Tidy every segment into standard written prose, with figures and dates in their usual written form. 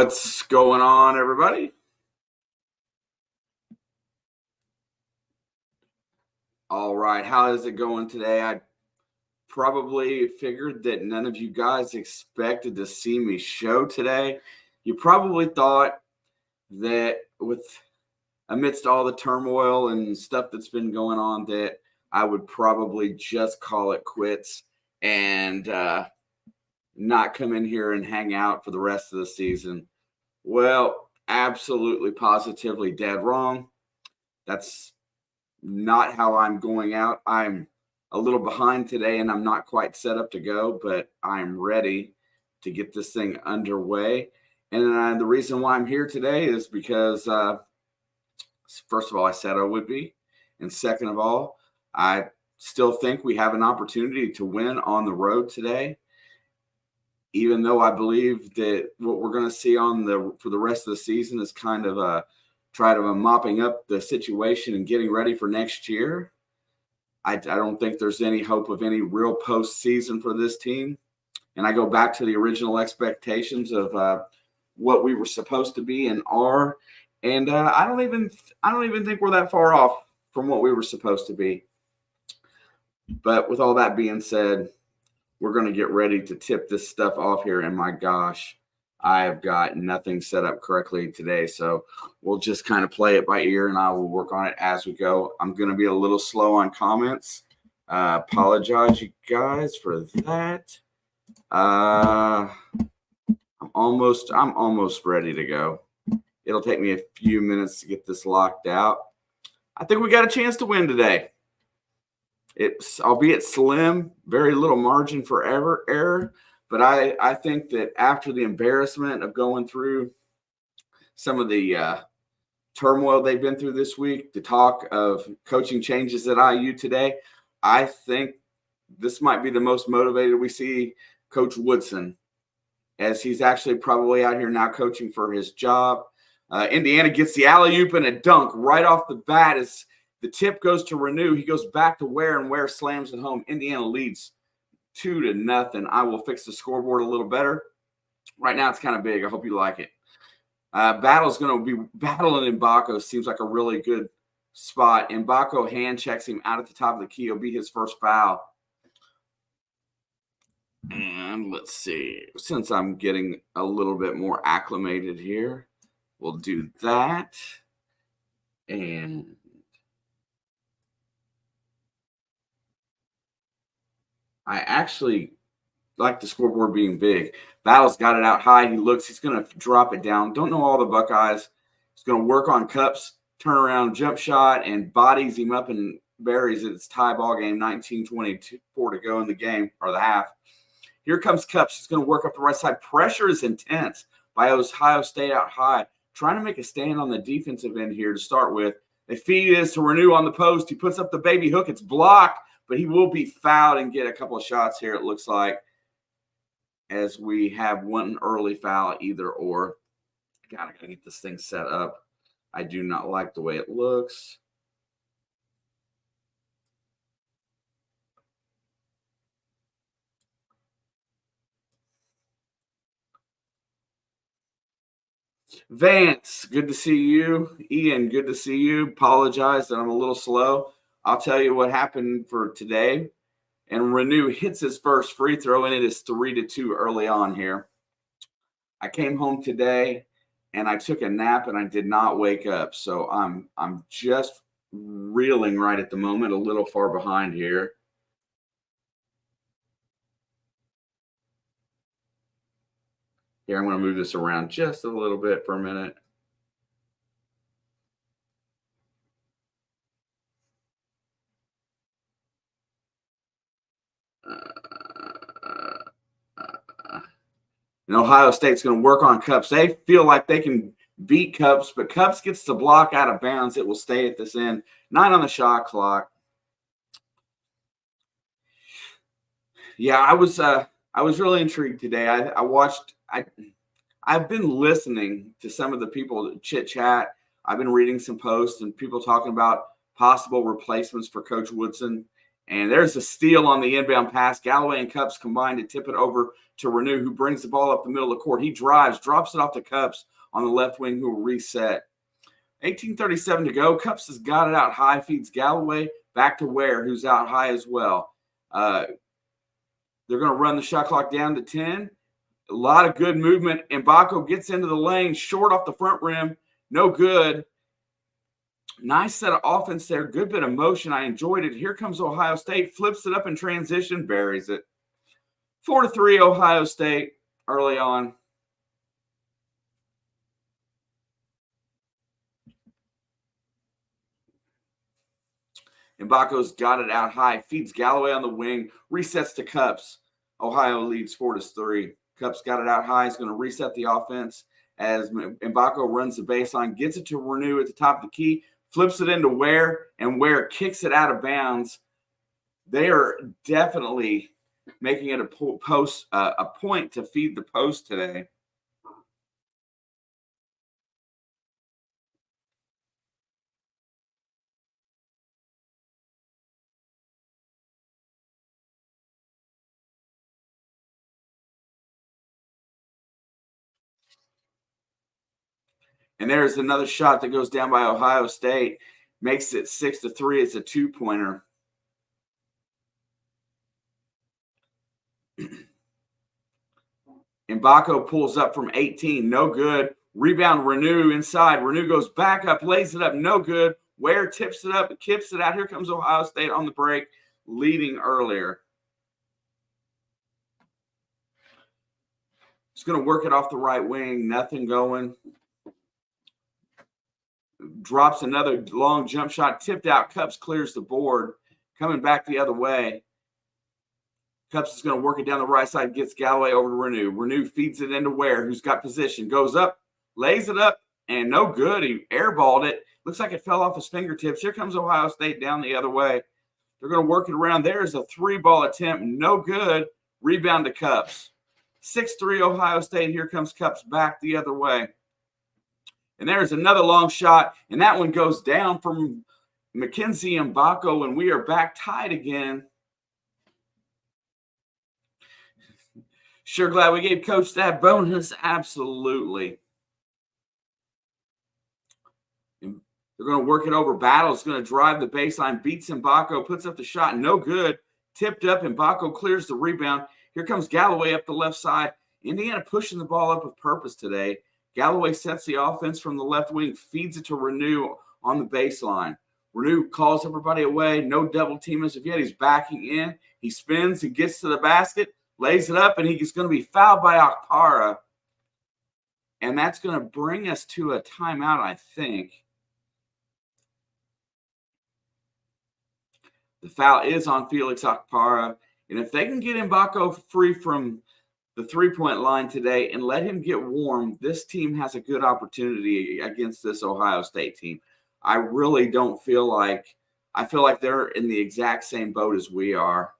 What's going on, everybody? All right, how is it going today? I probably figured that none of you guys expected to see me show today. You probably thought that amidst all the turmoil and stuff that's been going on, that I would probably just call it quits and not come in here and hang out for the rest of the season. Well, absolutely, positively dead wrong. That's not how I'm going out. I'm a little behind today and I'm not quite set up to go, but I'm ready to get this thing underway. And the reason why I'm here today is because, first of all, I said I would be. And second of all, I still think we have an opportunity to win on the road today. Even though I believe that what we're going to see for the rest of the season is kind of a mopping up the situation and getting ready for next year, I don't think there's any hope of any real postseason for this team. And I go back to the original expectations of what we were supposed to be and are, and I don't even think we're that far off from what we were supposed to be. But with all that being said, we're going to get ready to tip this stuff off here. And my gosh, I have got nothing set up correctly today. So we'll just kind of play it by ear and I will work on it as we go. I'm going to be a little slow on comments. Apologize, you guys, for that. I'm almost ready to go. It'll take me a few minutes to get this locked out. I think we got a chance to win today. It's albeit slim, very little margin for error. But I think that after the embarrassment of going through some of the turmoil they've been through this week, the talk of coaching changes at IU today, I think this might be the most motivated we see Coach Woodson, as he's actually probably out here now coaching for his job. Indiana gets the alley-oop and a dunk right off the bat as the tip goes to Renew. He goes back to Ware, and Ware slams it home. Indiana leads 2-0. I will fix the scoreboard a little better. Right now, it's kind of big. I hope you like it. Battle's going to be battling Mbako. Seems like a really good spot. Mbako hand checks him out at the top of the key. It'll be his first foul. And let's see. Since I'm getting a little bit more acclimated here, we'll do that. And I actually like the scoreboard being big. Battle's got it out high. He looks. He's going to drop it down. Don't know all the Buckeyes. He's going to work on Cups, turn around, jump shot, and bodies him up and buries it. It's tie ball game, 19-24 to go in the game, or the half. Here comes Cups. He's going to work up the right side. Pressure is intense by Ohio State out high, trying to make a stand on the defensive end here to start with. They feed this to Renew on the post. He puts up the baby hook. It's blocked, but he will be fouled and get a couple of shots here, it looks like, as we have one early foul, either or. God, I got to get this thing set up. I do not like the way it looks. Vance, good to see you. Ian, good to see you. Apologize that I'm a little slow. I'll tell you what happened for today. And Renew hits his first free throw, and it is 3-2 early on here. I came home today, and I took a nap, and I did not wake up. So I'm just reeling right at the moment, a little far behind here. Here, I'm going to move this around just a little bit for a minute. And Ohio State's going to work on Cups. They feel like they can beat Cups, but Cups gets the block out of bounds. It will stay at this end. 9 on the shot clock. Yeah, I was really intrigued today. I've been listening to some of the people chit chat. I've been reading some posts and people talking about possible replacements for Coach Woodson. And there's a steal on the inbound pass. Galloway and Cupps combine to tip it over to Renew, who brings the ball up the middle of the court. He drives, drops it off to Cupps on the left wing, who will reset. 18:37 to go. Cupps has got it out high, feeds Galloway back to Ware, who's out high as well. They're going to run the shot clock down to 10. A lot of good movement. Mbako gets into the lane, short off the front rim. No good. Nice set of offense there. Good bit of motion. I enjoyed it. Here comes Ohio State. Flips it up in transition. Buries it. 4-3 Ohio State early on. Mbako's got it out high. Feeds Galloway on the wing. Resets to Cupps. Ohio leads 4-3. Cupps got it out high. He's going to reset the offense as Mbako runs the baseline. Gets it to Renew at the top of the key. Flips it into Ware, and Ware kicks it out of bounds. They are definitely making it a point to feed the post today. And there's another shot that goes down by Ohio State. Makes it 6-3. It's a two-pointer. Mbako pulls up from 18. No good. Rebound Renew inside. Renew goes back up, lays it up. No good. Ware tips it up, kips it out. Here comes Ohio State on the break, leading earlier. He's going to work it off the right wing. Nothing going. Drops another long jump shot, tipped out. Cupps clears the board, coming back the other way. Cupps is going to work it down the right side, gets Galloway over to Renew. Renew feeds it into Ware, who's got position, goes up, lays it up, and no good. He airballed it. Looks like it fell off his fingertips. Here comes Ohio State down the other way. They're going to work it around. There's a three-ball attempt, no good. Rebound to Cupps. 6-3 Ohio State. Here comes Cupps back the other way. And there's another long shot, and that one goes down from Mackenzie Mbako, and we are back tied again. Sure glad we gave Coach that bonus. Absolutely. And they're going to work it over. Battle's going to drive the baseline, beats Mbako, puts up the shot, no good. Tipped up, Mbako clears the rebound. Here comes Galloway up the left side. Indiana pushing the ball up with purpose today. Galloway sets the offense from the left wing, feeds it to Renew on the baseline. Renew calls everybody away. No double team as of yet. He's backing in. He spins. He gets to the basket, lays it up, and he's going to be fouled by Okpara. And that's going to bring us to a timeout, I think. The foul is on Felix Okpara. And if they can get Mbako free from the three-point line today and let him get warm, this team has a good opportunity against this Ohio State team. I really don't feel like – I feel like they're in the exact same boat as we are.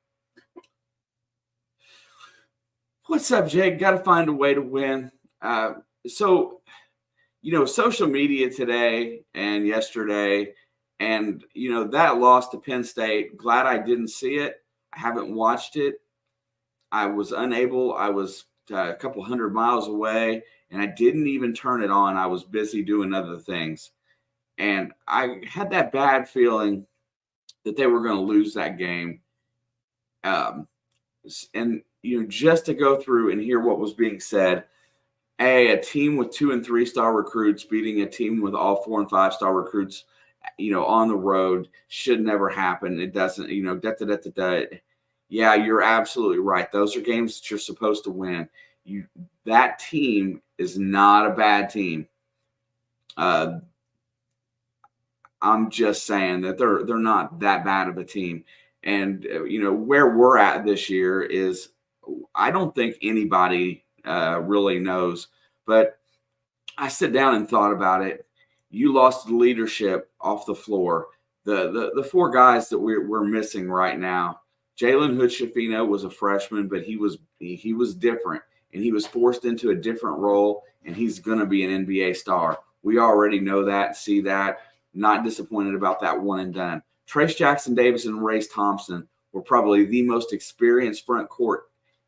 What's up, Jake? Got to find a way to win. So, social media today and yesterday, and, that loss to Penn State, glad I didn't see it. I haven't watched it. I was unable. I was a couple hundred miles away, and I didn't even turn it on. I was busy doing other things. And I had that bad feeling that they were going to lose that game. Just to go through and hear what was being said, a team with 2- and 3-star recruits beating a team with all 4- and 5-star recruits, on the road should never happen. It doesn't, Yeah, you're absolutely right. Those are games that you're supposed to win. That team is not a bad team. I'm just saying that they're not that bad of a team. And, where we're at this year is I don't think anybody really knows. But I sat down and thought about it. You lost the leadership off the floor. The four guys that we're missing right now. Jalen Hood-Schifino was a freshman, but he was different, and he was forced into a different role, and he's going to be an NBA star. We already know that, see that. Not disappointed about that one and done. Trace Jackson Davis and Race Thompson were probably the most experienced front court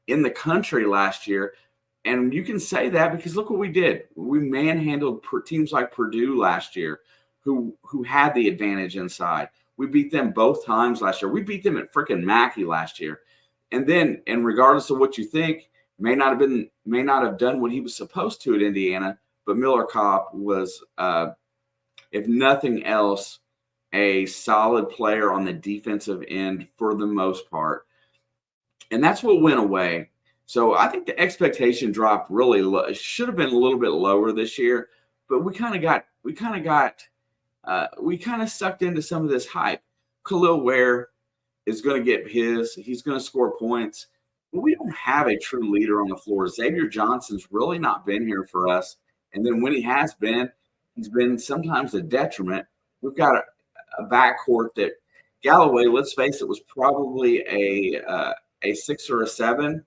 in the country last year. And you can say that because look what we did. We manhandled teams like Purdue last year who had the advantage inside. We beat them both times last year. We beat them at freaking Mackey last year. And then, and regardless of what you think, may not have done what he was supposed to at Indiana, but Miller Kopp was, if nothing else, a solid player on the defensive end for the most part. And that's what went away. So I think the expectation dropped really low. It should have been a little bit lower this year, but we kind of sucked into some of this hype. Kel'el Ware is going to get he's going to score points. But we don't have a true leader on the floor. Xavier Johnson's really not been here for us. And then when he has been, he's been sometimes a detriment. We've got a backcourt that Galloway, let's face it, was probably a 6 or a 7.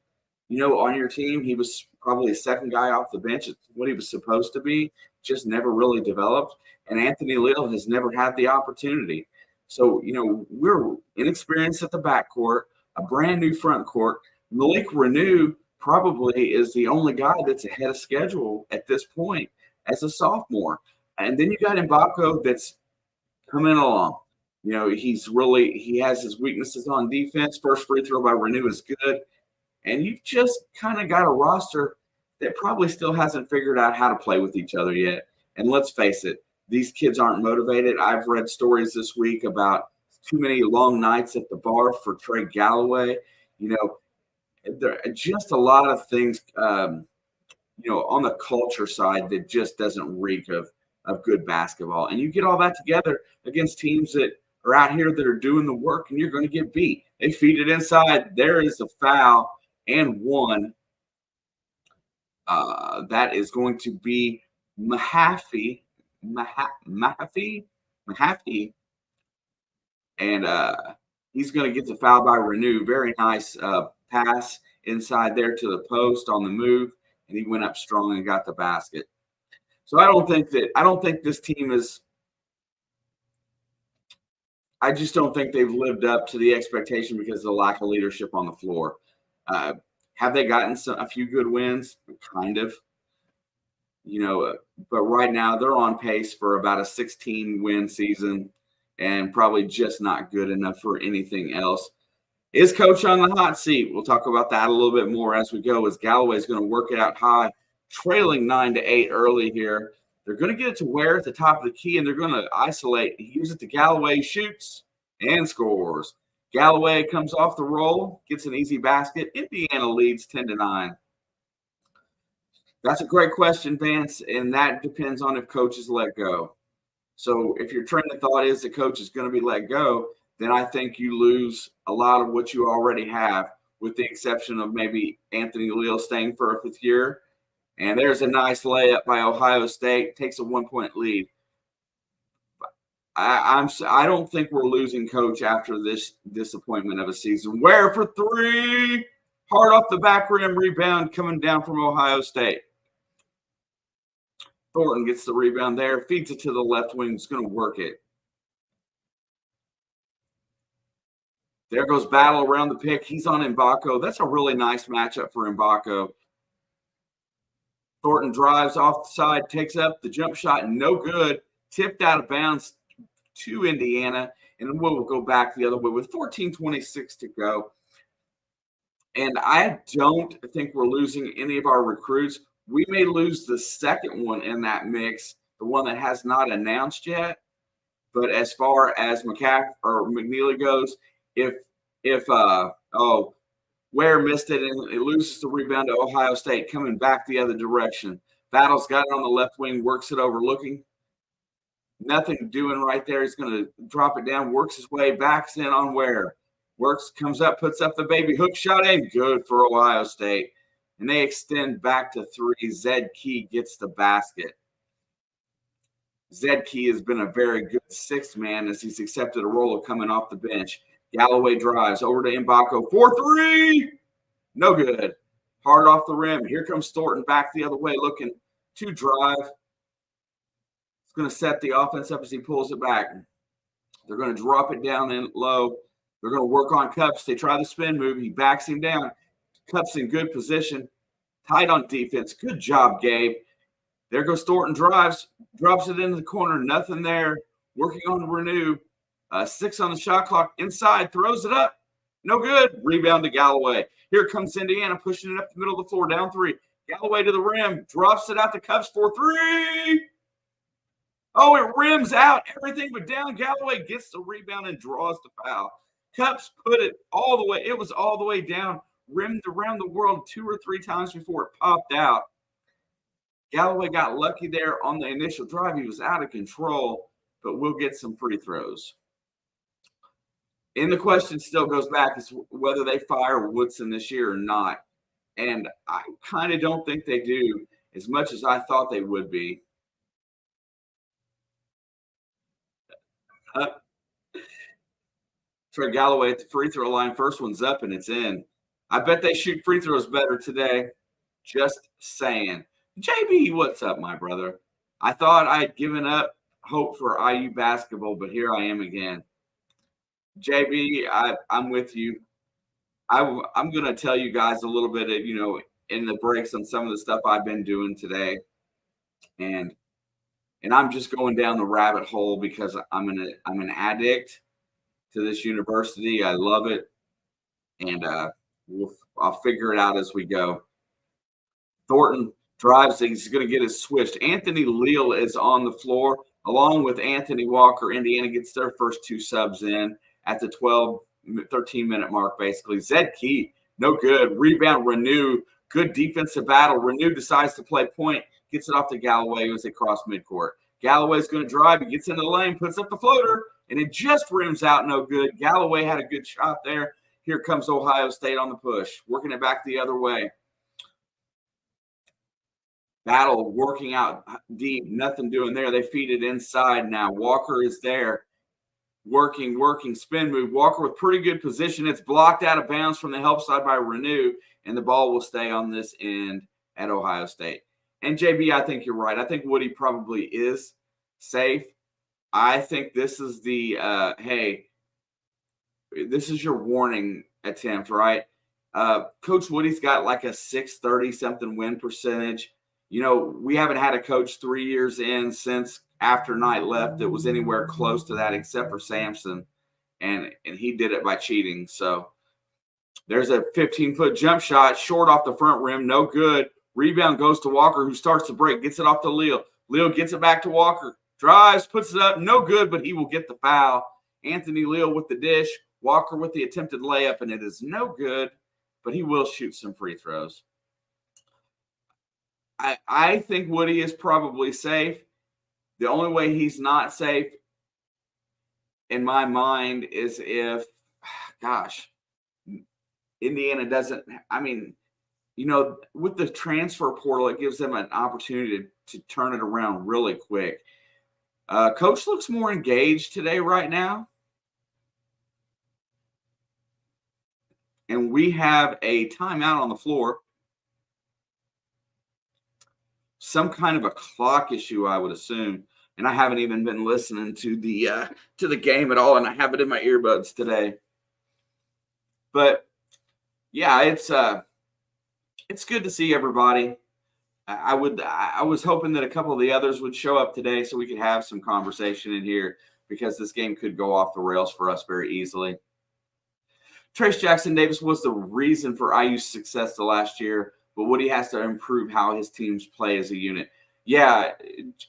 On your team, he was probably a second guy off the bench. It's what he was supposed to be, just never really developed. And Anthony Leal has never had the opportunity. So, we're inexperienced at the backcourt, a brand new front court. Malik Renew probably is the only guy that's ahead of schedule at this point as a sophomore. And then you got Mbako that's coming along. He has his weaknesses on defense. First free throw by Renew is good. And you've just kind of got a roster that probably still hasn't figured out how to play with each other yet. And let's face it, these kids aren't motivated. I've read stories this week about too many long nights at the bar for Trey Galloway. There are just a lot of things, on the culture side that just doesn't reek of good basketball. And you get all that together against teams that are out here that are doing the work, and you're going to get beat. They feed it inside. There is a foul and one. That is going to be Mahaffey. And he's going to get the foul by Renew. Very nice pass inside there to the post on the move, and he went up strong and got the basket. So I don't think this team is. I just don't think they've lived up to the expectation because of the lack of leadership on the floor. Have they gotten a few good wins? Kind of. But right now they're on pace for about a 16-win season and probably just not good enough for anything else. Is Coach on the hot seat? We'll talk about that a little bit more as we go, as Galloway's going to work it out high, trailing 9-8 early here. They're going to get it to Ware at the top of the key, and they're going to isolate. He gives it to Galloway, shoots, and scores. Galloway comes off the roll, gets an easy basket. Indiana leads 10-9. That's a great question, Vance, and that depends on if coach is let go. So if your train of thought is the coach is going to be let go, then I think you lose a lot of what you already have, with the exception of maybe Anthony Leal staying for a 5th year. And there's a nice layup by Ohio State, takes a 1-point lead. I don't think we're losing coach after this disappointment of a season. Ware for 3, hard off the back rim, rebound coming down from Ohio State. Thornton gets the rebound there, feeds it to the left wing, is going to work it. There goes Battle around the pick. He's on Mbako. That's a really nice matchup for Mbako. Thornton drives off the side, takes up the jump shot, no good. Tipped out of bounds to Indiana, and we'll go back the other way with 14:26 to go. And I don't think we're losing any of our recruits. We may lose the second one in that mix, the one that has not announced yet. But as far as McNeely goes, if Ware missed it and it loses the rebound to Ohio State, coming back the other direction. Battle's got it on the left wing, works it over, looking. Nothing doing right there. He's going to drop it down, works his way, backs in on Ware. Works, comes up, puts up the baby hook shot in. Good for Ohio State. And they extend back to 3. Zed Key gets the basket. Zed Key has been a very good 6th man as he's accepted a role of coming off the bench. Galloway drives over to Mbako for 3. No good. Hard off the rim. Here comes Thornton back the other way, looking to drive. It's going to set the offense up as he pulls it back. They're going to drop it down in low. They're going to work on Cups. They try the spin move. He backs him down. Cups in good position. Tight on defense. Good job, Gabe. There goes Thornton, drops it into the corner. Nothing there. Working on Renew. 6 on the shot clock. Inside, throws it up. No good. Rebound to Galloway. Here comes Indiana, pushing it up the middle of the floor. Down 3. Galloway to the rim. Drops it out to Cups for 3. Oh, it rims out. Everything but down. Galloway gets the rebound and draws the foul. Cups put it all the way. It was all the way down. Rimmed around the world 2 or 3 times before it popped out. Galloway got lucky there on the initial drive. He was out of control, but we'll get some free throws. And the question still goes back is whether they fire Woodson this year or not. And I kind of don't think they do as much as I thought they would be. Trey Galloway at the free throw line. First one's up and it's in. I bet they shoot free throws better today. Just saying. JB, what's up, my brother? I thought I'd given up hope for IU basketball, but here I am again. JB, I'm with you. I'm going to tell you guys a little bit of, in the breaks on some of the stuff I've been doing today. And I'm just going down the rabbit hole because I'm an addict to this university. I love it. And I'll figure it out as we go. Thornton drives. He's going to get it switched. Anthony Leal is on the floor along with Anthony Walker. Indiana gets their first 2 subs in at the 13-minute mark, basically. Zed Key, no good. Rebound, Renew. Good defensive battle. Renew decides to play point. Gets it off to Galloway as they cross midcourt. Galloway's going to drive. He gets into the lane, puts up the floater, and it just rims out no good. Galloway had a good shot there. Here comes Ohio State on the push, working it back the other way. Battle working out deep, nothing doing there. They feed it inside now. Walker is there. Working, spin move. Walker with pretty good position. It's blocked out of bounds from the help side by Renew, and the ball will stay on this end at Ohio State. And JB, I think you're right. I think Woody probably is safe. I think this is the, hey, this is your warning attempt, right? Coach Woody's got like a 630-something win percentage. We haven't had a coach 3 years in since after Knight left that was anywhere close to that except for Sampson, and he did it by cheating. So there's a 15-foot jump shot, short off the front rim, no good. Rebound goes to Walker, who starts to break, gets it off to Leal. Leal gets it back to Walker, drives, puts it up, no good, but he will get the foul. Anthony Leal with the dish, Walker with the attempted layup, and it is no good, but he will shoot some free throws. I think Woody is probably safe. The only way he's not safe, in my mind, is if, Indiana doesn't – with the transfer portal, it gives them an opportunity to turn it around really quick. Coach looks more engaged today right now. And we have a timeout on the floor. Some kind of a clock issue, I would assume. And I haven't even been listening to the game at all, and I have it in my earbuds today. But yeah, it's good to see everybody. I was hoping that a couple of the others would show up today so we could have some conversation in here, because this game could go off the rails for us very easily. Trace Jackson Davis was the reason for IU's success the last year, but Woody has to improve how his teams play as a unit. Yeah,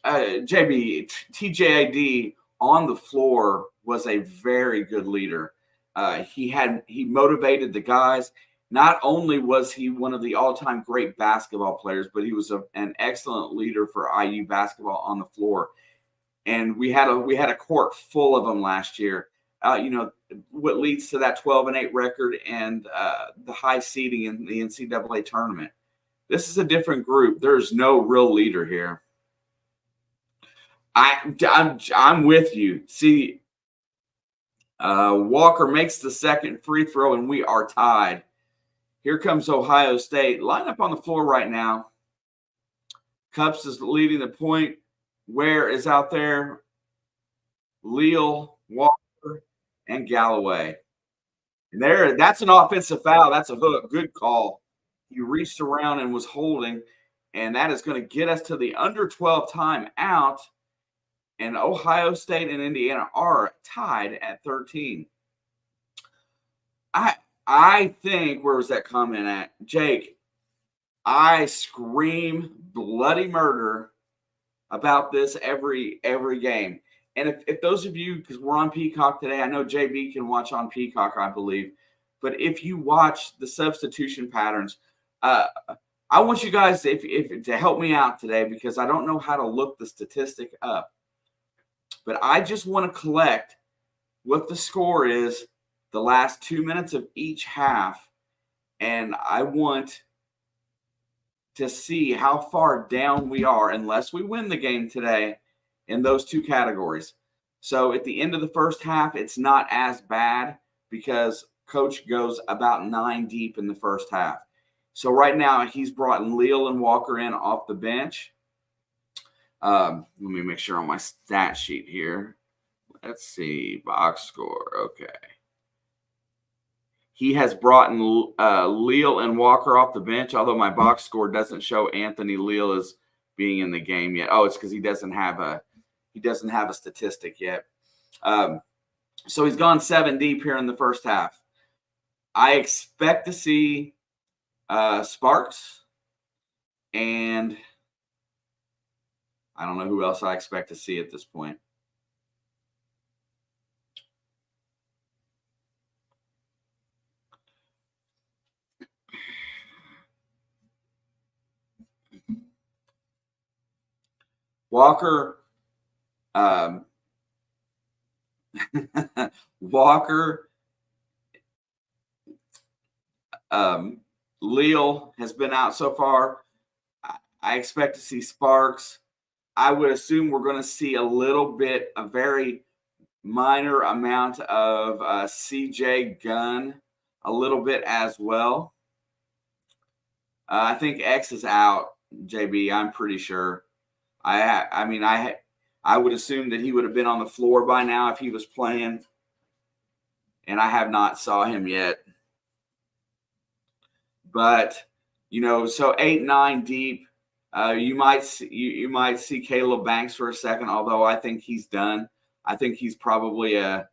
JB, TJAD on the floor was a very good leader. He motivated the guys. Not only was he one of the all-time great basketball players, but he was an excellent leader for IU basketball on the floor. And we had a court full of them last year. What leads to that 12-8 record and the high seeding in the NCAA tournament. This is a different group. There's no real leader here. I'm with you. See, Walker makes the second free throw, and we are tied. Here comes Ohio State. Line up on the floor right now. Cups is leading the point. Ware is out there. Leal, Walker, and Galloway. That's an offensive foul. That's a hook. Good call. He reached around and was holding, and that is going to get us to the under 12 timeout. And Ohio State and Indiana are tied at 13. I think, where was that comment at? Jake, I scream bloody murder about this every game. And if those of you, because we're on Peacock today, I know JB can watch on Peacock, I believe. But if you watch the substitution patterns, I want you guys to help me out today, because I don't know how to look the statistic up. But I just want to collect what the score is the last 2 minutes of each half. And I want to see how far down we are, unless we win the game today, in those two categories. So at the end of the first half, it's not as bad because Coach goes about 9 deep in the first half. So right now, he's brought Leal and Walker in off the bench. Let me make sure on my stat sheet here. Let's see, box score. Okay. He has brought in Leal and Walker off the bench, although my box score doesn't show Anthony Leal as being in the game yet. Oh, it's because he doesn't have a statistic yet. So he's gone 7 deep here in the first half. I expect to see Sparks, and I don't know who else I expect to see at this point. Walker, Leal has been out so far. I expect to see Sparks. I would assume we're going to see a very minor amount of CJ Gunn, a little bit as well. I think X is out, JB. I'm pretty sure. I would assume that he would have been on the floor by now if he was playing, and I have not saw him yet. But so 8, 9 deep. You might see Caleb Banks for a second, although I think he's done. I think he's probably a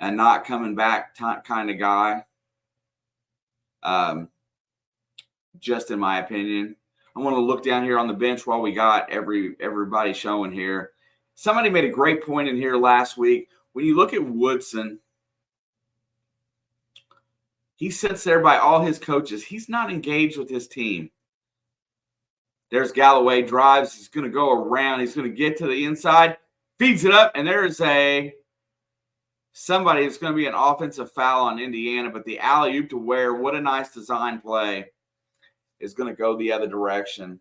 not coming back kind of guy. Just in my opinion. I want to look down here on the bench while we got everybody showing here. Somebody made a great point in here last week. When you look at Woodson, he sits there by all his coaches. He's not engaged with his team. There's Galloway, drives. He's going to go around. He's going to get to the inside, feeds it up, and there's somebody that's going to be an offensive foul on Indiana, but the alley-oop to Ware, what a nice design play, is going to go the other direction.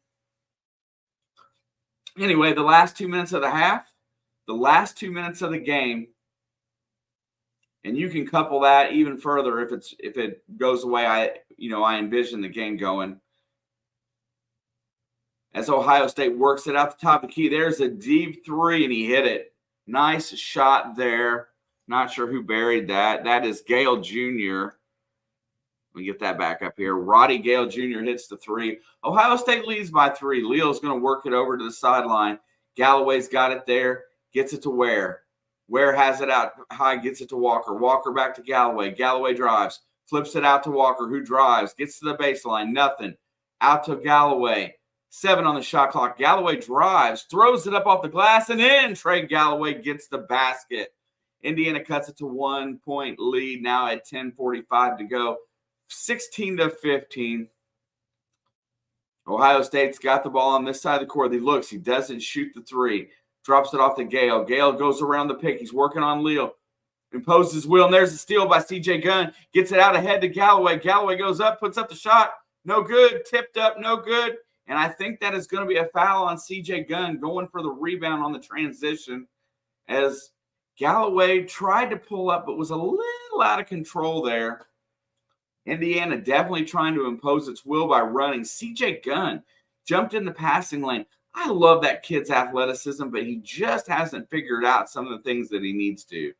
Anyway, the last 2 minutes of the half, the last 2 minutes of the game, and you can couple that even further if it goes away. I envision the game going as Ohio State works it out the top of the key. There's a deep three, and he hit it. Nice shot there. Not sure who buried that. That is Gale Jr. Let me get that back up here. Roddy Gale Jr. hits the three. Ohio State leads by 3. Leal's going to work it over to the sideline. Galloway's got it there. Gets it to Ware. Ware has it out high, gets it to Walker. Walker back to Galloway. Galloway drives. Flips it out to Walker, who drives. Gets to the baseline. Nothing. Out to Galloway. 7 on the shot clock. Galloway drives. Throws it up off the glass. And in. Trey Galloway gets the basket. Indiana cuts it to 1-point lead now at 10:45 to go. 16-15. Ohio State's got the ball on this side of the court. He looks. He doesn't shoot the three. Drops it off to Gale. Gale goes around the pick. He's working on Leal. Imposes his will, and there's a steal by CJ Gunn. Gets it out ahead to Galloway. Galloway goes up, puts up the shot. No good. Tipped up, no good. And I think that is going to be a foul on CJ Gunn going for the rebound on the transition as Galloway tried to pull up but was a little out of control there. Indiana definitely trying to impose its will by running. CJ Gunn jumped in the passing lane. I love that kid's athleticism, but he just hasn't figured out some of the things that he needs to.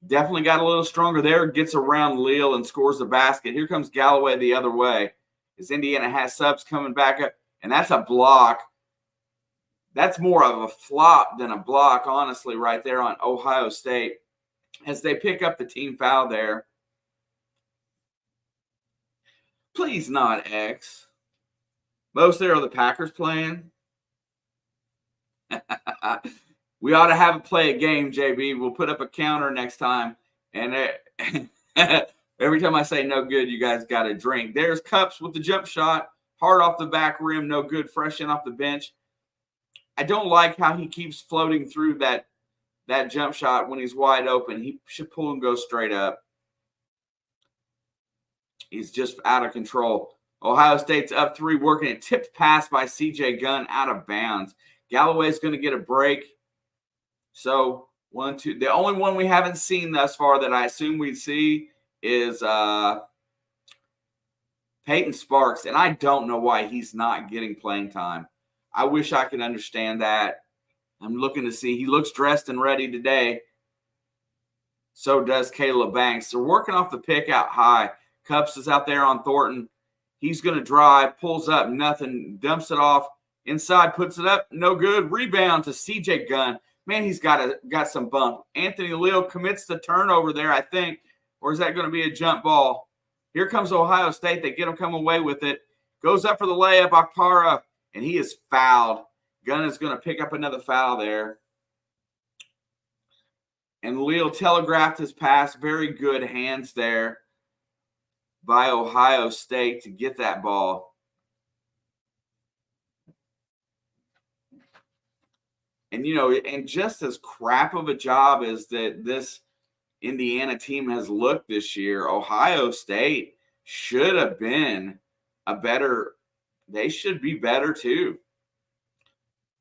Definitely got a little stronger there. Gets around Leal and scores the basket. Here comes Galloway the other way as Indiana has subs coming back up. And that's a block. That's more of a flop than a block, honestly, right there on Ohio State as they pick up the team foul there. Please not X. Most there are the Packers playing. We ought to have it play a game, JB. We'll put up a counter next time. And every time I say no good, you guys got to drink. There's Cups with the jump shot. Hard off the back rim. No good. Fresh in off the bench. I don't like how he keeps floating through that jump shot when he's wide open. He should pull and go straight up. He's just out of control. Ohio State's up 3, working it. Tipped pass by C.J. Gunn out of bounds. Galloway's going to get a break. So, 1, 2. The only one we haven't seen thus far that I assume we'd see is Peyton Sparks. And I don't know why he's not getting playing time. I wish I could understand that. I'm looking to see. He looks dressed and ready today. So does Caleb Banks. They're working off the pick out high. Cups is out there on Thornton. He's going to drive, pulls up, nothing, dumps it off inside, puts it up, no good. Rebound to C.J. Gunn. Man, he's got some bump. Anthony Leal commits the turnover there, I think, or is that going to be a jump ball? Here comes Ohio State. They get him come away with it. Goes up for the layup, Akpara, and he is fouled. Gunn is going to pick up another foul there. And Leal telegraphed his pass. Very good hands there by Ohio State to get that ball. And, and just as crap of a job as that this Indiana team has looked this year, Ohio State should have been they should be better too.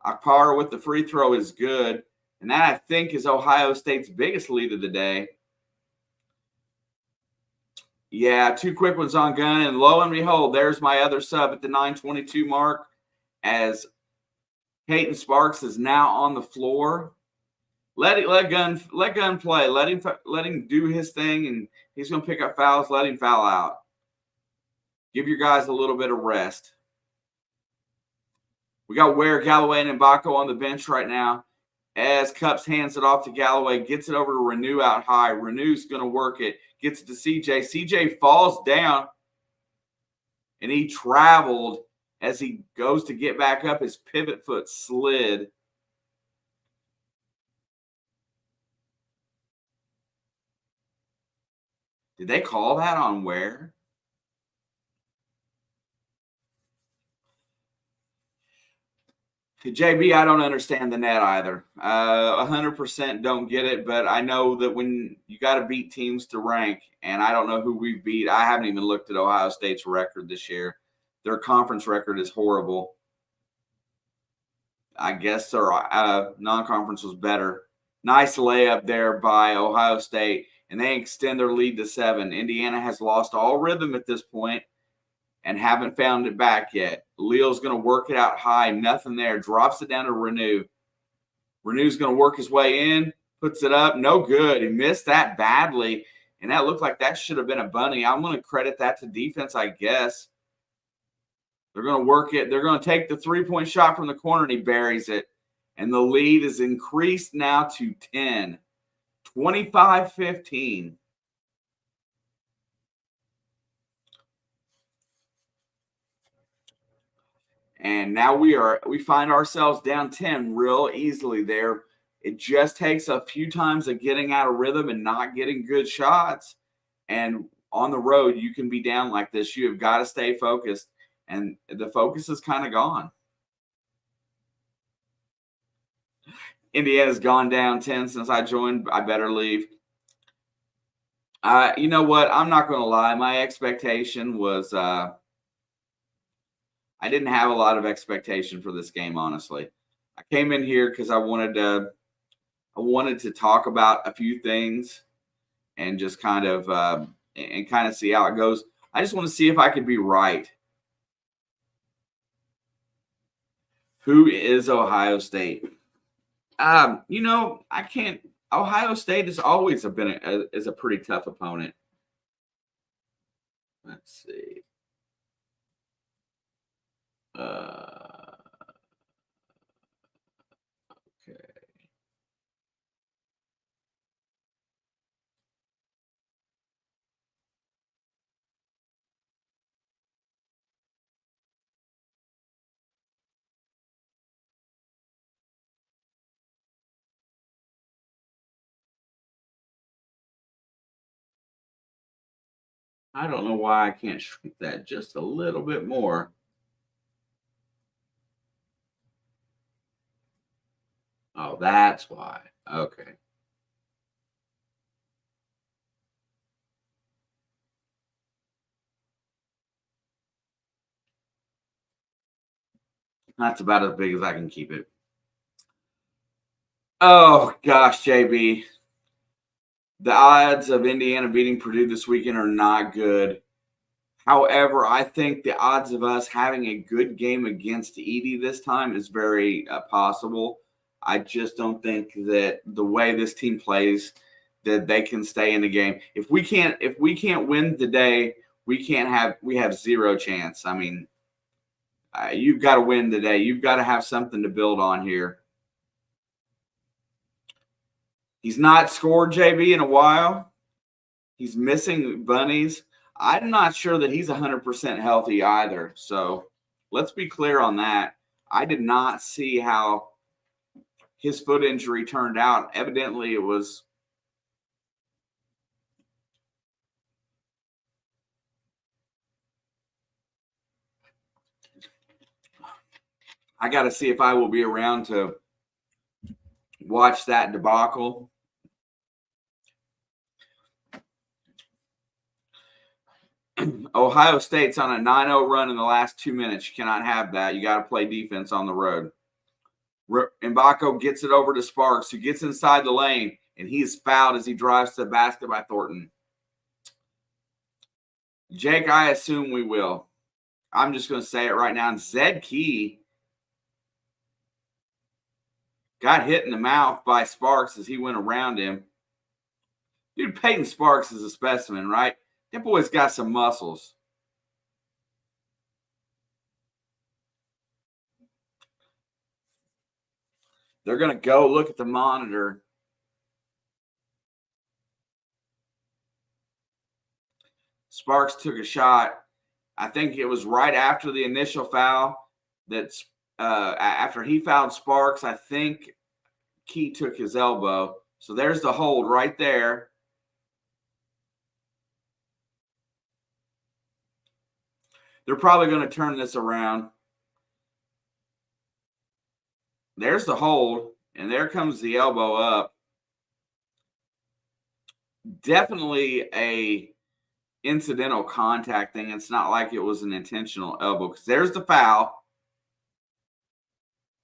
Akpara with the free throw is good. And that, I think, is Ohio State's biggest lead of the day. Yeah, 2 quick ones on Gunn. And lo and behold, there's my other sub at the 9:22 mark as Peyton Sparks is now on the floor. Let Gunn play. Let him do his thing, and he's going to pick up fouls. Let him foul out. Give your guys a little bit of rest. We got Ware, Galloway, and Mbako on the bench right now. As Cups hands it off to Galloway, gets it over to Renew out high. Renew's going to work it. Gets it to CJ. CJ falls down, and he traveled as he goes to get back up. His pivot foot slid. Did they call that on Ware? JB, I don't understand the net either. 100% don't get it, but I know that when you got to beat teams to rank, and I don't know who we've beat. I haven't even looked at Ohio State's record this year. Their conference record is horrible. I guess their non-conference was better. Nice layup there by Ohio State, and they extend their lead to 7. Indiana has lost all rhythm at this point and haven't found it back yet. Leal's going to work it out high. Nothing there. Drops it down to Renew. Renew's going to work his way in. Puts it up. No good. He missed that badly. And that looked like that should have been a bunny. I'm going to credit that to defense, I guess. They're going to work it. They're going to take the 3-point shot from the corner, and he buries it. And the lead is increased now to 10. 25-15. And now we find ourselves down 10 real easily there. It just takes a few times of getting out of rhythm and not getting good shots. And on the road, you can be down like this. You have got to stay focused. And the focus is kind of gone. Indiana's gone down 10 since I joined. I better leave. You know what? I'm not going to lie. My expectation was I didn't have a lot of expectation for this game, honestly. I came in here because I wanted to talk about a few things and just kind of see how it goes. I just want to see if I could be right. Who is Ohio State? I can't Ohio State has always been is a pretty tough opponent. Let's see. Okay. I don't know why I can't shrink that just a little bit more. Oh, that's why. Okay. That's about as big as I can keep it. Oh, gosh, JB. The odds of Indiana beating Purdue this weekend are not good. However, I think the odds of us having a good game against Edie this time is very possible. I just don't think that the way this team plays, that they can stay in the game. If we can't win today, we have zero chance. I mean, you've got to win today. You've got to have something to build on here. He's not scored, JB, in a while. He's missing bunnies. I'm not sure that he's 100% healthy either. So let's be clear on that. I did not see how his foot injury turned out. Evidently, it was. I got to see if I will be around to watch that debacle. Ohio State's on a 9-0 run in the last 2 minutes. You cannot have that. You got to play defense on the road. Mbako gets it over to Sparks, who gets inside the lane, and he is fouled as he drives to the basket by Thornton. Jake, I assume we will. I'm just going to say it right now. And Zed Key got hit in the mouth by Sparks as he went around him. Dude, Peyton Sparks is a specimen, right? That boy's got some muscles. They're going to go look at the monitor. Sparks took a shot. I think it was right after the initial foul that's after he fouled Sparks. I think Key took his elbow. So there's the hold right there. They're probably going to turn this around. There's the hold, and there comes the elbow up. Definitely a incidental contact thing. It's not like it was an intentional elbow because there's the foul.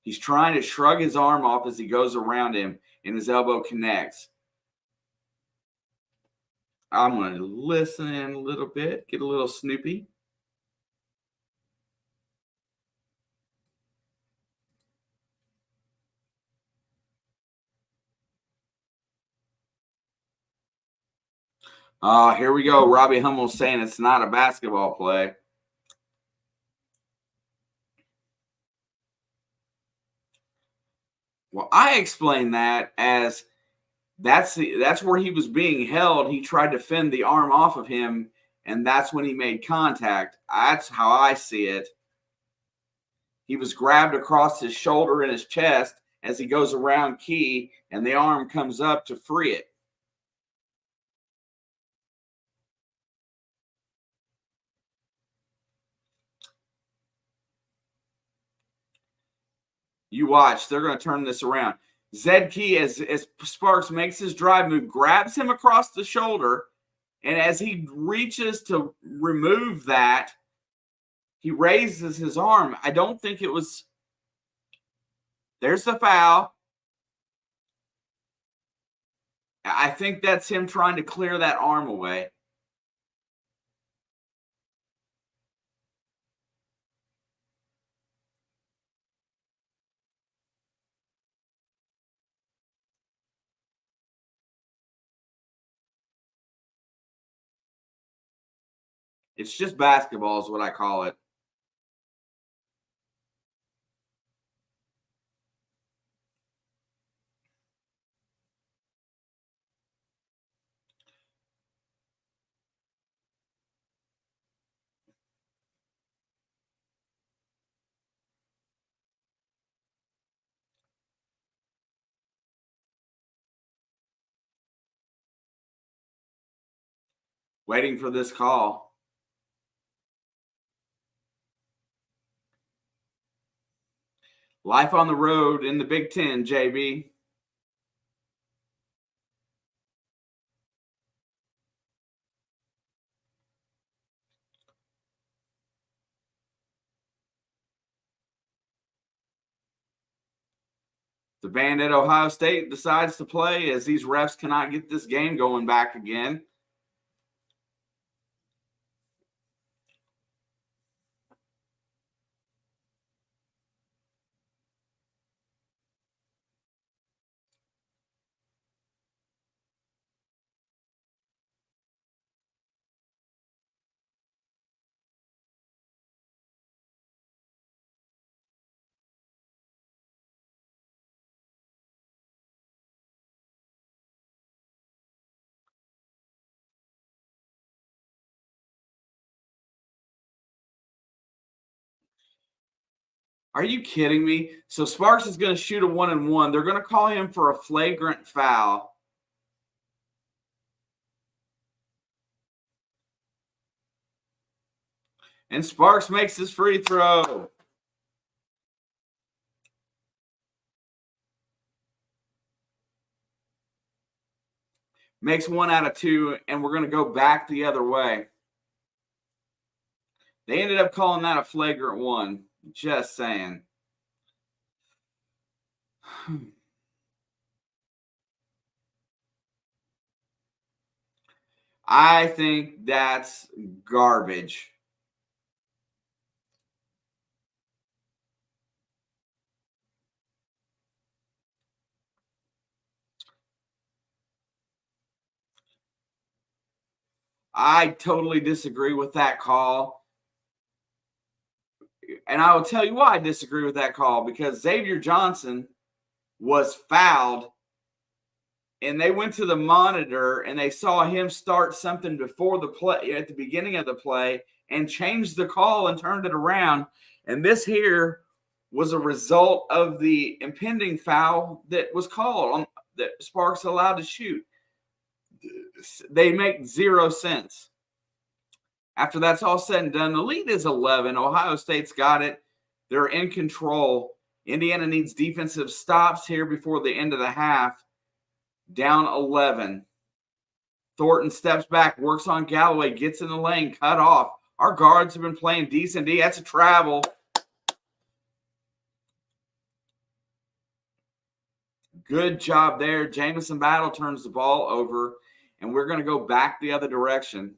He's trying to shrug his arm off as he goes around him, and his elbow connects. I'm going to listen in a little bit, get a little snoopy. Here we go. Robbie Hummel saying it's not a basketball play. Well, I explained that as that's where he was being held. He tried to fend the arm off of him, and that's when he made contact. That's how I see it. He was grabbed across his shoulder and his chest as he goes around Key, and the arm comes up to free it. You watch. They're going to turn this around. Zed Key, as Sparks makes his drive move, grabs him across the shoulder, and as he reaches to remove that, he raises his arm. I don't think it was. There's the foul. I think that's him trying to clear that arm away. It's just basketball is what I call it. Waiting for this call. Life on the road in the Big Ten, JB. The band at Ohio State decides to play as these refs cannot get this game going back again. Are you kidding me? So Sparks is going to shoot a 1-and-1. They're going to call him for a flagrant foul. And Sparks makes his free throw. Makes 1 out of 2, and we're going to go back the other way. They ended up calling that a flagrant 1. Just saying. I think that's garbage. I totally disagree with that call. And I will tell you why I disagree with that call, because Xavier Johnson was fouled, and they went to the monitor and they saw him start something before the play, at the beginning of the play, and changed the call and turned it around. And this here was a result of the impending foul that was called on that Sparks allowed to shoot. They make 0 sense. After that's all said and done, the lead is 11. Ohio State's got it. They're in control. Indiana needs defensive stops here before the end of the half. Down 11. Thornton steps back, works on Galloway, gets in the lane, cut off. Our guards have been playing decent D. That's a travel. Good job there. Jamison Battle turns the ball over, and we're going to go back the other direction.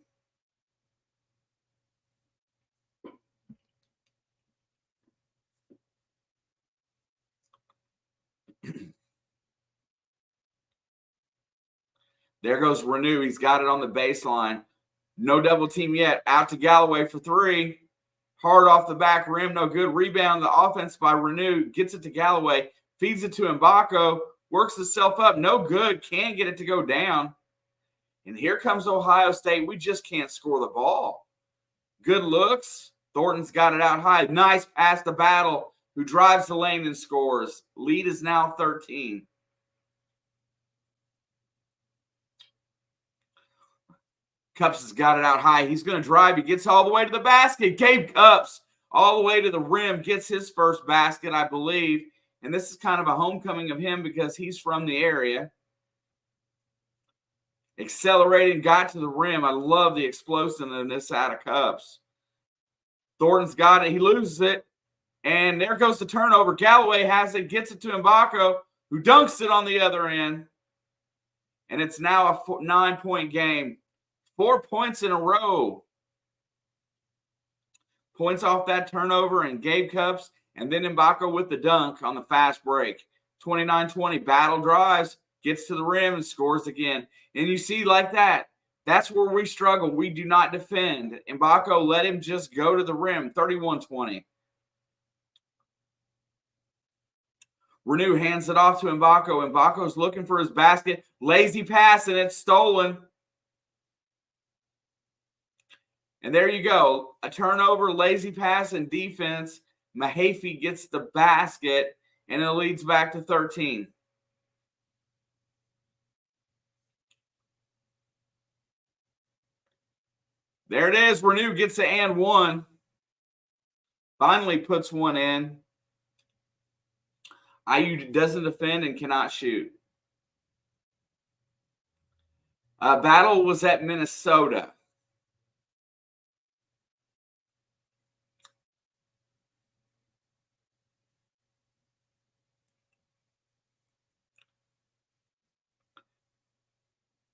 There goes Renew. He's got it on the baseline. No double team yet. Out to Galloway for 3. Hard off the back rim. No good. Rebound. The offense by Renew. Gets it to Galloway. Feeds it to Mbako. Works himself up. No good. Can't get it to go down. And here comes Ohio State. We just can't score the ball. Good looks. Thornton's got it out high. Nice pass to Battle, who drives the lane and scores. Lead is now 13. Cups has got it out high. He's going to drive. He gets all the way to the basket. Gabe Cups all the way to the rim. Gets his first basket, I believe. And this is kind of a homecoming of him because he's from the area. Accelerating, got to the rim. I love the explosiveness out of Cups. Thornton's got it. He loses it. And there goes the turnover. Galloway has it, gets it to Mbako, who dunks it on the other end. And it's now a 9-point game. 4 points in a row. Points off that turnover and Gabe Cups, and then Mbako with the dunk on the fast break. 29-20, Battle drives, gets to the rim and scores again. And you see like that, That's where we struggle. We do not defend. Mbako let him just go to the rim, 31-20. Renew hands it off to Mbako. Mbako's looking for his basket. Lazy pass, and it's stolen. And there you go. A turnover, lazy pass, and defense. Mahaffey gets the basket, and it leads back to 13. There it is. Renew gets the and one. Finally puts one in. IU doesn't defend and cannot shoot. Battle was at Minnesota.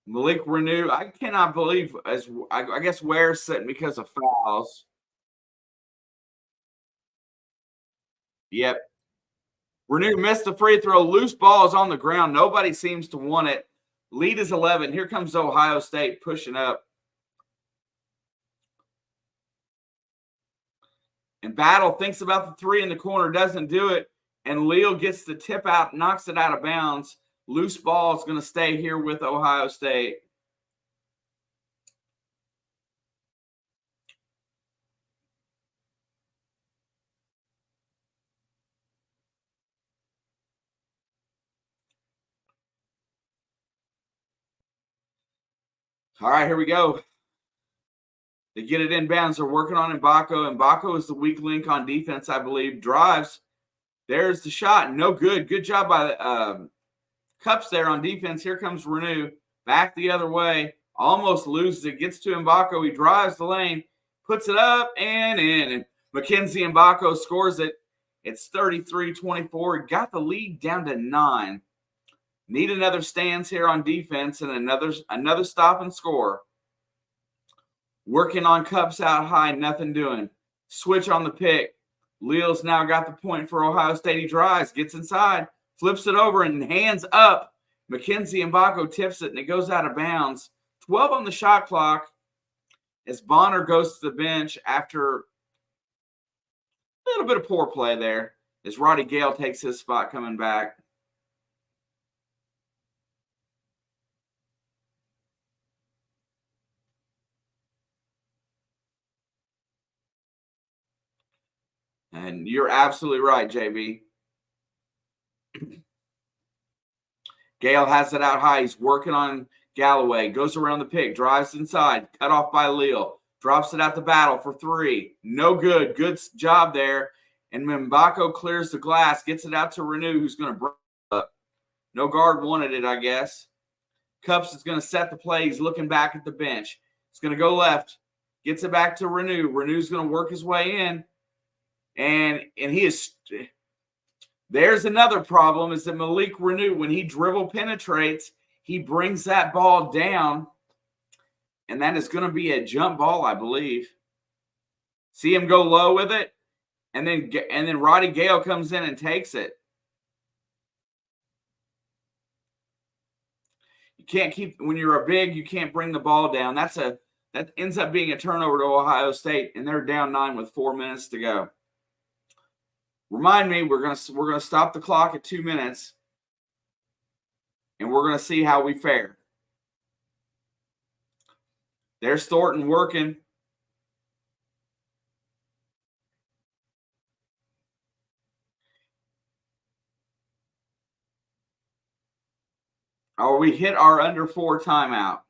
Malik Renew, I cannot believe, I guess Ware's sitting because of fouls. Yep. Renew missed the free throw. Loose ball is on the ground. Nobody seems to want it. Lead is 11. Here comes Ohio State pushing up. And Battle thinks about the three in the corner, doesn't do it. And Leal gets the tip out, knocks it out of bounds. Loose ball is going to stay here with Ohio State. All right, here we go. They get it inbounds. They're working on Mbako. Mbako is the weak link on defense, I believe. Drives. There's the shot. No good. Good job by Cups there on defense. Here comes Renew. Back the other way. Almost loses it. Gets to Mbako. He drives the lane. Puts it up and in. And Mackenzie Mbako scores it. It's 33-24. Got the lead down to 9. Need another stance here on defense and another stop and score. Working on Cups out high, nothing doing. Switch on the pick. Leal's now got the point for Ohio State. He drives, gets inside, flips it over, and hands up. Mackenzie Mbako tips it, and it goes out of bounds. 12 on the shot clock as Bonner goes to the bench after a little bit of poor play there as Roddy Gale takes his spot coming back. And you're absolutely right, JB. Gale has it out high. He's working on Galloway. Goes around the pick. Drives inside. Cut off by Leal. Drops it out the Battle for 3. No good. Good job there. And Mbako clears the glass. Gets it out to Renew, who's going to bring it up. No guard wanted it, I guess. Cups is going to set the play. He's looking back at the bench. He's going to go left. Gets it back to Renew. Renew's going to work his way in. And he is – there's another problem is that Malik Renew, when he dribble penetrates, he brings that ball down, and that is going to be a jump ball, I believe. See him go low with it, and then Roddy Gale comes in and takes it. You can't keep – when you're a big, you can't bring the ball down. That ends up being a turnover to Ohio State, and they're down 9 with 4 minutes to go. Remind me, we're gonna stop the clock at 2 minutes, and we're gonna see how we fare. There's Thornton working. Oh, we hit our under 4 timeout.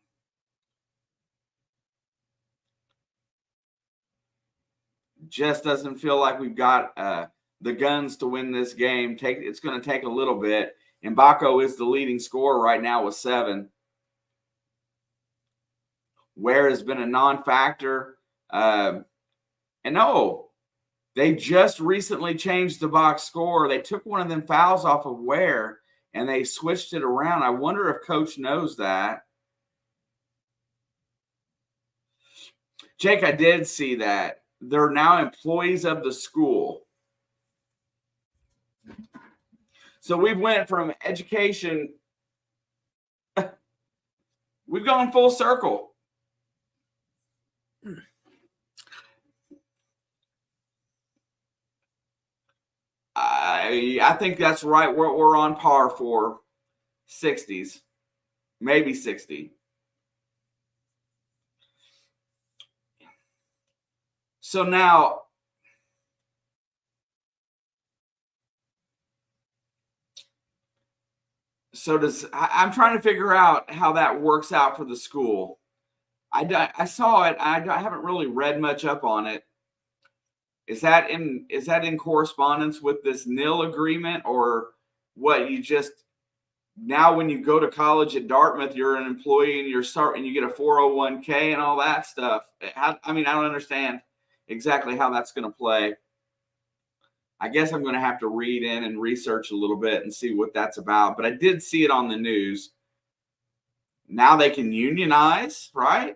Just doesn't feel like we've got the guns to win this game. It's going to take a little bit. Mbako is the leading scorer right now with 7. Ware has been a non-factor. And they just recently changed the box score. They took one of them fouls off of Ware, and they switched it around. I wonder if Coach knows that. Jake, I did see that. They're now employees of the school. So we've went from education, we've gone full circle. I think that's right where we're on par for 60s, maybe 60. So now, I'm trying to figure out how that works out for the school. I saw it. I haven't really read much up on it. Is that in correspondence with this nil agreement, or what? You just now when you go to college at Dartmouth, you're an employee and you get a 401k and all that stuff. I don't understand exactly how that's going to play. I guess I'm going to have to read in and research a little bit and see what that's about. But I did see it on the news. Now they can unionize, right?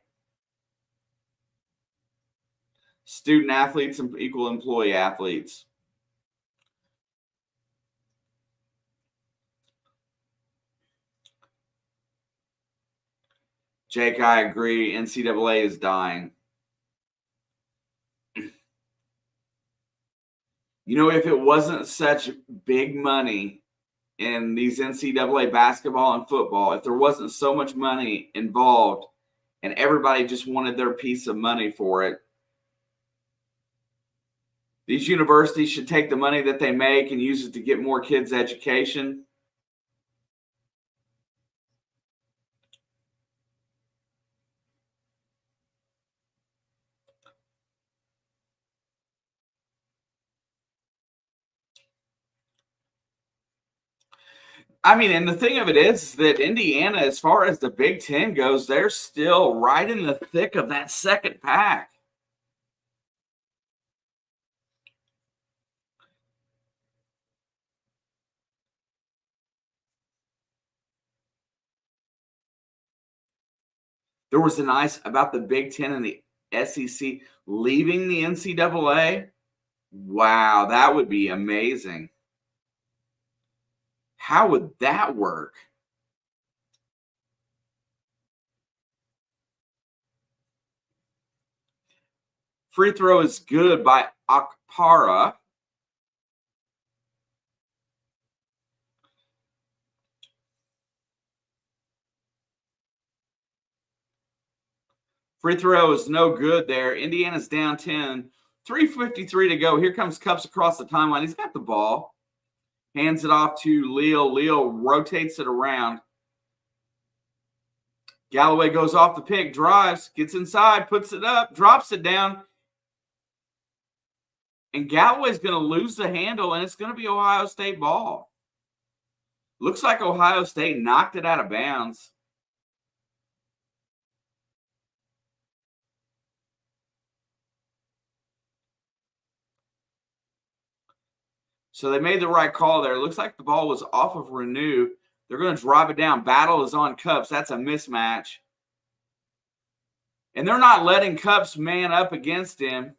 Student athletes and equal employee athletes. Jake, I agree. NCAA is dying. You know, if it wasn't such big money in these NCAA basketball and football, if there wasn't so much money involved and everybody just wanted their piece of money for it, these universities should take the money that they make and use it to get more kids education. I mean, and the thing of it is that Indiana, as far as the Big Ten goes, they're still right in the thick of that second pack. There was a nice about the Big Ten and the SEC leaving the NCAA. Wow, that would be amazing. How would that work? Free throw is good by Akpara. Free throw is no good there. Indiana's down 10. 3:53 to go. Here comes Cups across the timeline. He's got the ball. Hands it off to Leal. Leal rotates it around. Galloway goes off the pick, drives, gets inside, puts it up, drops it down. And Galloway's going to lose the handle, and it's going to be Ohio State ball. Looks like Ohio State knocked it out of bounds. So they made the right call there. It looks like the ball was off of Renew. They're going to drop it down. Battle is on Cups. That's a mismatch. And they're not letting Cups man up against him.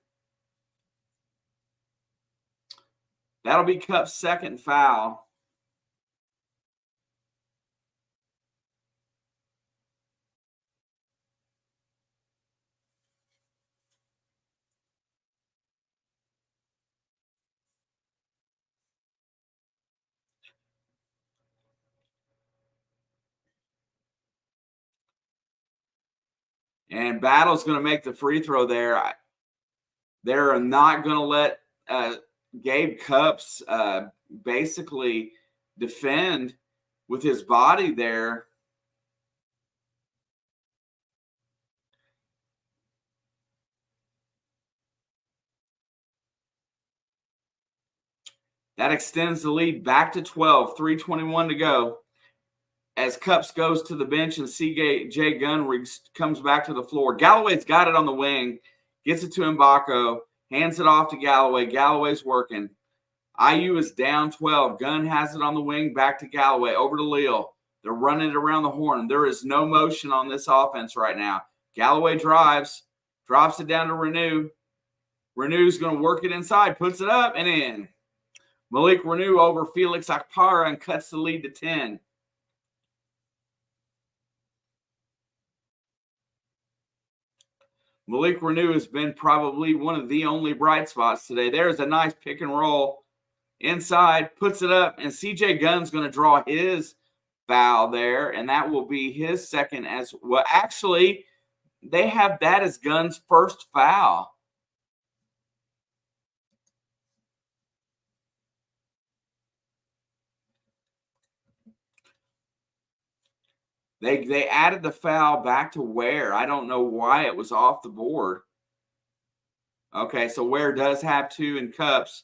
That'll be Cups' second foul. And Battle's going to make the free throw there. They're not going to let Gabe Cups basically defend with his body there. That extends the lead back to 12, 3:21 to go. As Cups goes to the bench and CJ Gunn comes back to the floor. Galloway's got it on the wing, gets it to Mbako, hands it off to Galloway. Galloway's working. IU is down 12. Gunn has it on the wing, back to Galloway, over to Leal. They're running it around the horn. There is no motion on this offense right now. Galloway drives, drops it down to Renew. Renew's going to work it inside, puts it up and in. Malik Renew over Felix Akpara and cuts the lead to 10. Malik Renew has been probably one of the only bright spots today. There's a nice pick and roll. inside, puts it up, and CJ Gunn's going to draw his foul there, and that will be his second as well. Actually, they have that as Gunn's first foul. They added the foul back to Ware. I don't know why it was off the board. Okay, so Ware does have 2 in cups.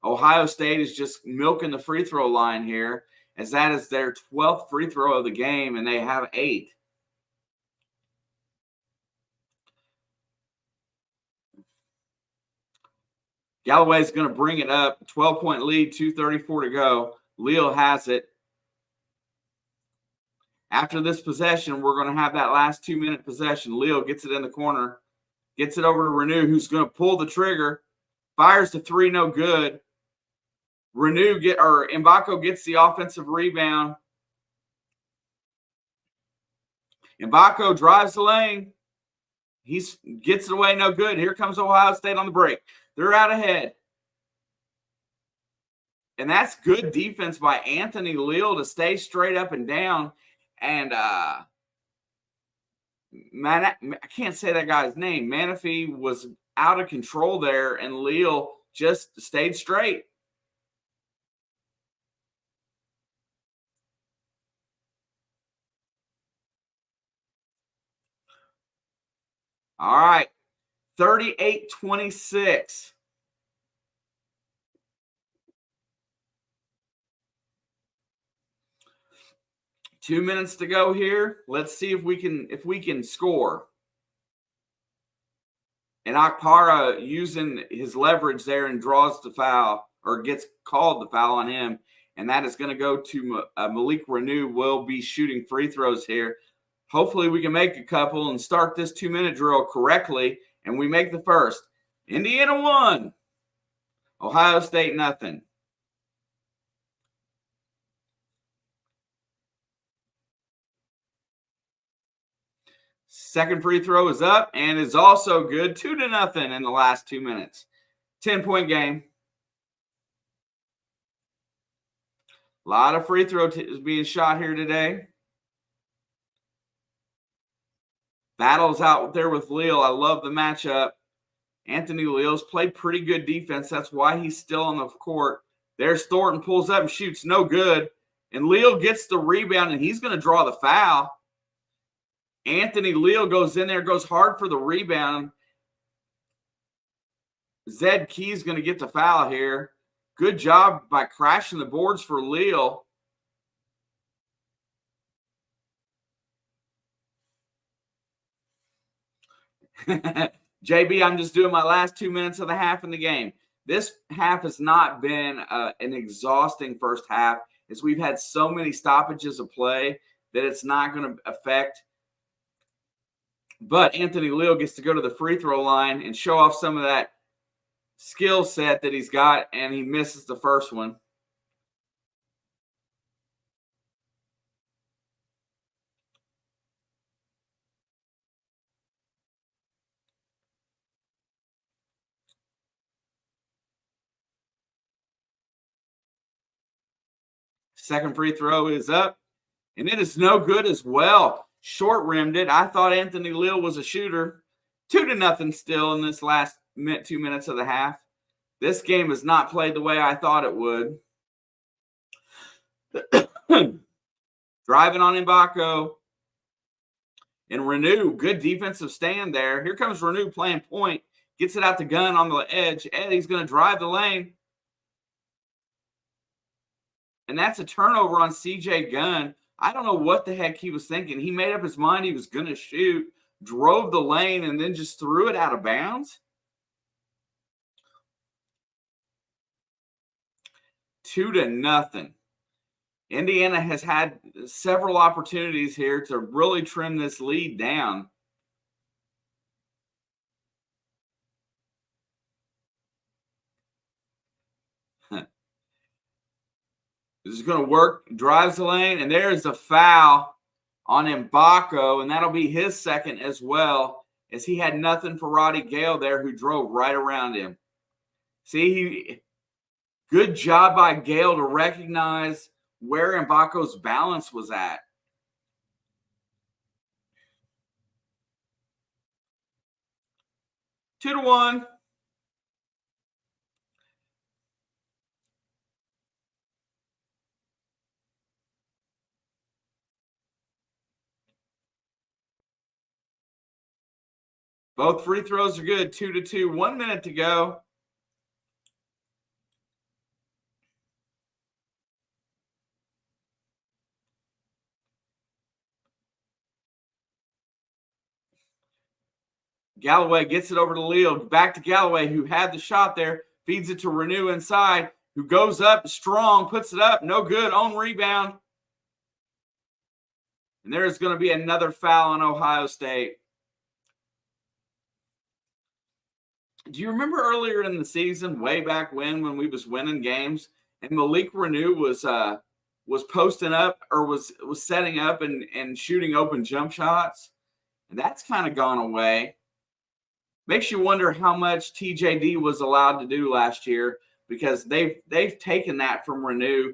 Ohio State is just milking the free throw line here, as that is their 12th free throw of the game, and they have 8. Galloway's going to bring it up. 12-point lead, 2:34 to go. Leal has it. After this possession, we're going to have that last 2-minute possession. Leal gets it in the corner, gets it over to Renew, who's going to pull the trigger, fires the 3, no good. Mbako gets the offensive rebound. Mbako drives the lane. He gets it away, no good. Here comes Ohio State on the break. They're out ahead. And that's good defense by Anthony Leal to stay straight up and down. And I can't say that guy's name. Manafee was out of control there, and Leal just stayed straight. All right, 38-26. Two minutes to go here. Let's see if we can score. And Akpara using his leverage there and draws the foul, or gets called the foul on him. And that is going to go to Malik Renew. Will be shooting free throws here. Hopefully we can make a couple and start this 2-minute drill correctly. And we make the first. Indiana 1. Ohio State nothing. Second free throw is up and is also good. 2-0 in the last 2 minutes. 10-point game. A lot of free throw is being shot here today. Battles out there with Leal. I love the matchup. Anthony Leal's played pretty good defense. That's why he's still on the court. There's Thornton, pulls up and shoots. No good. And Leal gets the rebound, and he's going to draw the foul. Anthony Leal goes in there, goes hard for the rebound. Zed Key's going to get the foul here. Good job by crashing the boards for Leal. JB, I'm just doing my last 2 minutes of the half in the game. This half has not been an exhausting first half, as we've had so many stoppages of play that it's not going to affect. But Anthony Leal gets to go to the free throw line and show off some of that skill set that he's got, and he misses the first one. Second free throw is up, and it is no good as well. Short rimmed it. I thought Anthony Leal was a shooter. 2-0 still in this last 2 minutes of the half. This game has not played the way I thought it would. Driving on Mbako. And Renew, good defensive stand there. Here comes Renew playing point. Gets it out to Gunn on the edge. Eddie's going to drive the lane. And that's a turnover on CJ Gunn. I don't know what the heck he was thinking. He made up his mind he was going to shoot, drove the lane, and then just threw it out of bounds. 2-0. Indiana has had several opportunities here to really trim this lead down. This is going to work. Drives the lane, and there's a foul on Mbako, and that'll be his second as well, as he had nothing for Roddy Gale there, who drove right around him. See, Good job by Gale to recognize where Mbako's balance was at. Two to one. Both free throws are good. 2-2. 1 minute to go. Galloway gets it over to Leo. Back to Galloway, who had the shot there. Feeds it to Renew inside, who goes up strong, puts it up. No good. On rebound. And there is going to be another foul on Ohio State. Do you remember earlier in the season, way back when we was winning games, and Malik Renew was posting up or was setting up and shooting open jump shots? And that's kind of gone away. Makes you wonder how much TJD was allowed to do last year, because they've taken that from Renew.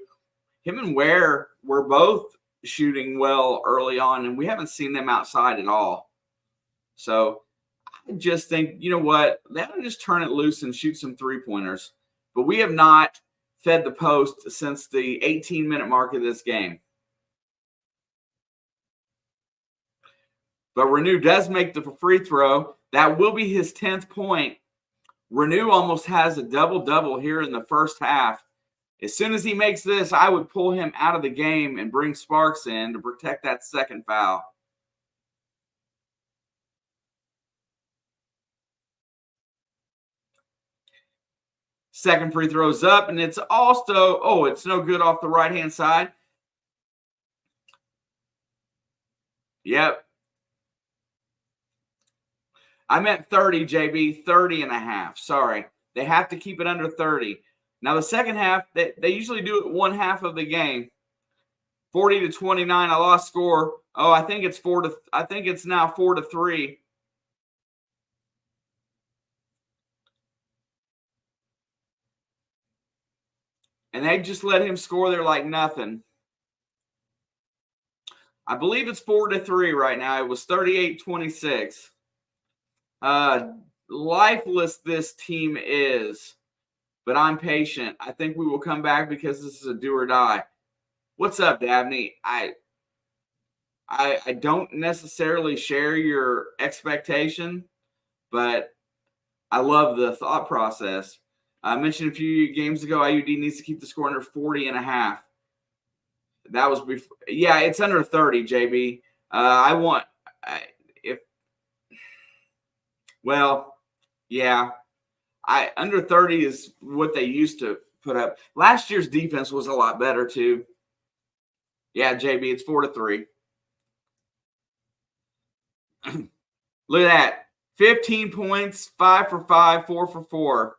Him and Ware were both shooting well early on, and we haven't seen them outside at all. So I just think, you know what, they ought to just turn it loose and shoot some three-pointers. But we have not fed the post since the 18-minute mark of this game. But Renew does make the free throw. That will be his 10th point. Renew almost has a double-double here in the first half. As soon as he makes this, I would pull him out of the game and bring Sparks in to protect that second foul. Second free throw's up, and it's also, it's no good off the right-hand side. Yep. I meant 30, JB, 30 and a half. Sorry. They have to keep it under 30. Now, the second half, they usually do it one half of the game. 40-29. I lost score. I think it's now 4-3. And they just let him score there like nothing. I believe it's 4-3 right now. It was 38-26. Lifeless this team is, but I'm patient. I think we will come back because this is a do or die. What's up, Dabney? I don't necessarily share your expectation, but I love the thought process. I mentioned a few games ago, IUD needs to keep the score under 40 and a half. That was before. Yeah, it's under 30, JB. Under 30 is what they used to put up. Last year's defense was a lot better too. Yeah, JB, it's 4-3. Look at that. 15 points, 5 for 5, 4 for 4.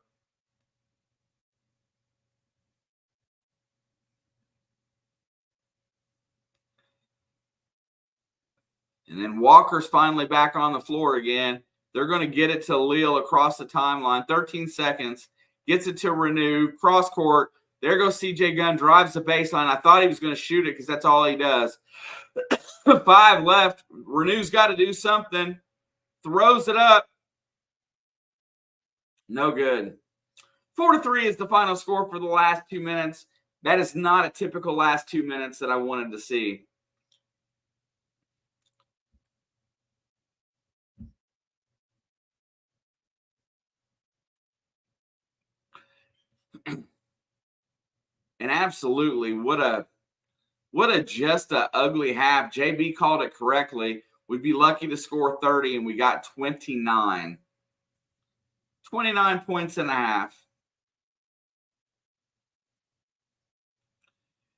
And then Walker's finally back on the floor again. They're going to get it to Leal across the timeline. 13 seconds. Gets it to Renew. Cross court. There goes CJ Gunn. Drives the baseline. I thought he was going to shoot it because that's all he does. 5 left. Renew's got to do something. Throws it up. No good. 4-3 is the final score for the last 2 minutes. That is not a typical last 2 minutes that I wanted to see. And absolutely, what a just a ugly half. JB called it correctly. We'd be lucky to score 30, and we got 29. 29 points and a half.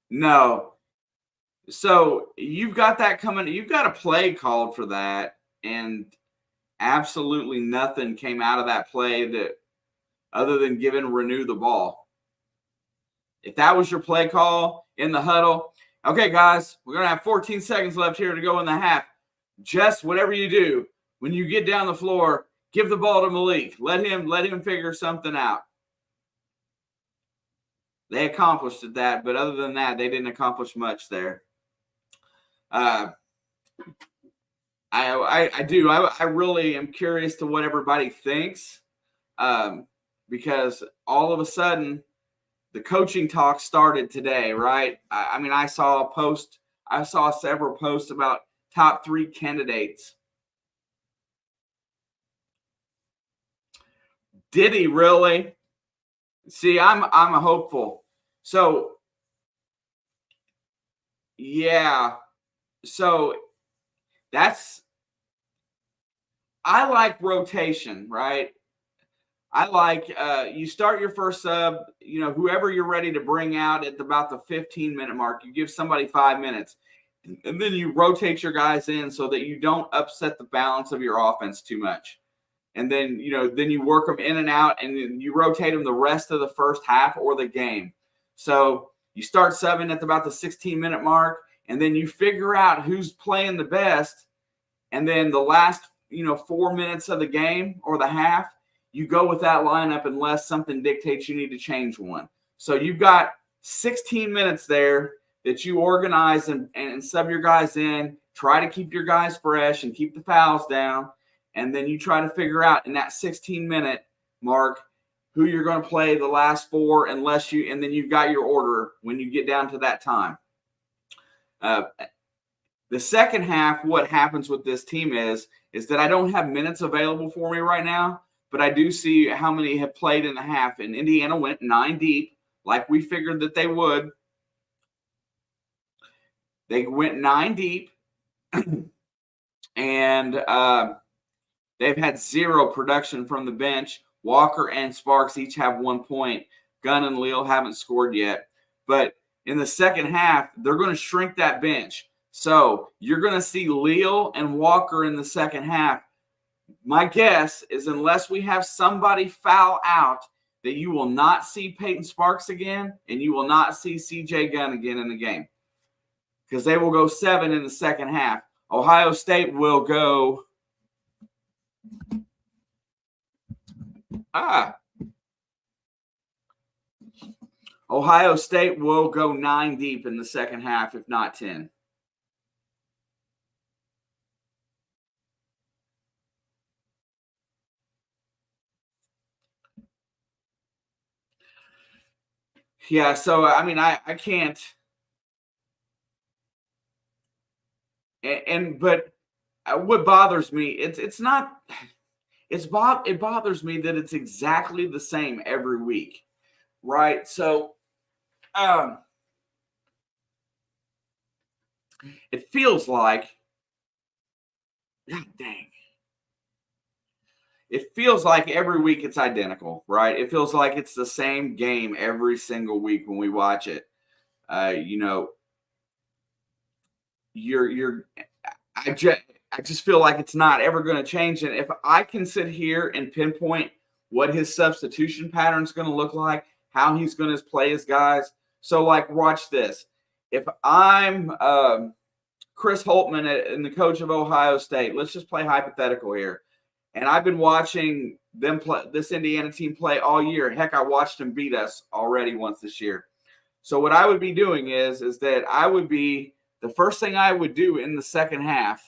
No. So you've got that coming. You've got a play called for that, and absolutely nothing came out of that play that other than giving Renew the ball. If that was your play call in the huddle, okay, guys, we're going to have 14 seconds left here to go in the half. Just whatever you do, when you get down the floor, give the ball to Malik. Let him figure something out. They accomplished that, but other than that, they didn't accomplish much there. I really am curious to what everybody thinks, because all of a sudden the coaching talk started today, right? I mean, I saw several posts about top 3 candidates. Did he really? See, I'm a hopeful. So yeah. So I like rotation, right? I like you start your first sub, whoever you're ready to bring out at about the 15-minute mark. You give somebody 5 minutes, and then you rotate your guys in so that you don't upset the balance of your offense too much. And then, then you work them in and out, and then you rotate them the rest of the first half or the game. So you start subbing at about the 16-minute mark, and then you figure out who's playing the best. And then the last, 4 minutes of the game or the half, you go with that lineup unless something dictates you need to change one. So you've got 16 minutes there that you organize and sub your guys in, try to keep your guys fresh and keep the fouls down. And then you try to figure out in that 16-minute mark who you're going to play the last 4 and then you've got your order when you get down to that time. The second half, what happens with this team is that I don't have minutes available for me right now, but I do see how many have played in the half. And Indiana went 9 deep, like we figured that they would. They went 9 deep, and they've had 0 production from the bench. Walker and Sparks each have 1 point. Gunn and Leal haven't scored yet. But in the second half, they're going to shrink that bench. So you're going to see Leal and Walker in the second half. My guess is unless we have somebody foul out, that you will not see Peyton Sparks again, and you will not see C.J. Gunn again in the game, because they will go 7 in the second half. Ohio State will go Ohio State will go 9 deep in the second half, if not 10. Yeah, so I mean, I can't. But what bothers me, it bothers me that it's exactly the same every week, right? So, it feels like, God dang, it feels like every week it's identical, right? It feels like it's the same game every single week when we watch it. I just feel like it's not ever going to change. And if I can sit here and pinpoint what his substitution pattern is going to look like, how he's going to play his guys. So, like, watch this. If I'm Chris Holtman and the coach of Ohio State, let's just play hypothetical here. And I've been watching them play this Indiana team play all year. Heck, I watched them beat us already once this year. So what I would be doing is that I would be the first thing I would do in the second half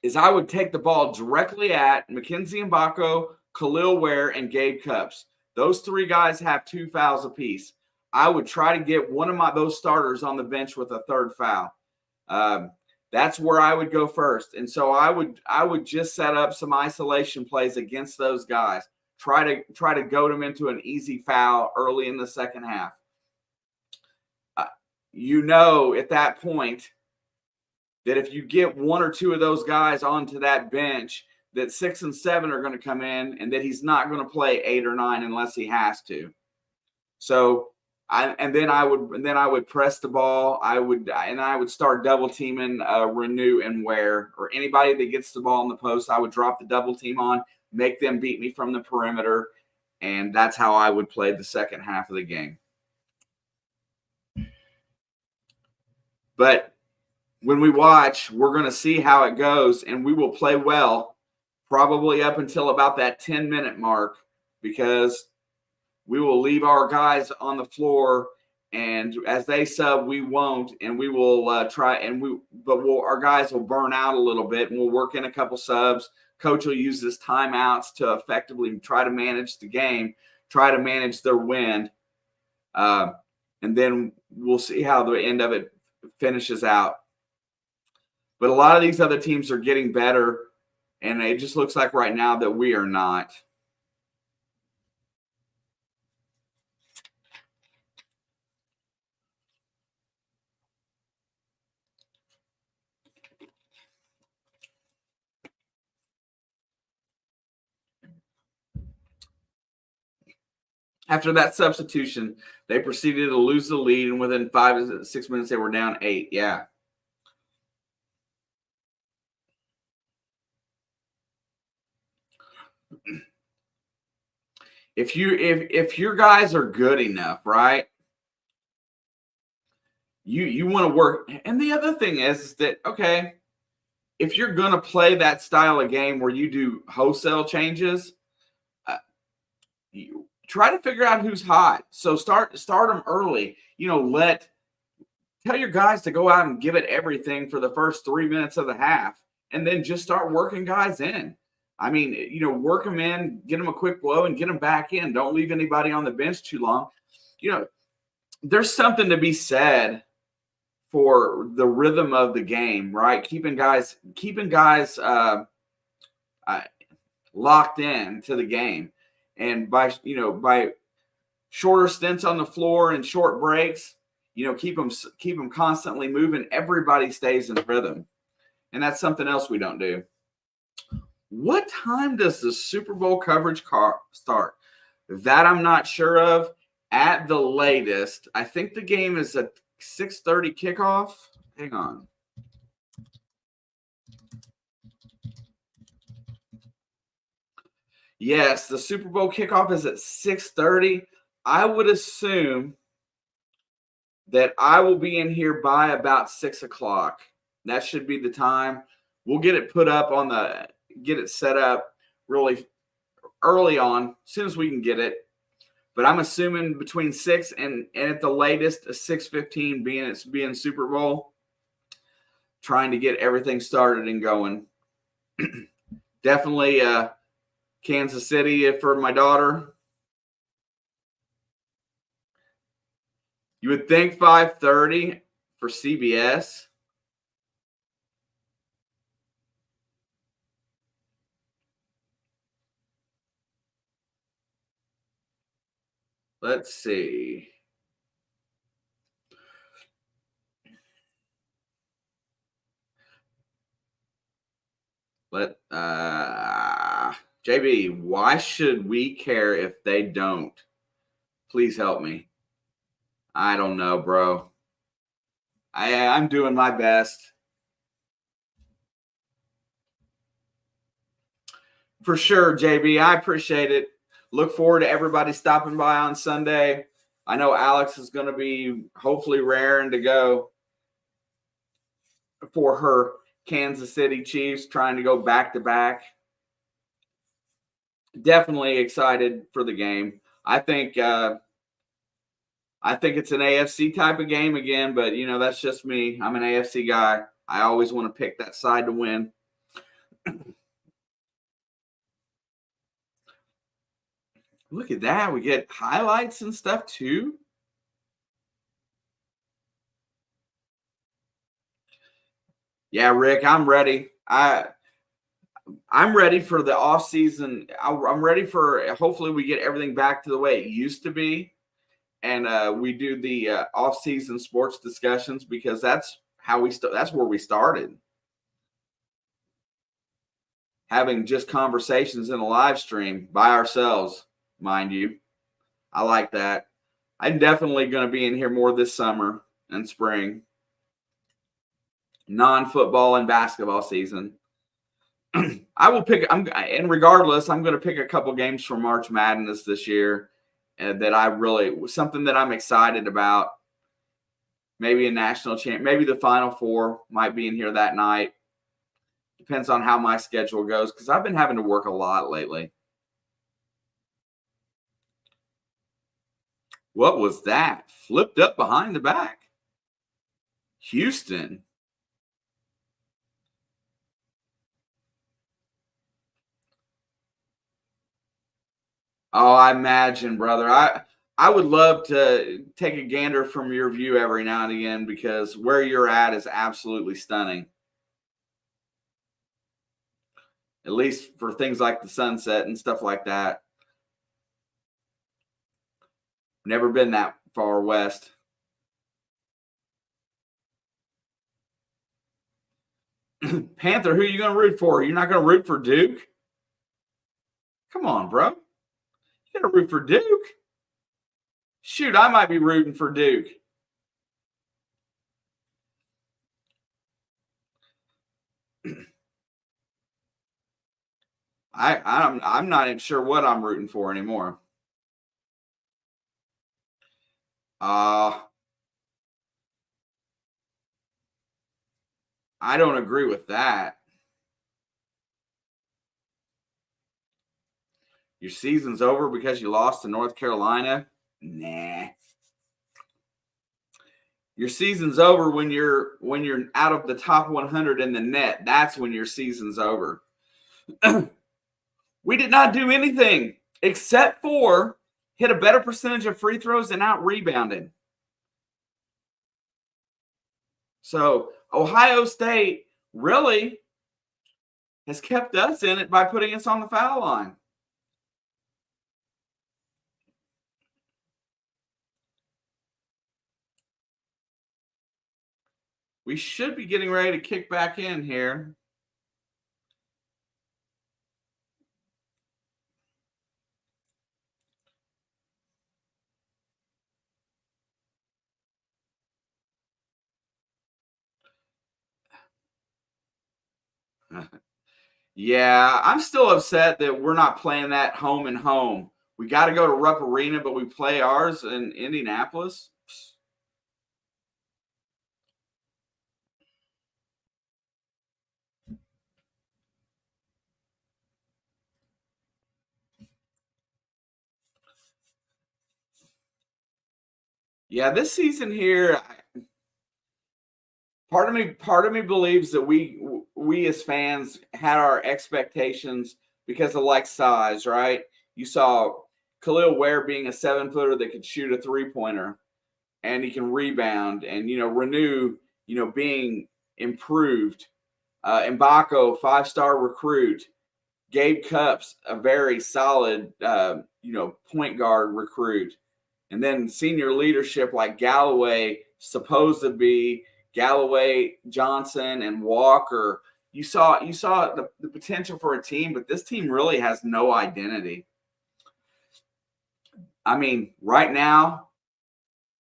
is I would take the ball directly at Mackenzie Mbako, Kel'el Ware, and Gabe Cupps. Those 3 guys have 2 fouls apiece. I would try to get one of those starters on the bench with a 3rd foul. That's where I would go first. And so I would just set up some isolation plays against those guys. Try to goad them into an easy foul early in the second half. At that point that if you get 1 or 2 of those guys onto that bench, that 6 and 7 are going to come in, and that he's not going to play 8 or 9 unless he has to. So I would press the ball. I would start double teaming Renew and Ware, or anybody that gets the ball in the post. I would drop the double team on, make them beat me from the perimeter, and that's how I would play the second half of the game. But when we watch, we're going to see how it goes, and we will play well probably up until about that 10-minute mark, because we will leave our guys on the floor, and as they sub, we won't, and we will try, but our guys will burn out a little bit, and we'll work in a couple subs. Coach will use his timeouts to effectively try to manage the game, try to manage their wind, and then we'll see how the end of it finishes out. But a lot of these other teams are getting better, and it just looks like right now that we are not. After that substitution, they proceeded to lose the lead, and within 5 to 6 minutes, they were down 8. Yeah. If your guys are good enough, right? You want to work. And the other thing is that, okay, if you're going to play that style of game where you do wholesale changes, you try to figure out who's hot. So start them early. Tell your guys to go out and give it everything for the first 3 minutes of the half, and then just start working guys in. I mean, work them in, get them a quick blow, and get them back in. Don't leave anybody on the bench too long. There's something to be said for the rhythm of the game, right? Keeping guys locked in to the game, and by shorter stints on the floor and short breaks, keep them constantly moving. Everybody stays in rhythm, and that's something else we don't do. What time does the Super Bowl coverage start? That I'm not sure of. At the latest, I think the game is a 6:30 kickoff. Hang on. Yes, the Super Bowl kickoff is at 6:30. I would assume that I will be in here by about 6 o'clock. That should be the time. We'll get it put up get it set up really early on, as soon as we can get it. But I'm assuming between 6 and at the latest, a 6:15 being Super Bowl, trying to get everything started and going. Definitely Kansas City for my daughter. You would think 5:30 for CBS. Let's see. JB, why should we care if they don't? Please help me. I don't know, bro. I'm doing my best. For sure, JB. I appreciate it. Look forward to everybody stopping by on Sunday. I know Alex is going to be hopefully raring to go for her Kansas City Chiefs, trying to go back-to-back. Definitely excited for the game. I think it's an AFC type of game again, but, that's just me. I'm an AFC guy. I always want to pick that side to win. Look at that. We get highlights and stuff too. Yeah, Rick, I'm ready. I'm ready for the off season. I'm ready for, hopefully we get everything back to the way it used to be. And we do the off season sports discussions, because that's how that's where we started. Having just conversations in a live stream by ourselves, mind you. I like that. I'm definitely going to be in here more this summer and spring. Non-football and basketball season. I will pick. And regardless, I'm going to pick a couple games from March Madness this year that something that I'm excited about. Maybe a national champ. Maybe the Final Four might be in here that night. Depends on how my schedule goes, because I've been having to work a lot lately. What was that? Flipped up behind the back. Houston. Oh, I imagine, brother. I would love to take a gander from your view every now and again because where you're at is absolutely stunning. At least for things like the sunset and stuff like that. Never been that far west. Panther, who are you going to root for? You're not going to root for Duke? Come on, bro. You got to root for Duke. Shoot, I might be rooting for Duke. I'm not even sure what I'm rooting for anymore. I don't agree with that. Your season's over because you lost to North Carolina? Nah. Your season's over when you're out of the top 100 in the net. That's when your season's over. We did not do anything except for hit a better percentage of free throws and out rebounded. So Ohio State really has kept us in it by putting us on the foul line. We should be getting ready to kick back in here. Yeah, I'm still upset that we're not playing that home and home. We got to go to Rupp Arena, but we play ours in Indianapolis. Yeah, this season here, part of me believes that we as fans had our expectations because of like size, right? You saw Khalil Ware being a 7-footer that could shoot a 3-pointer and he can rebound, and Renew, being improved. Mbako, 5-star recruit. Gabe Cupps, a very solid point guard recruit. And then senior leadership like Galloway, supposed to be Galloway, Johnson, and Walker. You saw the potential for a team, but this team really has no identity. I mean, right now,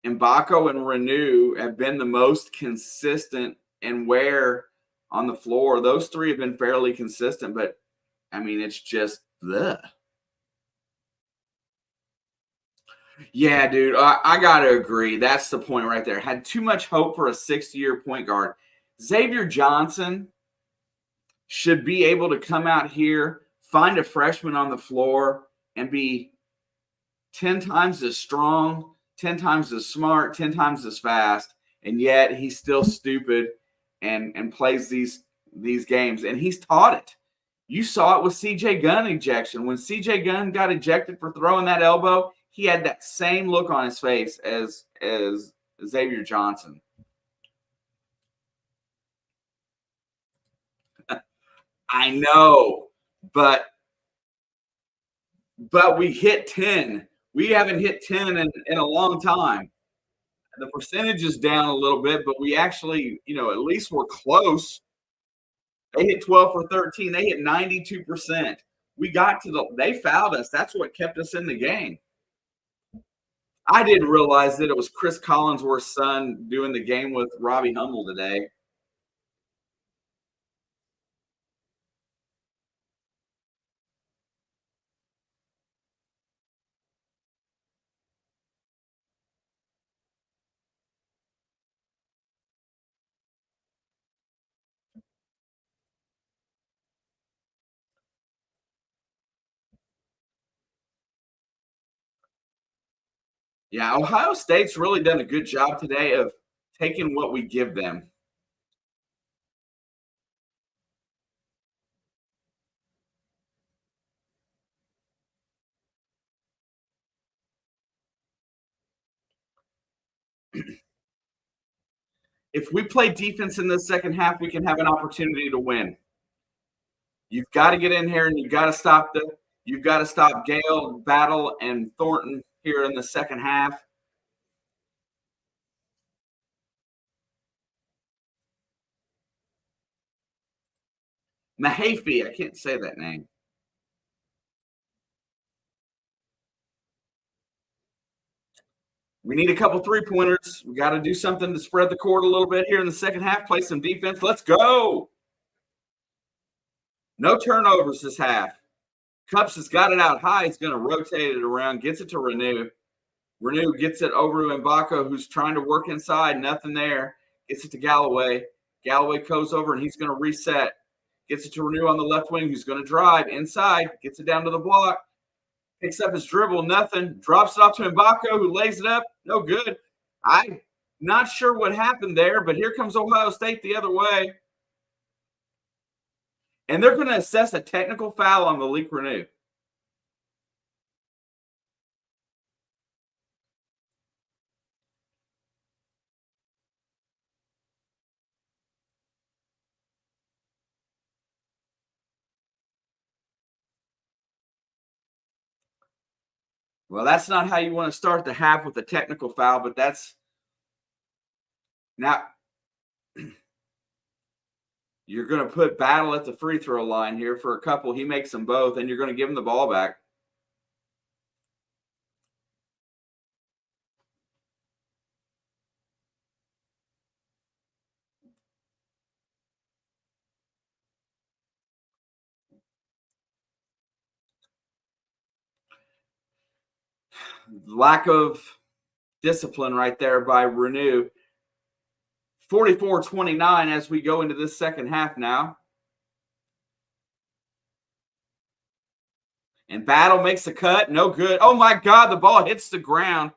Mbako and Renew have been the most consistent, and Ware on the floor. Those three have been fairly consistent, but I mean, it's just bleh. Yeah, dude, I got to agree. That's the point right there. Had too much hope for a 6-year point guard. Xavier Johnson should be able to come out here, find a freshman on the floor, and be 10 times as strong, 10 times as smart, 10 times as fast, and yet he's still stupid and plays these games. And he's taught it. You saw it with CJ Gunn ejection. When CJ Gunn got ejected for throwing that elbow, he had that same look on his face as Xavier Johnson. I know, but we hit 10. We haven't hit 10 in a long time. The percentage is down a little bit, but we actually, at least we're close. They hit 12 for 13. They hit 92%. We got to they fouled us. That's what kept us in the game. I didn't realize that it was Chris Collinsworth's son doing the game with Robbie Hummel today. Yeah, Ohio State's really done a good job today of taking what we give them. If we play defense in the second half, we can have an opportunity to win. You've got to get in here and you've got to stop Gale, Battle, and Thornton here in the second half. Mahaffey, I can't say that name. We need a couple 3-pointers. We got to do something to spread the court a little bit here in the second half, play some defense. Let's go. No turnovers this half. Cups has got it out high. He's going to rotate it around, gets it to Renew. Renew gets it over to Mbako, who's trying to work inside. Nothing there. Gets it to Galloway. Galloway goes over, and he's going to reset. Gets it to Renew on the left wing, who's going to drive inside. Gets it down to the block. Picks up his dribble. Nothing. Drops it off to Mbako, who lays it up. No good. I'm not sure what happened there, but here comes Ohio State the other way. And they're going to assess a technical foul on Malik Renew. Well, that's not how you want to start the half with a technical foul, but that's now you're going to put Battle at the free throw line here for a couple. He makes them both, and you're going to give him the ball back. Lack of discipline right there by Renew. 44-29 as we go into this second half now. And Battle makes the cut. No good. Oh, my God. The ball hits the ground.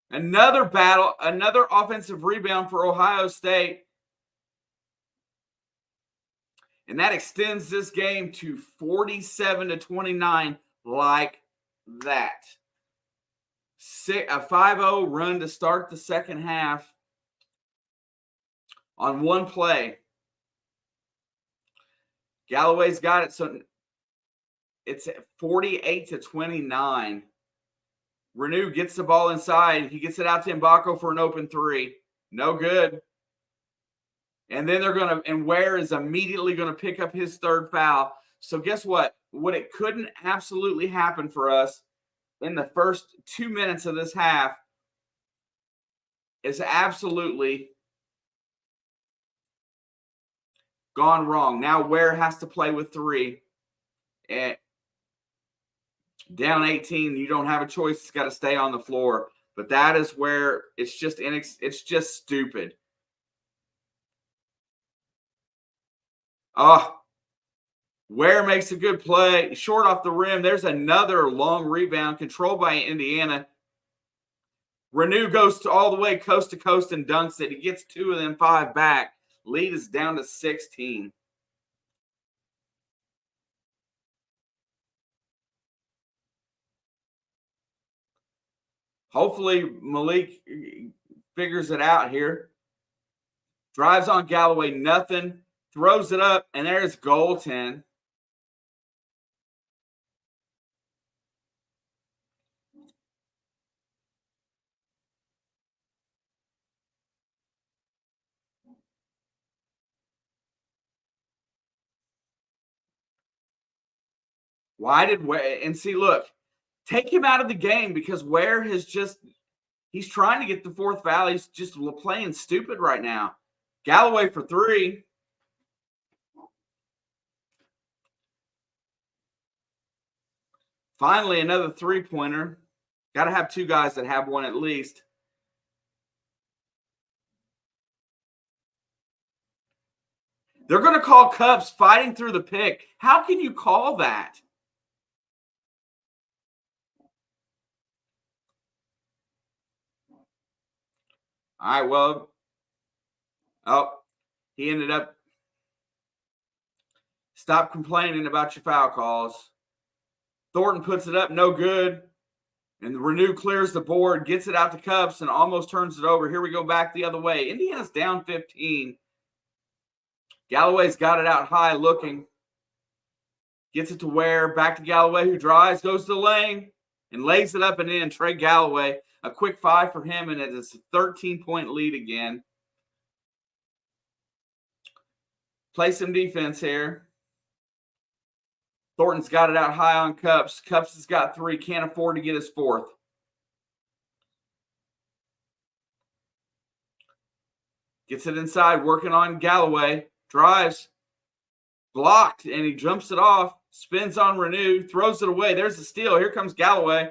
Another battle. Another offensive rebound for Ohio State. And that extends this game to 47-29 like that. A 5-0 run to start the second half on one play. Galloway's got it, so it's 48-29. Renew gets the ball inside. He gets it out to Mbako for an open three. No good. And then Ware is immediately going to pick up his third foul. So guess what? What it couldn't absolutely happen for us in the first 2 minutes of this half is absolutely gone wrong. Now Ware has to play with 3. And down 18, you don't have a choice. It's got to stay on the floor. But that is where it's just stupid. Ware makes a good play. Short off the rim. There's another long rebound controlled by Indiana. Renew goes all the way coast to coast and dunks it. He gets 2 of them 5 back. Lead is down to 16. Hopefully Malik figures it out here. Drives on Galloway, nothing. Throws it up, and there's goal 10. Why did Ware? And see, look, take him out of the game because Ware he's trying to get the 4th foul. He's just playing stupid right now. Galloway for 3. Finally, another 3-pointer. Got to have 2 guys that have one at least. They're going to call Cubs fighting through the pick. How can you call that? All right, well, he ended up. Stop complaining about your foul calls. Thornton puts it up, no good. And the Renew clears the board, gets it out to Cups, and almost turns it over. Here we go back the other way. Indiana's down 15. Galloway's got it out high looking. Gets it to Ware. Back to Galloway, who drives, goes to the lane, and lays it up and in. Trey Galloway, a quick 5 for him, and it's a 13-point lead again. Play some defense here. Thornton's got it out high on Cups. Cups has got 3. Can't afford to get his 4th. Gets it inside, working on Galloway. Drives. Blocked, and he jumps it off. Spins on Renew. Throws it away. There's the steal. Here comes Galloway.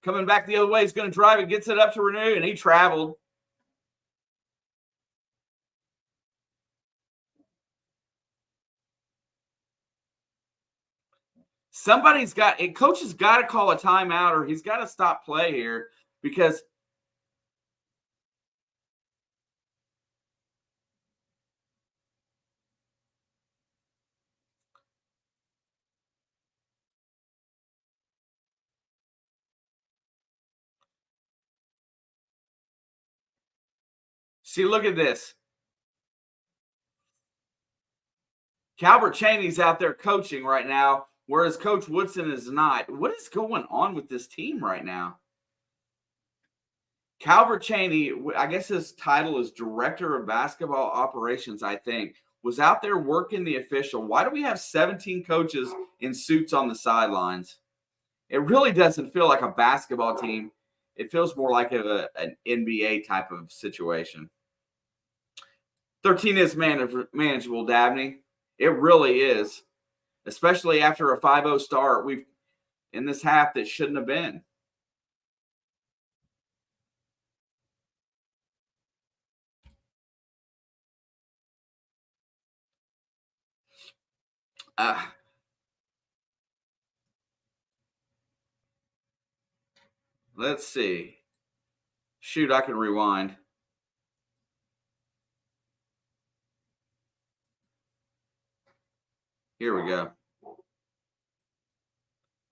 Coming back the other way. He's going to drive it. Gets it up to Renew, and he traveled. Somebody's got – coach has got to call a timeout, or he's got to stop play here because – see, look at this. Calbert Cheney's out there coaching right now, whereas Coach WOODSON is not. What is going on with this team right now? Calbert Cheney, I guess his title is Director of Basketball Operations, I think, was out there working the official. Why do we have 17 coaches in suits on the sidelines? It really doesn't feel like a basketball team. It feels more like an NBA type of situation. 13 is manageable, Dabney. It really is, especially after a 5-0 start. We've in this half that shouldn't have been. Let's see. Shoot, I can rewind. Here we go.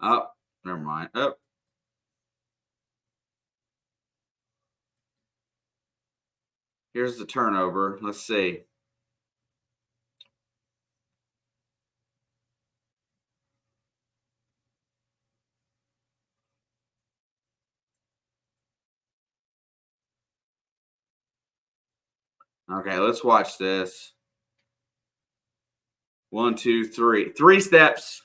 Oh, never mind. Oh. Here's the turnover. Let's see. Okay, let's watch this. 1, 2, 3. 3 steps.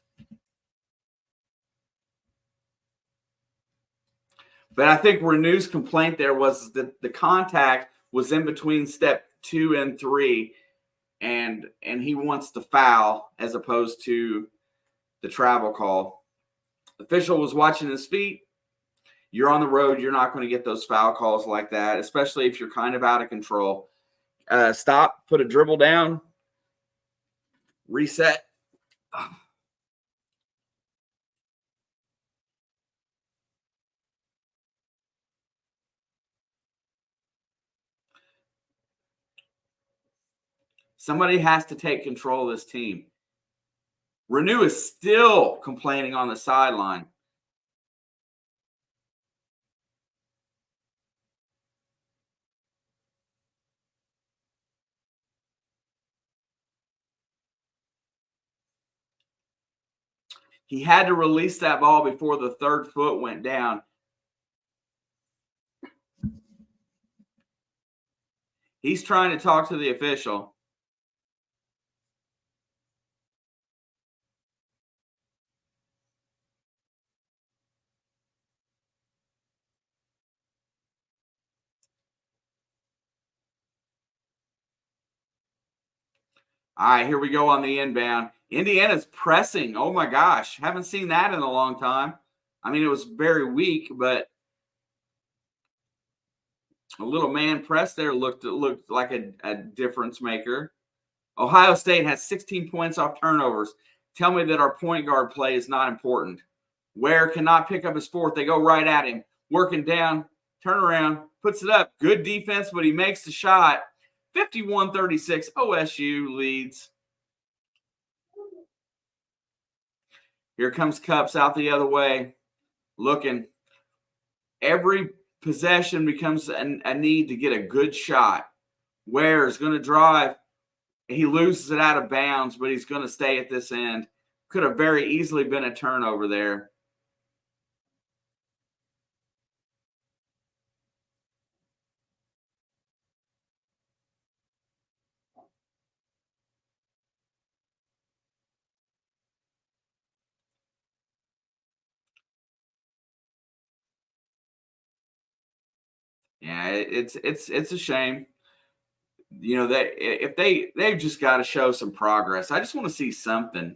But I think Renew's complaint there was that the contact was in between step 2 and 3, and he wants the foul as opposed to the travel call. The official was watching his feet. You're on the road. You're not going to get those foul calls like that, especially if you're kind of out of control. Stop, put a dribble down, reset. Somebody has to take control of this team. Renew is still complaining on the sideline. He had to release that ball before the third foot went down. He's trying to talk to the official. All right, here we go on the inbound. Indiana's pressing. Oh, my gosh. Haven't seen that in a long time. I mean, it was very weak, but a little man press there looked like a difference maker. Ohio State has 16 points off turnovers. Tell me that our point guard play is not important. Ware cannot pick up his 4th. They go right at him. Working down. Turn around, puts it up. Good defense, but he makes the shot. 51-36, OSU leads. Here comes Cups out the other way, looking. Every possession becomes a need to get a good shot. Ware is going to drive. He loses it out of bounds, but he's going to stay at this end. Could have very easily been a turnover there. Yeah, it's a shame. You know, that if they've just got to show some progress. I just want to see something.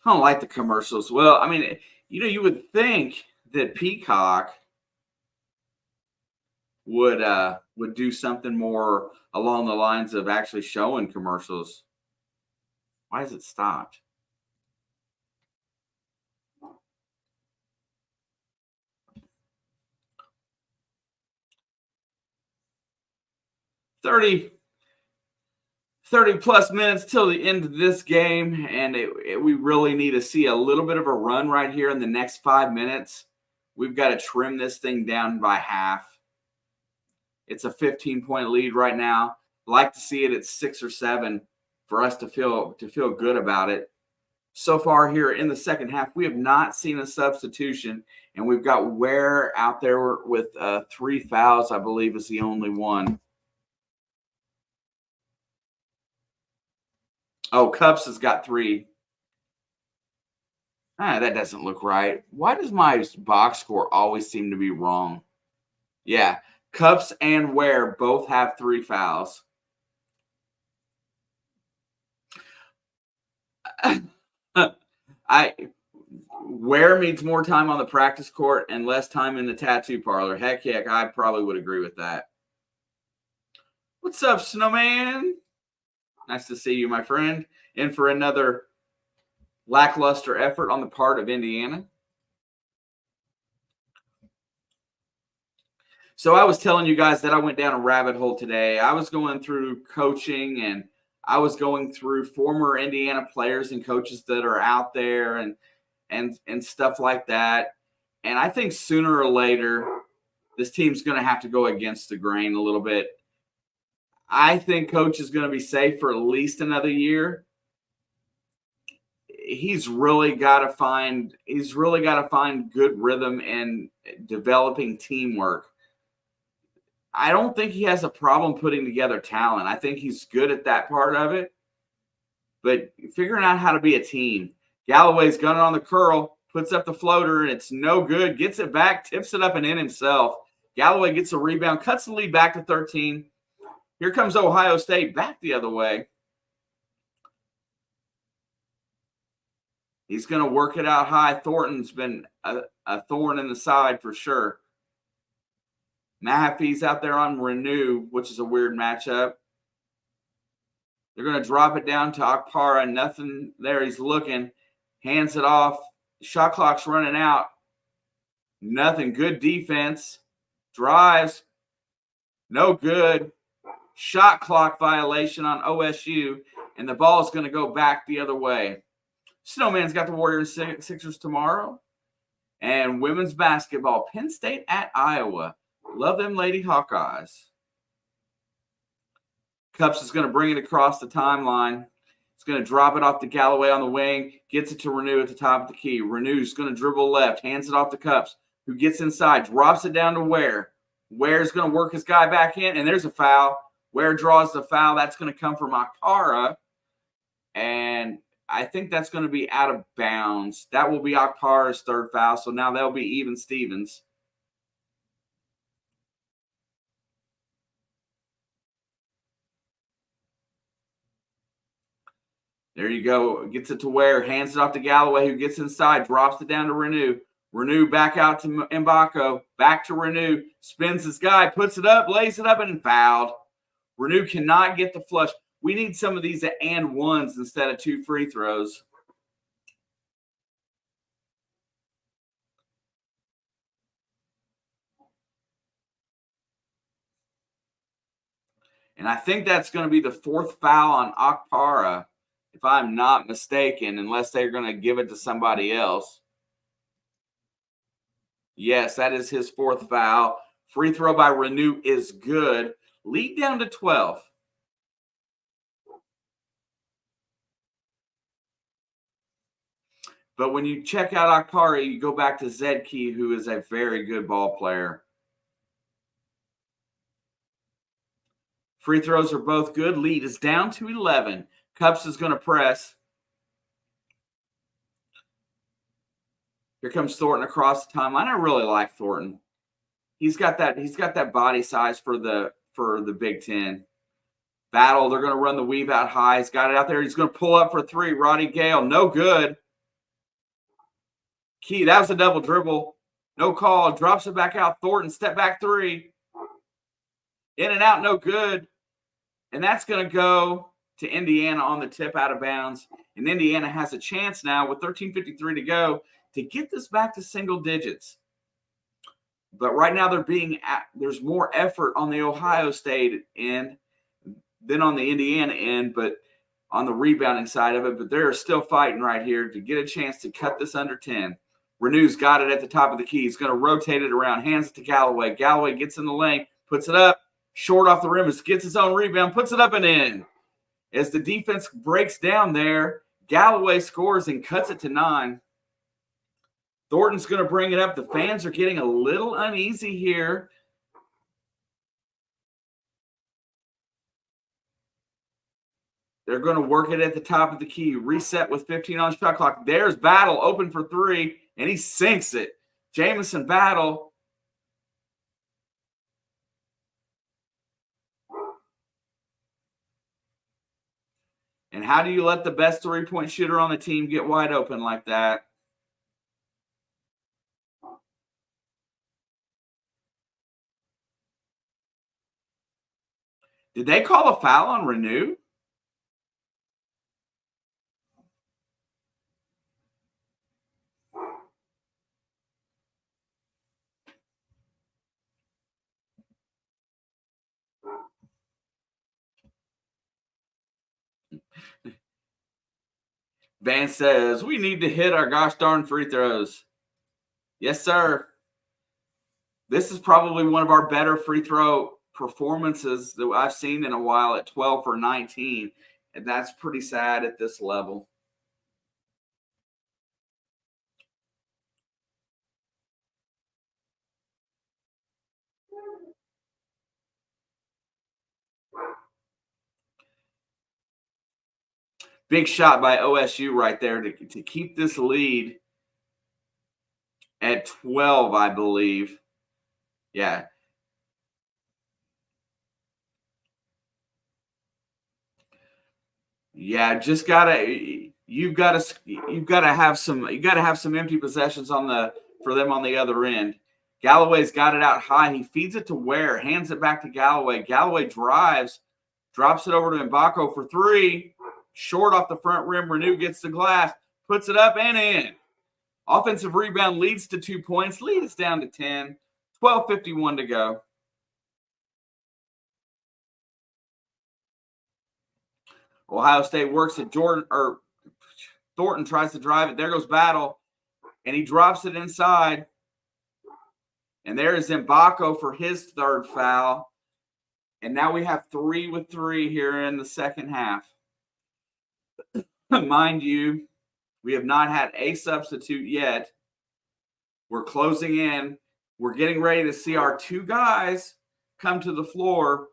I don't like the commercials. Well, I mean, you know, you would think that Peacock would do something more along the lines of actually showing commercials. Why is it stopped? Thirty plus minutes till the end of this game, and we really need to see a little bit of a run right here in the next 5 minutes. We've got to trim this thing down by half. It's a 15-point lead right now. Like to see it at 6 or 7 for us to feel good about it. So far here in the second half, we have not seen a substitution, and we've got Ware out there with 3 fouls, I believe is the only one. Oh, Cups has got 3. That doesn't look right. Why does my box score always seem to be wrong? Yeah, Cups and Ware both have 3 fouls. Ware needs more time on the practice court and less time in the tattoo parlor. Heck yeah, I probably would agree with that. What's up, Snowman? Nice to see you, my friend. In for another lackluster effort on the part of Indiana. So I was telling you guys that I went down a rabbit hole today. I was going through coaching, and I was going through former Indiana players and coaches that are out there and stuff like that. And I think sooner or later, this team's going to have to go against the grain a little bit. I think Coach is going to be safe for at least another year. He's really got to find good rhythm and developing teamwork. I don't think he has a problem putting together talent. I think he's good at that part of it. But figuring out how to be a team. Galloway's gunning on the curl, puts up the floater, and it's no good. Gets it back, tips it up and in himself. Galloway gets a rebound, cuts the lead back to 13. Here comes Ohio State back the other way. He's going to work it out high. Thornton's been a thorn in the side for sure. Mahaffey's out there on Renew, which is a weird matchup. They're going to drop it down to Akpara. Nothing there. He's looking. Hands it off. Shot clock's running out. Nothing. Good defense. Drives. No good. Shot clock violation on OSU. And the ball is going to go back the other way. Snowman's got the Warriors and Sixers tomorrow. And women's basketball. Penn State at Iowa. Love them Lady Hawkeyes. Cups is going to bring it across the timeline. It's going to drop it off to Galloway on the wing. Gets it to Renew at the top of the key. Renew's going to dribble left. Hands it off to Cups, who gets inside. Drops it down to Ware. Ware's going to work his guy back in. And there's a foul. Ware draws the foul. That's going to come from Akpara. And I think that's going to be out of bounds. That will be Akpara's third foul. So now that'll be even Stevens. There you go. Gets it to Ware. Hands it off to Galloway, who gets inside. Drops it down to Renew. Renew back out to Mbako. Back to Renew. Spins his guy. Puts it up. Lays it up and fouled. Renew cannot get the flush. We need some of these and ones instead of 2 free throws. And I think that's going to be the 4th foul on Akpara, if I'm not mistaken, unless they're going to give it to somebody else. Yes, that is his 4th foul. Free throw by Renew is good. Lead down to 12. But when you check out Akpara, you go back to Zedke, who is a very good ball player. Free throws are both good. Lead is down to 11. Cups is going to press. Here comes Thornton across the timeline. I really like Thornton. He's got that body size for the Big Ten. Battle. They're going to run the weave out high. He's got it out there. He's going to pull up for 3. Roddy Gale. No good. Key. That was a double dribble. No call. Drops it back out. Thornton. Step back 3. In and out. No good. And that's going to go to Indiana on the tip out of bounds. And Indiana has a chance now with 13:53 to go to get this back to single digits. But right now there's more effort on the Ohio State end than on the Indiana end, but on the rebounding side of it. But they're still fighting right here to get a chance to cut this under 10. Renew's got it at the top of the key. He's going to rotate it around, hands it to Galloway. Galloway gets in the lane, puts it up. Short off the rim, gets his own rebound, puts it up and in. As the defense breaks down there, Galloway scores and cuts it to 9. Thornton's going to bring it up. The fans are getting a little uneasy here. They're going to work it at the top of the key. Reset with 15 on the shot clock. There's Battle open for 3, and he sinks it. Jamison Battle. And how do you let the best 3-point shooter on the team get wide open like that? Did they call a foul on Renew? Vance says, we need to hit our gosh darn free throws. Yes, sir. This is probably one of our better free throw performances that I've seen in a while at 12 for 19. And that's pretty sad at this level. Big shot by OSU right there to keep this lead at 12, I believe. Yeah. Yeah, you've got to have some empty possessions for them on the other end. Galloway's got it out high. He feeds it to Ware, hands it back to Galloway. Galloway drives, drops it over to Mbako for 3. Short off the front rim. Renew gets the glass, puts it up and in. Offensive rebound leads to 2 points. Lead is down to 10. 12:51 to go. Ohio State works at Thornton tries to drive it. There goes Battle, and he drops it inside. And there is Mbako for his 3rd foul. And now we have 3 with 3 here in the second half. Mind you, we have not had a substitute yet. We're closing in. We're getting ready to see our 2 guys come to the floor.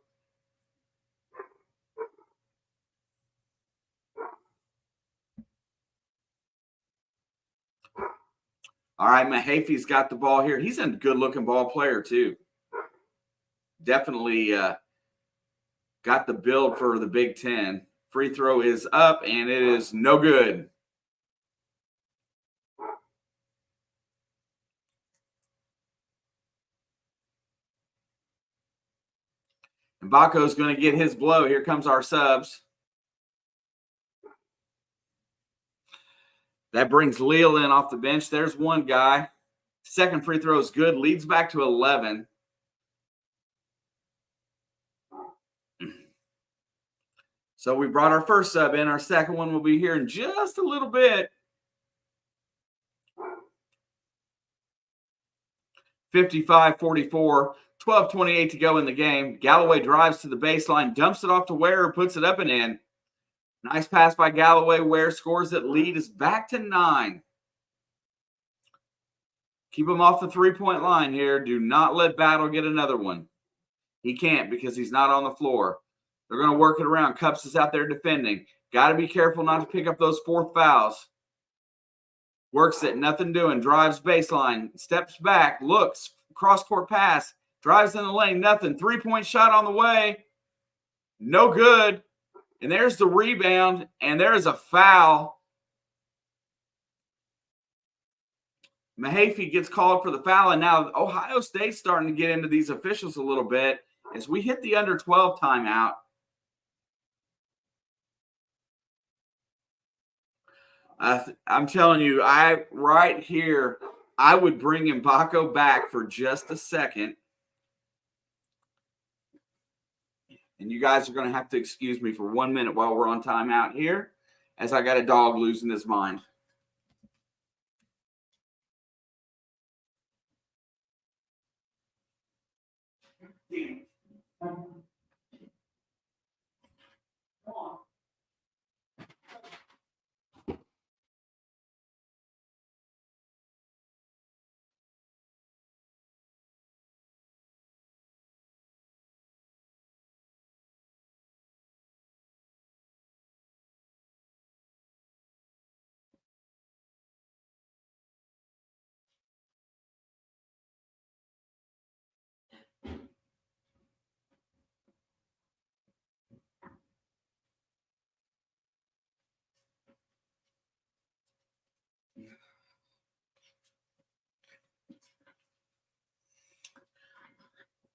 All right, Mahafey's got the ball here. He's a good-looking ball player, too. Definitely got the build for the Big Ten. Free throw is up, and it is no good. And Baco's going to get his blow. Here comes our subs. That brings Leal in off the bench. There's one guy. Second free throw is good. Leads back to 11. So we brought our first sub in. Our second one will be here in just a little bit. 55-44, 12:28 to go in the game. Galloway drives to the baseline, dumps it off to Ware, puts it up and in. Nice pass by Galloway. Ware scores it. Lead is back to 9. Keep him off the three-point line here. Do not let Battle get another one. He can't because he's not on the floor. They're going to work it around. Cups is out there defending. Got to be careful not to pick up those fourth fouls. Works it, nothing doing. Drives baseline, steps back, looks, cross-court pass, drives in the lane, nothing. Three-point shot on the way. No good. And there's the rebound, and there is a foul. Mahaffey gets called for the foul, and now Ohio State's starting to get into these officials a little bit as we hit the under 12 timeout. I'm telling you, right here, I would bring Mbako back for just a second. And you guys are going to have to excuse me for 1 minute while we're on timeout here, as I got a dog losing his mind.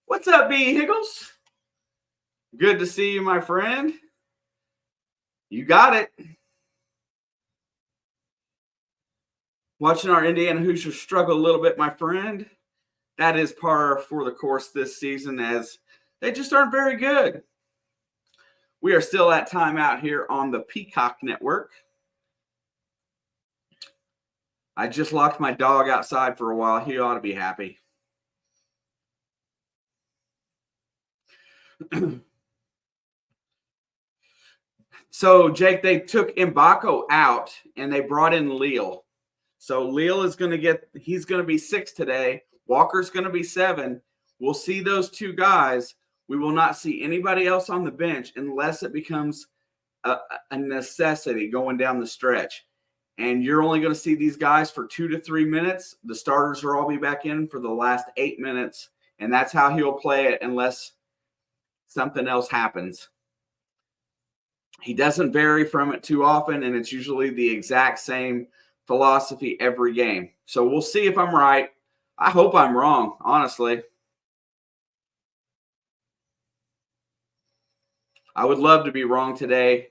What's up, B. Higgles? Good to see you, my friend. You got it. Watching our Indiana Hoosiers struggle a little bit, my friend. That is par for the course this season, as they just aren't very good. We are still at timeout here on the Peacock Network. I just locked my dog outside for a while. He ought to be happy. So, Jake, they took Mbako out, and they brought in Leal. So, Leal is going to he's going to be 6 today. Walker's going to be 7. We'll see those two guys. We will not see anybody else on the bench unless it becomes a necessity going down the stretch. And you're only going to see these guys for 2 to 3 minutes. The starters will all be back in for the last 8 minutes, and that's how he'll play it unless something else happens. He doesn't vary from it too often, and it's usually the exact same philosophy every game. So we'll see if I'm right. I hope I'm wrong, honestly. I would love to be wrong today.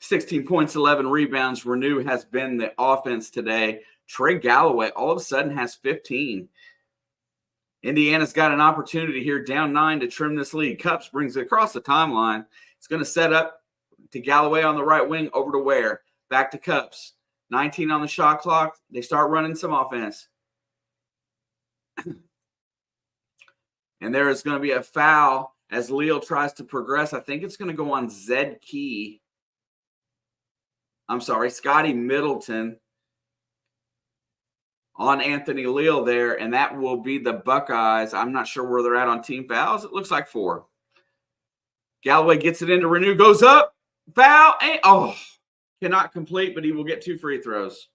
$16 points, 11 rebounds. Renew has been the offense today. Trey Galloway all of a sudden has 15. Indiana's got an opportunity here, down 9 to trim this lead. Cups brings it across the timeline. It's going to set up to Galloway on the right wing, over to Ware. Back to Cups. 19 on the shot clock. They start running some offense. And there is going to be a foul as Leal tries to progress. I think it's going to go on Zed Key. I'm sorry, Scotty Middleton on Anthony Leal there, and that will be the Buckeyes. I'm not sure where they're at on team fouls. It looks like 4. Galloway gets it into Renew, goes up, foul, and cannot complete, but he will get 2 free throws.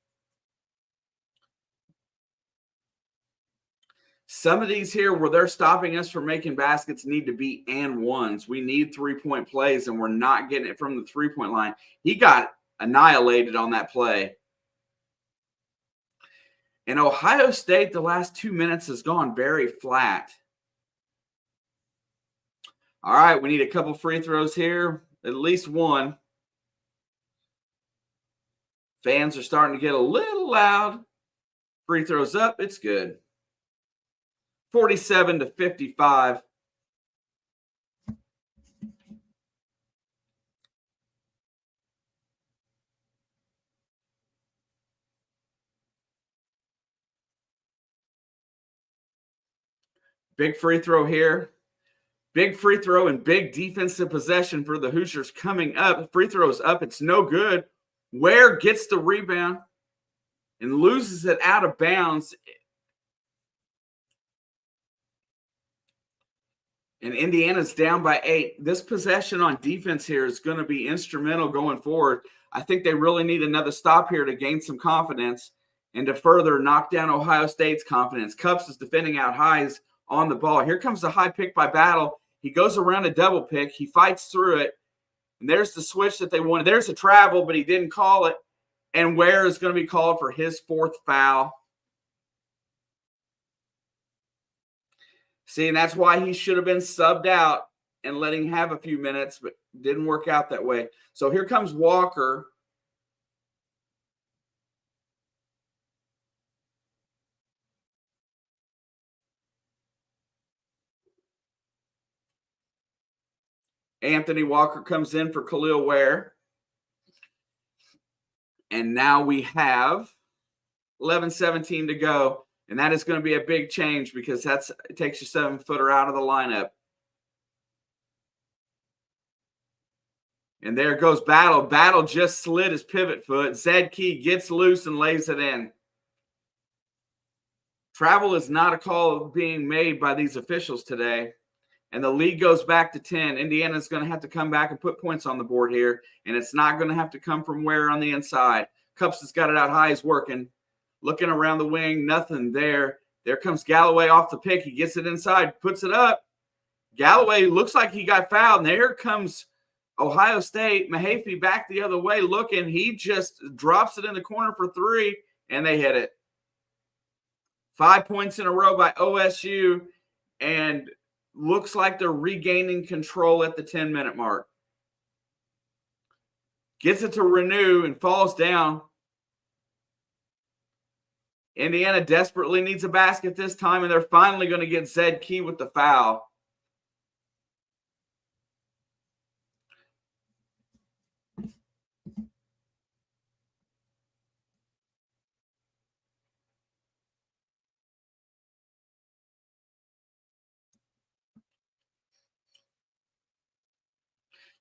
Some of these here where they're stopping us from making baskets need to be and ones. We need 3-point plays, and we're not getting it from the 3-point line. He got annihilated on that play. And Ohio State, the last 2 minutes has gone very flat. All right, we need a couple free throws here, at least one. Fans are starting to get a little loud. Free throws up, it's good. 47-55. Big free throw here. Big free throw and big defensive possession for the Hoosiers coming up. Free throws up, it's no good. Ware gets the rebound and loses it out of bounds. And Indiana's down by 8. This possession on defense here is going to be instrumental going forward. I think they really need another stop here to gain some confidence and to further knock down Ohio State's confidence. Cups is defending out highs on the ball. Here comes the high pick by Battle. He goes around a double pick. He fights through it. And there's the switch that they wanted. There's a travel, but he didn't call it. And Ware is going to be called for his 4th foul. See, and that's why he should have been subbed out and letting him have a few minutes, but didn't work out that way. So here comes Walker. Anthony Walker comes in for Kel'el Ware. And now we have 11:17 to go. And that is going to be a big change because it takes your 7-footer out of the lineup. And there goes Battle. Battle just slid his pivot foot. Zed Key gets loose and lays it in. Travel is not a call being made by these officials today. And the lead goes back to 10. Indiana's going to have to come back and put points on the board here. And it's not going to have to come from Ware on the inside. Cups has got it out high. He's working. Looking around the wing, nothing there. There comes Galloway off the pick. He gets it inside, puts it up. Galloway looks like he got fouled. And there comes Ohio State. Mahaffey back the other way looking. He just drops it in the corner for 3, and they hit it. 5 points in a row by OSU, and looks like they're regaining control at the 10-minute mark. Gets it to Renew and falls down. Indiana desperately needs a basket this time, and they're finally going to get Zed Key with the foul.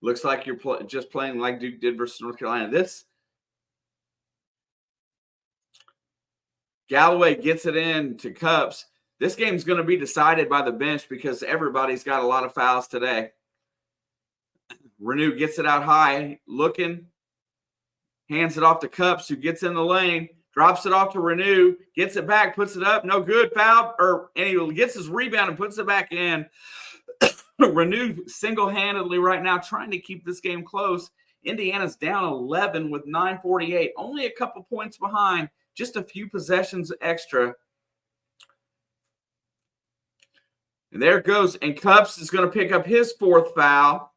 Looks like you're just playing like Duke did versus North Carolina. This Galloway gets it in to Cups. This game's going to be decided by the bench because everybody's got a lot of fouls today. Renew gets it out high, looking, hands it off to Cups, who gets in the lane, drops it off to Renew, gets it back, puts it up, no good, foul, and he gets his rebound and puts it back in. Renew single-handedly right now trying to keep this game close. Indiana's down 11 with 9:48, only a couple points behind. Just a few possessions extra. And there it goes. And Cups is going to pick up his 4th foul.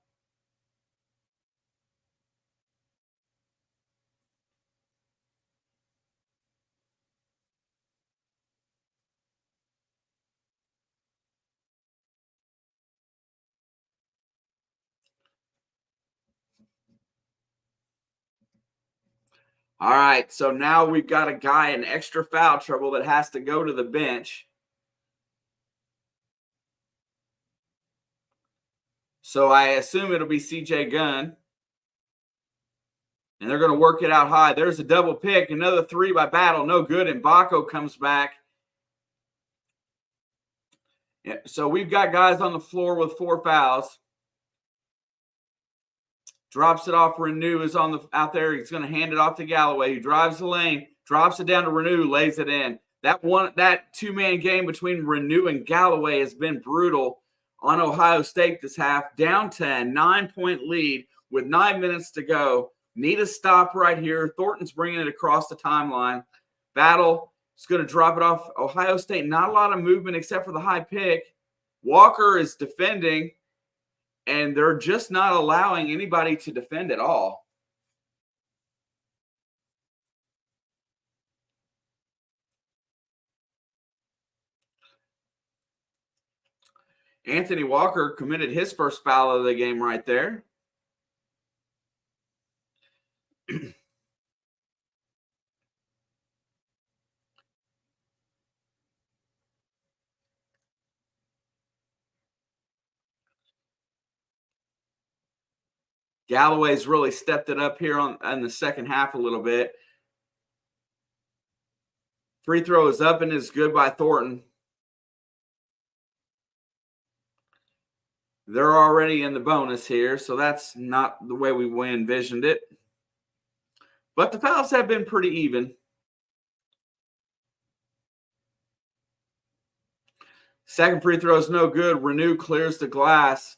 All right, so now we've got a guy in extra foul trouble that has to go to the bench. So I assume it'll be CJ Gunn. And they're going to work it out high. There's a double pick. Another 3 by Battle. No good. And Baco comes back. Yeah, so we've got guys on the floor with 4 fouls. Drops it off. Renew is out there. He's going to hand it off to Galloway. He drives the lane, drops it down to Renew, lays it in. That two-man game between Renew and Galloway has been brutal on Ohio State this half. Down 10, 9-point lead with 9 minutes to go. Need a stop right here. Thornton's bringing it across the timeline. Battle is going to drop it off. Ohio State, not a lot of movement except for the high pick. Walker is defending, and they're just not allowing anybody to defend at all. Anthony Walker committed his first foul of the game right there. Galloway's really stepped it up here in the second half a little bit. Free throw is up and is good by Thornton. They're already in the bonus here, so that's not the way we envisioned it. But the fouls have been pretty even. Second free throw is no good. Renew clears the glass.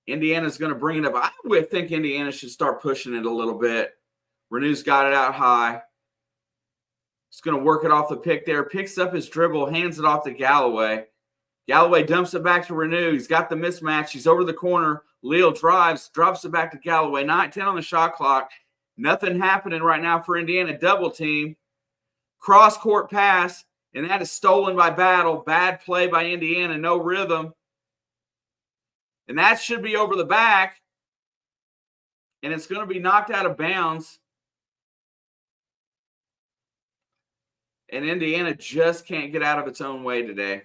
Indiana's going to bring it up. I would think Indiana should start pushing it a little bit. Renew's got it out high. He's going to work it off the pick there. Picks up his dribble, hands it off to Galloway. Galloway dumps it back to Renew. He's got the mismatch. He's over the corner. Leal drives, drops it back to Galloway. 9-10 on the shot clock. Nothing happening right now for Indiana. Double team. Cross-court pass, and that is stolen by Battle. Bad play by Indiana. No rhythm. And that should be over the back. And it's going to be knocked out of bounds. And Indiana just can't get out of its own way today.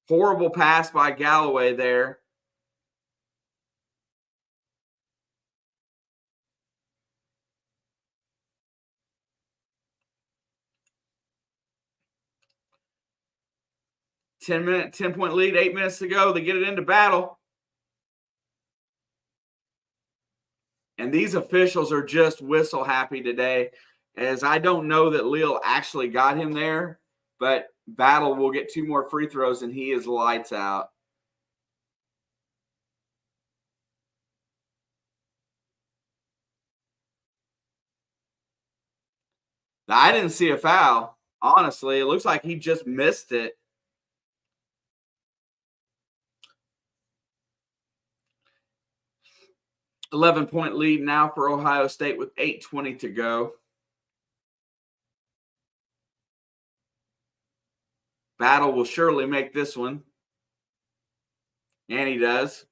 Horrible pass by Galloway there. Ten-point lead, 8 minutes to go. They get it into Battle. And these officials are just whistle happy today, as I don't know that Leal actually got him there, but Battle will get 2 more free throws, and he is lights out. Now, I didn't see a foul. Honestly, it looks like he just missed it. $11-point lead now for Ohio State with 8:20 to go. Battle will surely make this one. And he does.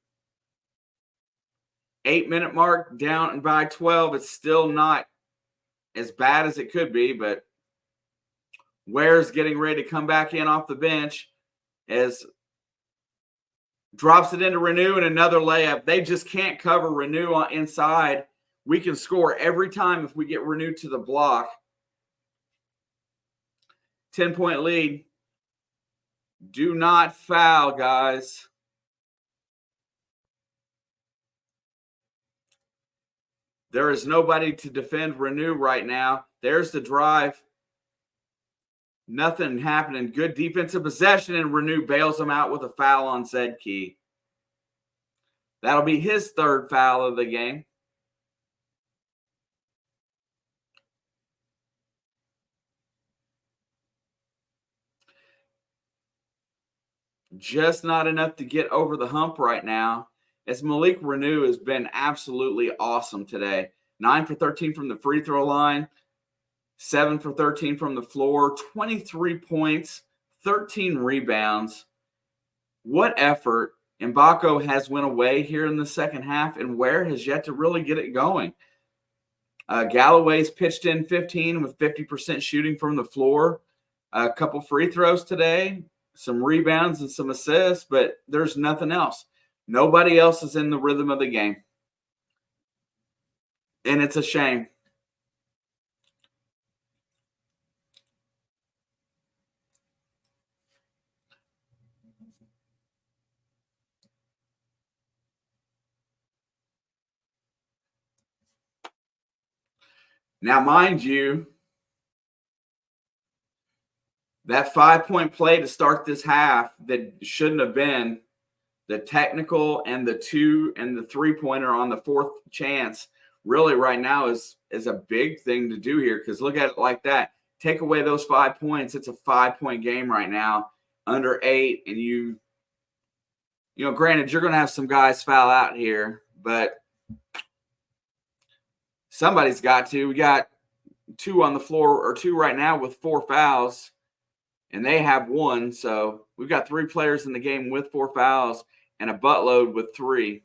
8-minute mark, down by 12. It's still not as bad as it could be, but Ware's getting ready to come back in off the bench as drops it into Renew and another layup. They just can't cover Renew on inside. We can score every time if we get Renew to the block. 10-point lead. Do not foul, guys. There is nobody to defend Renew right now. There's the drive. Nothing happening. Good defensive possession, and Renew bails him out with a foul on Zedkey. That'll be his third foul of the game. Just not enough to get over the hump right now, as Malik Renew has been absolutely awesome today. 9 for 13 from the free throw line, 7 for 13 from the floor, 23 points, 13 rebounds. What effort. Mbako has went away here in the second half, and Ware has yet to really get it going. Galloway's pitched in 15 with 50% shooting from the floor. A couple free throws today, some rebounds and some assists, but there's nothing else. Nobody else is in the rhythm of the game. And it's a shame. Now, mind you, That 5-point play to start this half that shouldn't have been, the technical and the 2 and the 3-pointer on the fourth chance, really right now is a big thing to do here, because look at it like that. Take away those 5 points, it's a 5-point game right now, under 8, and you know, granted, you're going to have some guys foul out here, but somebody's got to. We got 2 on the floor, or 2 right now with 4 fouls, and they have 1. So we've got 3 players in the game with 4 fouls and a buttload with 3.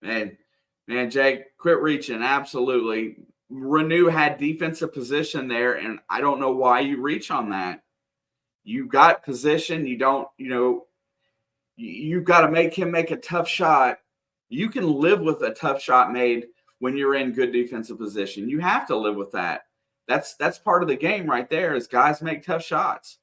Man, Jake, quit reaching. Absolutely. Renew had defensive position there, and I don't know why you reach on that. You got position. You don't, you've got to make him make a tough shot. You can live with a tough shot made when you're in good defensive position. You have to live with that. That's part of the game right there, is guys make tough shots.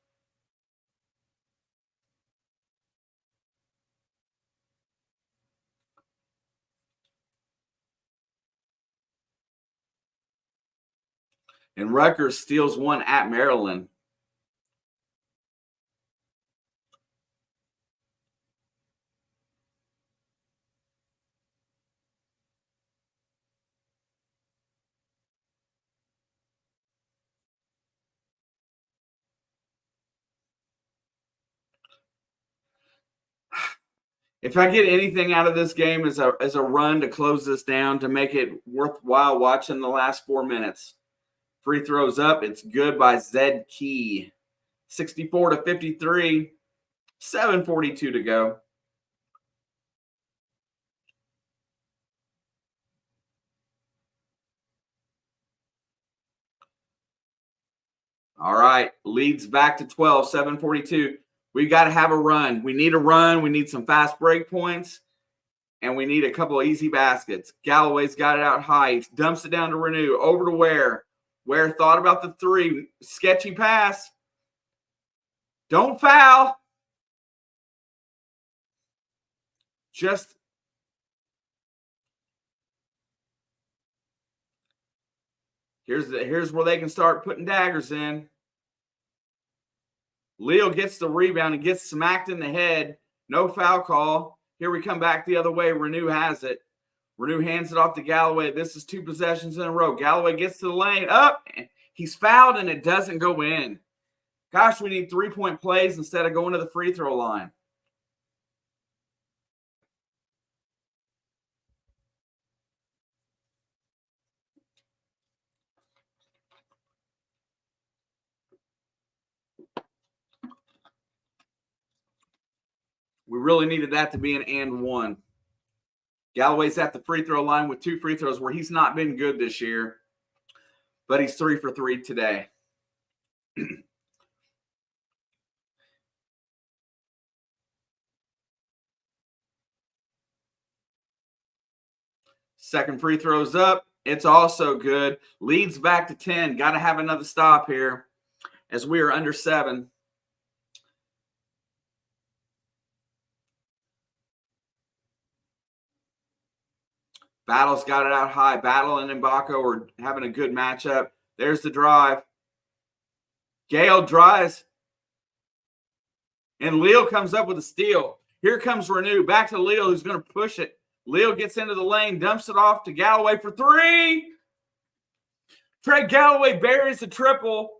And Rutgers steals 1 at Maryland. If I get anything out of this game as a run to close this down, to make it worthwhile watching the last 4 minutes. Free throws up. It's good by Zed Key. 64-53. 7:42 to go. All right. Leads back to 12. 7:42. We got to have a run. We need a run. We need some fast break points. And we need a couple of easy baskets. Galloway's got it out high. He dumps it down to Renew. Over to Ware. Ware thought about the 3. Sketchy pass. Don't foul. Just here's where they can start putting daggers in. Leo gets the rebound and gets smacked in the head. No foul call. Here we come back the other way. Renew has it. Renew hands it off to Galloway. This is 2 possessions in a row. Galloway gets to the lane. Up. He's fouled, and it doesn't go in. Gosh, we need 3-point plays instead of going to the free throw line. We really needed that to be an and 1. Galloway's at the free throw line with 2 free throws where he's not been good this year, but he's 3 for 3 today. Second free throw's up. It's also good. Leads back to 10. Got to have another stop here as we are under 7. Battle's got it out high. Battle and Mbako are having a good matchup. There's the drive. Gale drives. And Leal comes up with a steal. Here comes Renew. Back to Leal, who's going to push it. Leal gets into the lane, dumps it off to Galloway for 3. Trey Galloway buries the triple.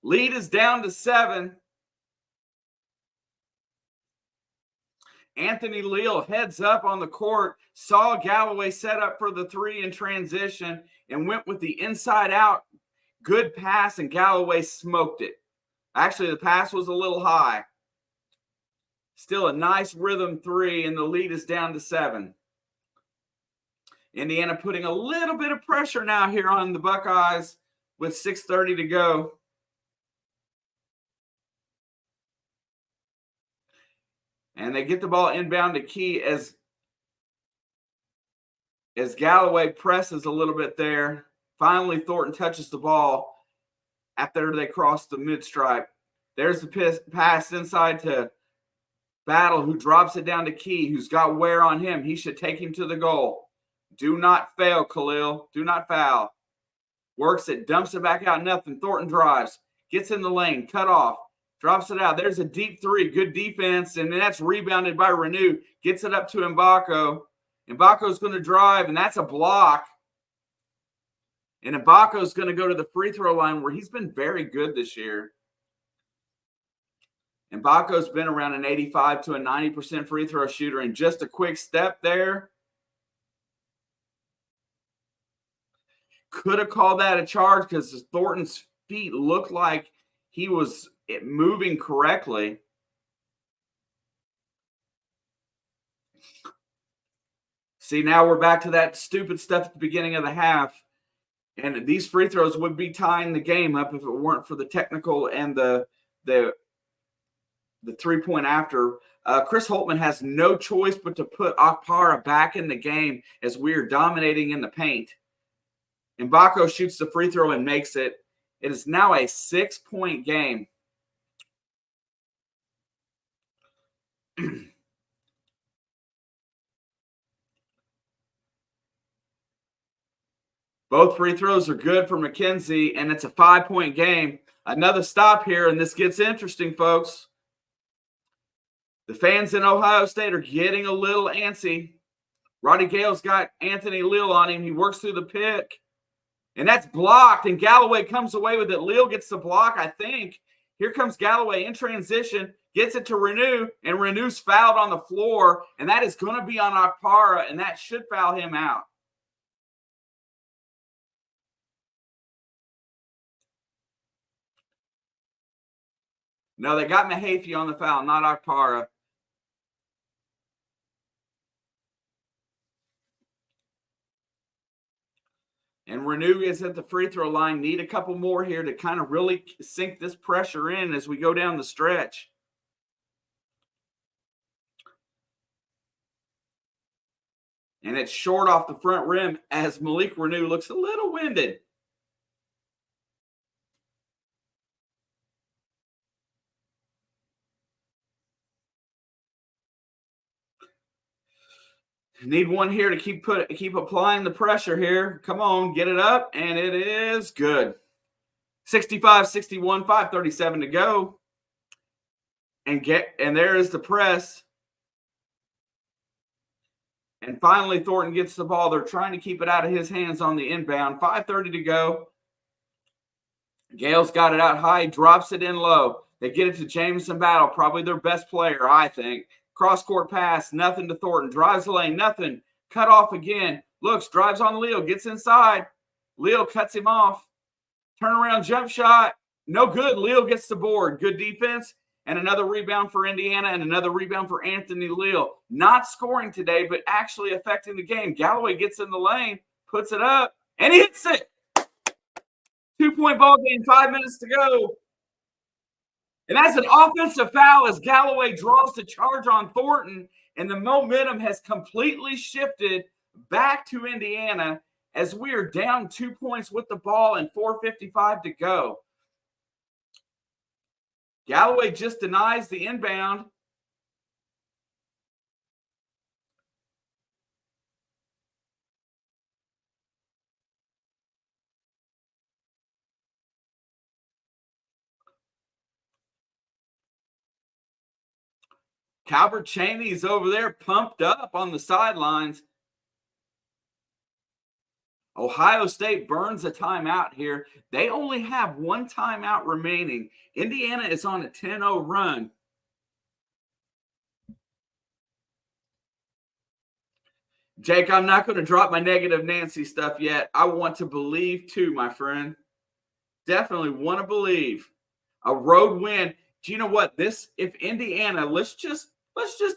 Lead is down to 7. Anthony Leal heads up on the court, saw Galloway set up for the 3 in transition, and went with the inside out. Good pass, and Galloway smoked it. Actually, the pass was a little high. Still a nice rhythm 3, and the lead is down to 7. Indiana putting a little bit of pressure now here on the Buckeyes with 6:30 to go. And they get the ball inbound to Key as Galloway presses a little bit there. Finally, Thornton touches the ball after they cross the mid-stripe. There's the pass inside to Battle, who drops it down to Key, who's got wear on him. He should take him to the goal. Do not fail, kel'el. Do not foul. Works it, dumps it back out, nothing. Thornton drives, gets in the lane, cut off, drops it out. There's a deep three, good defense, and that's rebounded by Renew. Gets it up to Mbako. Mbako's going to drive, and that's a block. And Mbako's going to go to the free throw line where he's been very good this year. Mbako's been around an 85 to a 90% free throw shooter, and just a quick step there. Could have called that a charge because Thornton's feet looked like he was moving correctly. See, now we're back to that stupid stuff at the beginning of the half. And these free throws would be tying the game up if it weren't for the technical and the 3-point after. Chris Holtman has no choice but to put Okpara back in the game as we are dominating in the paint. Mbako shoots the free throw and makes it. It is now a 6-point game. Both free throws are good for McKenzie, and it's a 5-point game. Another stop here, and this gets interesting, folks. The fans in Ohio State are getting a little antsy. Roddy Gale's got Anthony Leal on him. He works through the pick, and that's blocked, and Galloway comes away with it. Leal gets the block, I think. Here comes Galloway in transition, gets it to Renew, and Renew's fouled on the floor, and that is going to be on Okpara, and that should foul him out. No, they got Mahaffey on the foul, not Okpara. And Renew is at the free throw line. Need a couple more here to kind of really sink this pressure in as we go down the stretch. And it's short off the front rim as Malik Renew looks a little winded. Need one here to keep applying the pressure here. Come on, get it up, and it is good. 65-61, 5:37 to go. And there is the press. And finally, Thornton gets the ball. They're trying to keep it out of his hands on the inbound. 5:30 to go. Gale's got it out high, drops it in low. They get it to Jameson Battle, probably their best player, I think. Cross-court pass, nothing to Thornton. Drives the lane, nothing. Cut off again. Looks, drives on Leal, gets inside. Leal cuts him off. Turnaround jump shot, no good. Leal gets the board. Good defense, and another rebound for Indiana, and another rebound for Anthony Leal. Not scoring today, but actually affecting the game. Galloway gets in the lane, puts it up, and he hits it. 2-point ball game, 5 minutes to go. And that's an offensive foul as Galloway draws the charge on Thornton, and the momentum has completely shifted back to Indiana as we are down 2 points with the ball and 4:55 to go. Galloway just denies the inbound. Calvert Cheney's over there pumped up on the sidelines. Ohio State burns a timeout here. They only have one timeout remaining. Indiana is on a 10-0 run. Jake, I'm not going to drop my negative Nancy stuff yet. I want to believe too, my friend. Definitely want to believe. A road win. Do you know what? If Indiana, let's just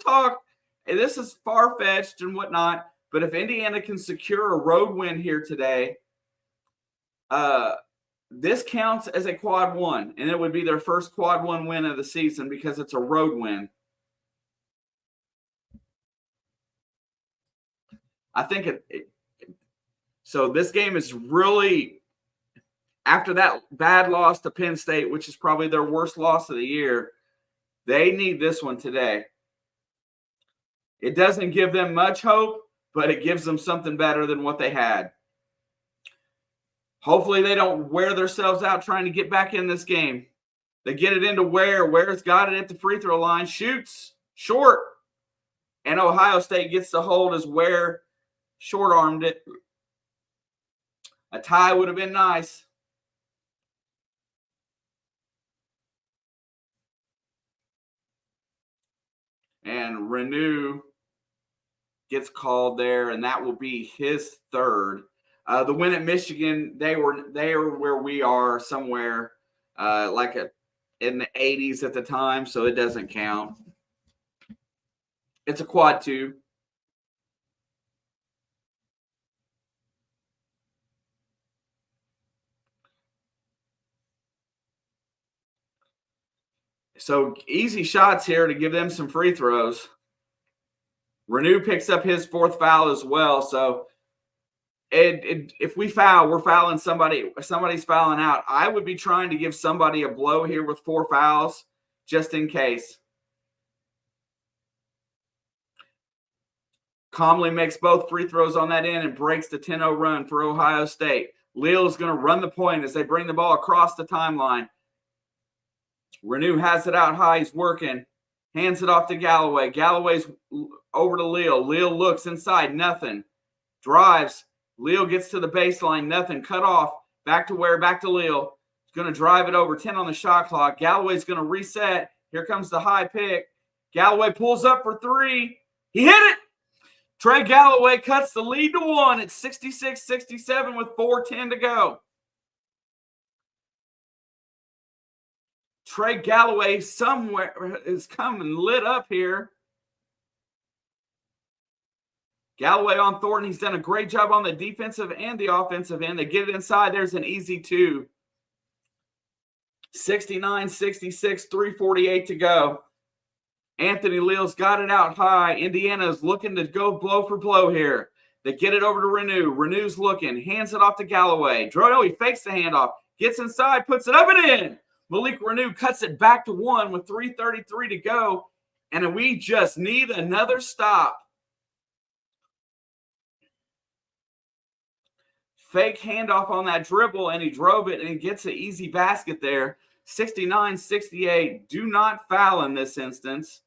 talk. This is far-fetched and whatnot, but if Indiana can secure a road win here today, this counts as a quad one, and it would be their first quad one win of the season because it's a road win. I think so this game is really, after that bad loss to Penn State, which is probably their worst loss of the year, they need this one today. It doesn't give them much hope, but it gives them something better than what they had. Hopefully they don't wear themselves out trying to get back in this game. They get it into Ware. Ware's got it at the free throw line. Shoots. Short. And Ohio State gets the hold as Ware short-armed it. A tie would have been nice. And Renew gets called there, and that will be his third. The win at Michigan, they were where we are, somewhere in the 80s at the time, so it doesn't count. It's a quad 2. So easy shots here to give them some free throws. Renew picks up his 4th foul as well. So if we foul, we're fouling somebody. Somebody's fouling out. I would be trying to give somebody a blow here with 4 fouls just in case. Comley makes both free throws on that end and breaks the 10-0 run for Ohio State. Leal is going to run the point as they bring the ball across the timeline. Renew has it out high. He's working. Hands it off to Galloway. Galloway's over to Leal. Leal looks inside. Nothing. Drives. Leal gets to the baseline. Nothing. Cut off. Back to Ware. Back to Leal. He's going to drive it over. 10 on the shot clock. Galloway's going to reset. Here comes the high pick. Galloway pulls up for 3. He hit it. Trey Galloway cuts the lead to 1 at 66-67 with 4:10 to go. Trey Galloway somewhere is coming lit up here. Galloway on Thornton. He's done a great job on the defensive and the offensive end. They get it inside. There's an easy 2. 69-66, 3:48 to go. Anthony Leal's got it out high. Indiana's looking to go blow for blow here. They get it over to Renew. Renew's looking. Hands it off to Galloway. Drono, he fakes the handoff. Gets inside, puts it up and in. Malik Renew cuts it back to 1 with 3:33 to go. And we just need another stop. Fake handoff on that dribble, and he drove it, and he gets an easy basket there. 69-68. Do not foul in this instance.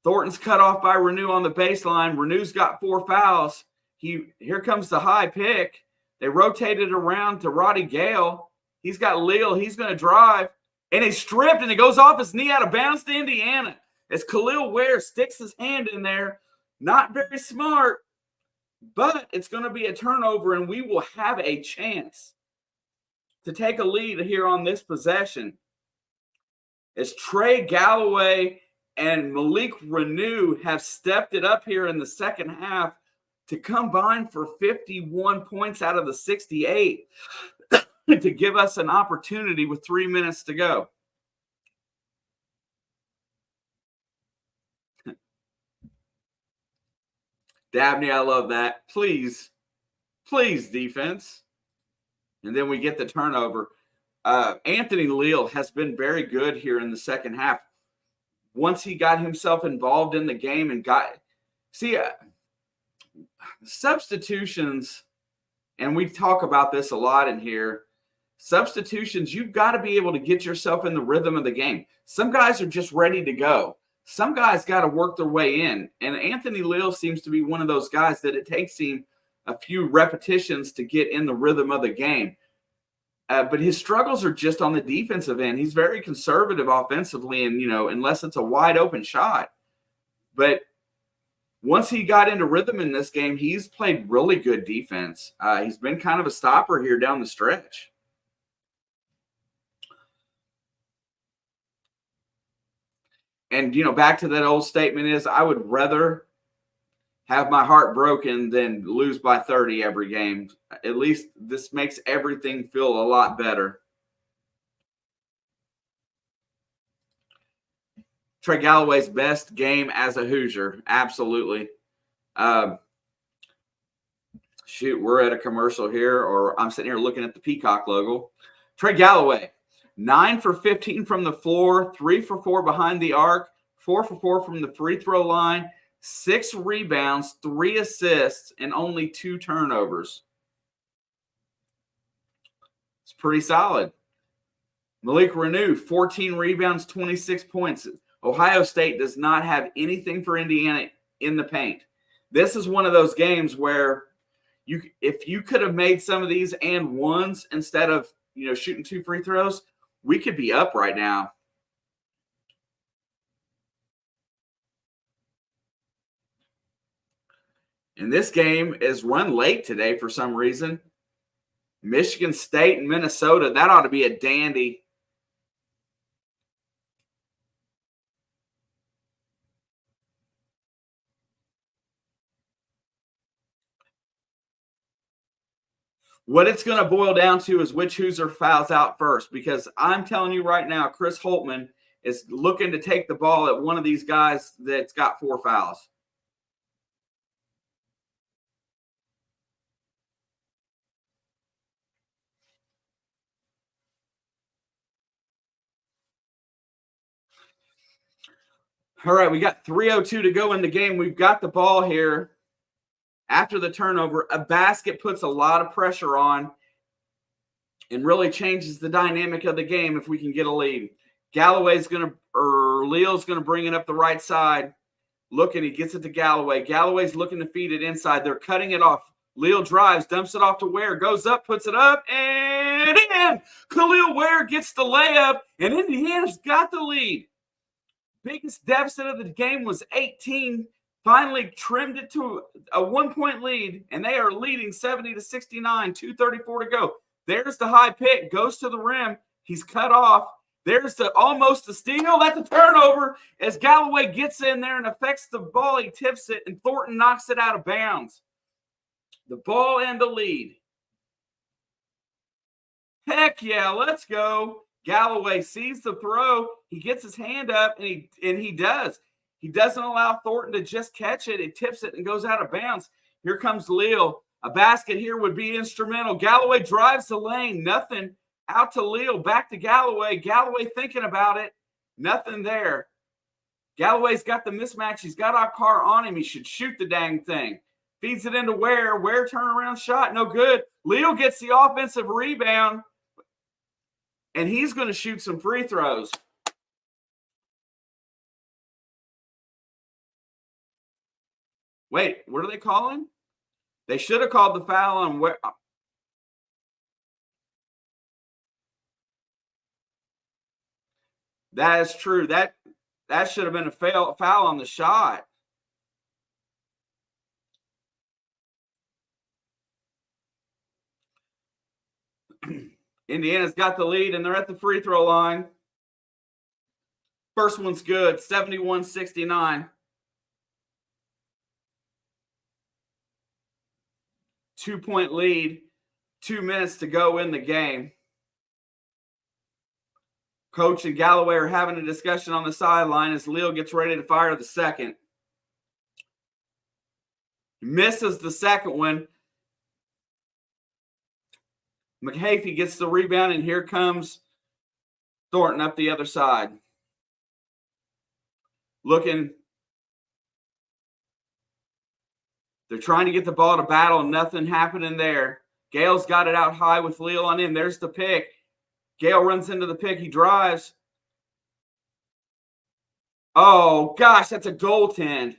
Thornton's cut off by Renew on the baseline. Renew's got 4 fouls. Here comes the high pick. They rotated around to Roddy Gale. He's got Leal. He's going to drive. And he's stripped, and it goes off his knee out of bounds to Indiana. As Kel'el Ware sticks his hand in there. Not very smart, but it's going to be a turnover, and we will have a chance to take a lead here on this possession. As Trey Galloway and Malik Renew have stepped it up here in the second half to combine for 51 points out of the 68 to give us an opportunity with 3 minutes to go. Dabney, I love that. Please, defense. And then we get the turnover. Anthony Leal has been very good here in the second half. Once he got himself involved in the game and substitutions, and we talk about this a lot in here, substitutions, you've got to be able to get yourself in the rhythm of the game. Some guys are just ready to go. Some guys got to work their way in. And Anthony Leal seems to be one of those guys that it takes him a few repetitions to get in the rhythm of the game. But his struggles are just on the defensive end. He's very conservative offensively, and, unless it's a wide open shot. But once he got into rhythm in this game, he's played really good defense. He's been kind of a stopper here down the stretch. And, back to that old statement is I would rather have my heart broken than lose by 30 every game. At least this makes everything feel a lot better. Trey Galloway's best game as a Hoosier. Absolutely. Shoot, we're at a commercial here, or I'm sitting here looking at the Peacock logo. Trey Galloway, 9 for 15 from the floor, 3 for 4 behind the arc, 4 for 4 from the free throw line, 6 rebounds, 3 assists, and only 2 turnovers. It's pretty solid. Malik Renew, 14 rebounds, 26 points. Ohio State does not have anything for Indiana in the paint. This is one of those games where if you could have made some of these and ones instead of shooting 2 free throws, we could be up right now. And this game is run late today for some reason. Michigan State and Minnesota, that ought to be a dandy. What it's going to boil down to is which Hoosier fouls out first, because I'm telling you right now, Chris Holtman is looking to take the ball at one of these guys that's got 4 fouls. All right, we got 3:02 to go in the game. We've got the ball here. After the turnover, a basket puts a lot of pressure on and really changes the dynamic of the game if we can get a lead. Leal's going to bring it up the right side. Looking, he gets it to Galloway. Galloway's looking to feed it inside. They're cutting it off. Leal drives, dumps it off to Ware, goes up, puts it up, and in! Kel'el Ware gets the layup, and Indiana's got the lead. Biggest deficit of the game was 18. Finally trimmed it to a 1-point lead, and they are leading 70-69, 2:34 to go. There's the high pick, goes to the rim. He's cut off. There's almost a steal. That's a turnover as Galloway gets in there and affects the ball. He tips it, and Thornton knocks it out of bounds. The ball and the lead. Heck yeah, let's go. Galloway sees the throw. He gets his hand up, and he does. He doesn't allow Thornton to just catch it. He tips it and goes out of bounds. Here comes Leal. A basket here would be instrumental. Galloway drives the lane. Nothing. Out to Leal. Back to Galloway. Galloway thinking about it. Nothing there. Galloway's got the mismatch. He's got our car on him. He should shoot the dang thing. Feeds it into Ware. Ware turnaround shot. No good. Leal gets the offensive rebound. And he's going to shoot some free throws. Wait, what are they calling? They should have called the foul on Ware. That is true. That should have been a foul on the shot. Indiana's got the lead, and they're at the free throw line. First one's good, 71-69. 2-point lead, 2 minutes to go in the game. Coach and Galloway are having a discussion on the sideline as Leal gets ready to fire the second. Misses the second one. McHafey gets the rebound, and here comes Thornton up the other side. Looking. They're trying to get the ball to battle. Nothing happening there. Gale's got it out high with Leal on in. There's the pick. Gale runs into the pick. He drives. Oh, gosh, that's a goaltend.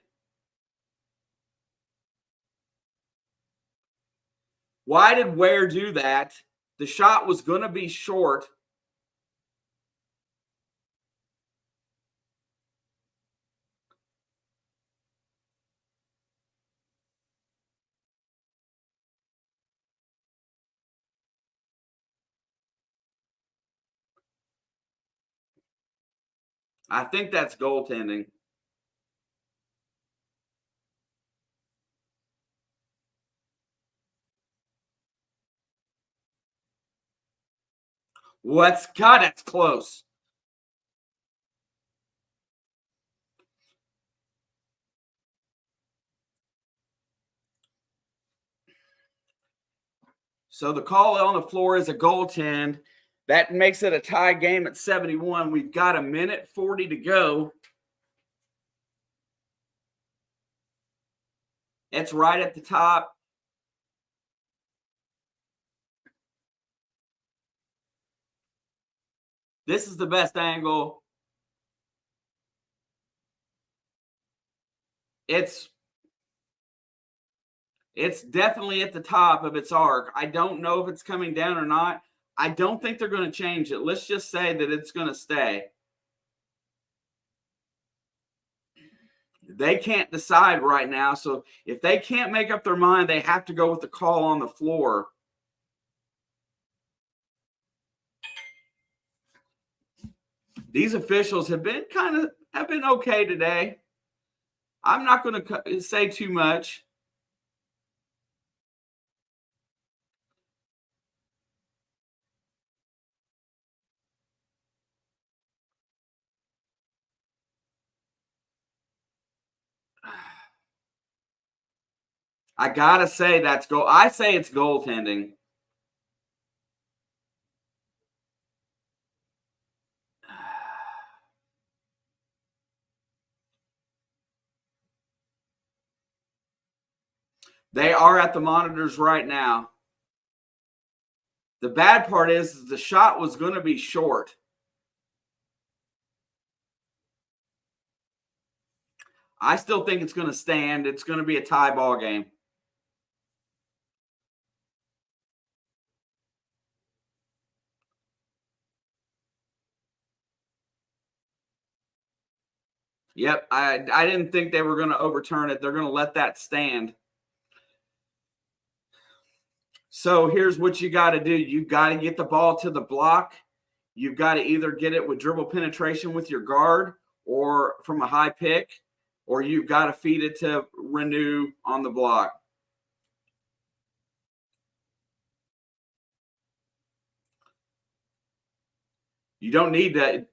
Why did Ware do that? The shot was going to be short. I think that's goaltending. God, that's close. So the call on the floor is a goaltend. That makes it a tie game at 71. We've got 1:40 to go. It's right at the top. This is the best angle. It's definitely at the top of its arc. I don't know if it's coming down or not. I don't think they're going to change it. Let's just say that it's going to stay. They can't decide right now. So if they can't make up their mind, they have to go with the call on the floor. These officials have been okay today. I'm not going to say too much. I gotta say that's goal. I say it's goaltending. They are at the monitors right now. The bad part is the shot was going to be short. I still think it's going to stand. It's going to be a tie ball game. Yep, I didn't think they were going to overturn it. They're going to let that stand. So here's what you got to do. You've got to get the ball to the block. You've got to either get it with dribble penetration with your guard or from a high pick, or you've got to feed it to Renew on the block. You don't need that.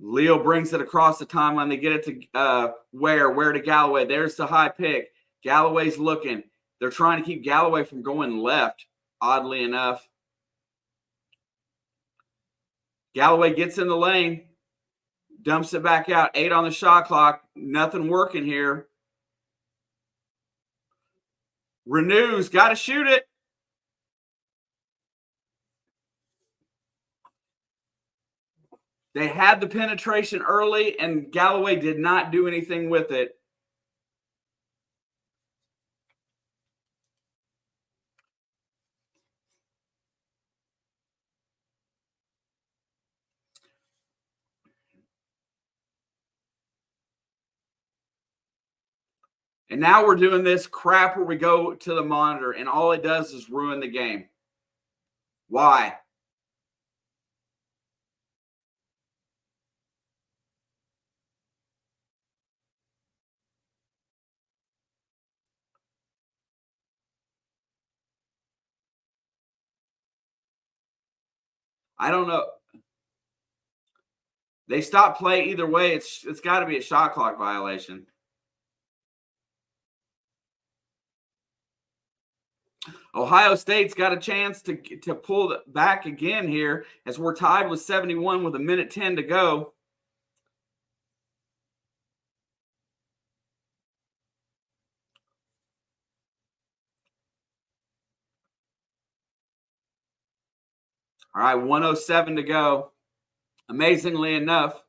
Leo brings it across the timeline. They get it to where to Galloway. There's the high pick. Galloway's looking. They're trying to keep Galloway from going left, oddly enough. Galloway gets in the lane, dumps it back out. 8 on the shot clock. Nothing working here. Renew's got to shoot it. They had the penetration early, and Galloway did not do anything with it. And now we're doing this crap where we go to the monitor, and all it does is ruin the game. Why? I don't know. They stop play either way. It's got to be a shot clock violation. Ohio State's got a chance to pull back again here as we're tied with 71 with 1:10 to go. All right, 1:07 to go. Amazingly enough,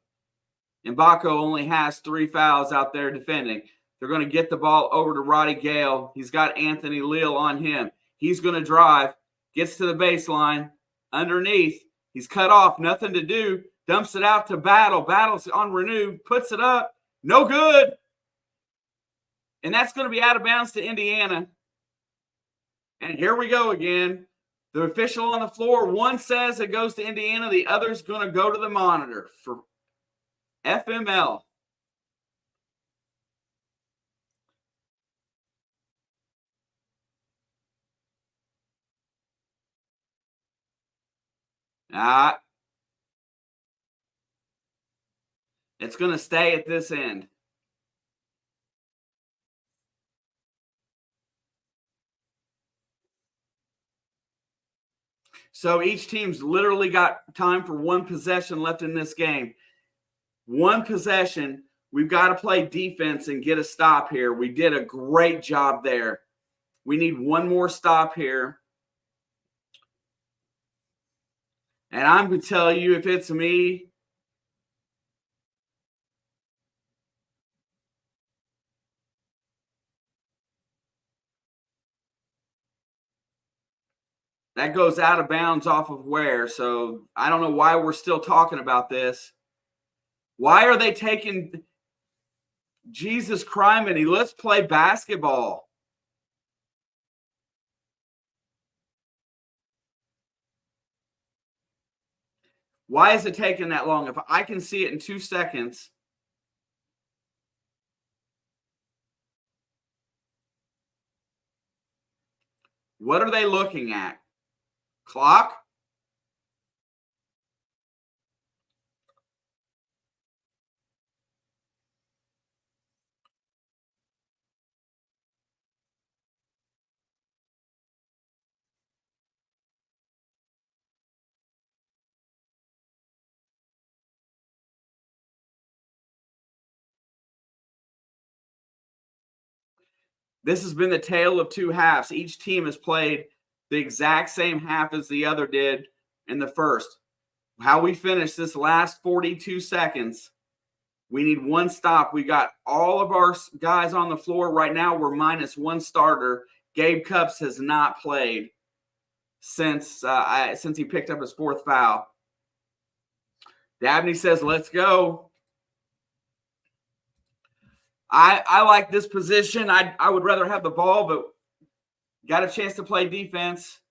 Mbako only has 3 fouls out there defending. They're going to get the ball over to Roddy Gale. He's got Anthony Leal on him. He's going to drive, gets to the baseline, underneath. He's cut off, nothing to do. Dumps it out to Battle. Battle's on Renew, puts it up. No good. And that's going to be out of bounds to Indiana. And here we go again. The official on the floor, one says it goes to Indiana. The other's going to go to the monitor for FML. It's going to stay at this end. So each team's literally got time for one possession left in this game. One possession. We've got to play defense and get a stop here. We did a great job there. We need one more stop here. And I'm going to tell you, if it's me, that goes out of bounds off of where. So I don't know why we're still talking about this. Why are they taking Jesus criminy? Let's play basketball. Why is it taking that long? If I can see it in 2 seconds. What are they looking at? Clock? This has been the tale of two halves. Each team has played the exact same half as the other did in the first. How we finish this last 42 seconds, we need one stop. We got all of our guys on the floor right now. We're minus one starter. Gabe Cupps has not played since he picked up his fourth foul. Dabney says, let's go. I like this position. I would rather have the ball, but got a chance to play defense.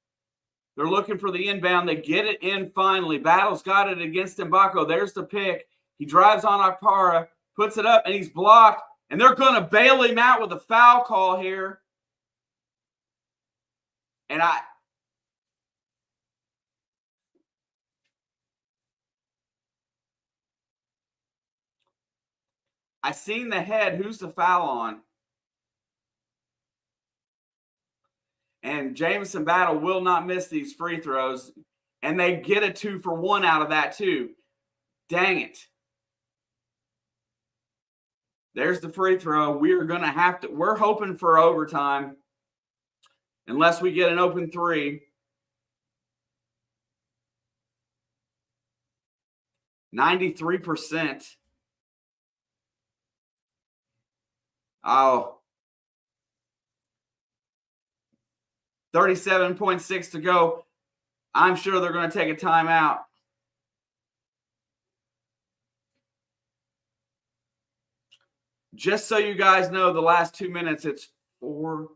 They're looking for the inbound. They get it in finally. Battle's got it against Mbako. There's the pick. He drives on Akpara, puts it up, and he's blocked. And they're going to bail him out with a foul call here. And I seen the head. Who's the foul on? And Jamison Battle will not miss these free throws. And they get a 2-for-1 out of that too. Dang it. There's the free throw. We're going to have to – we're hoping for overtime unless we get an open three. 93%. Oh. 37.6 to go. I'm sure they're going to take a timeout. Just so you guys know, the last 2 minutes, it's 4-0.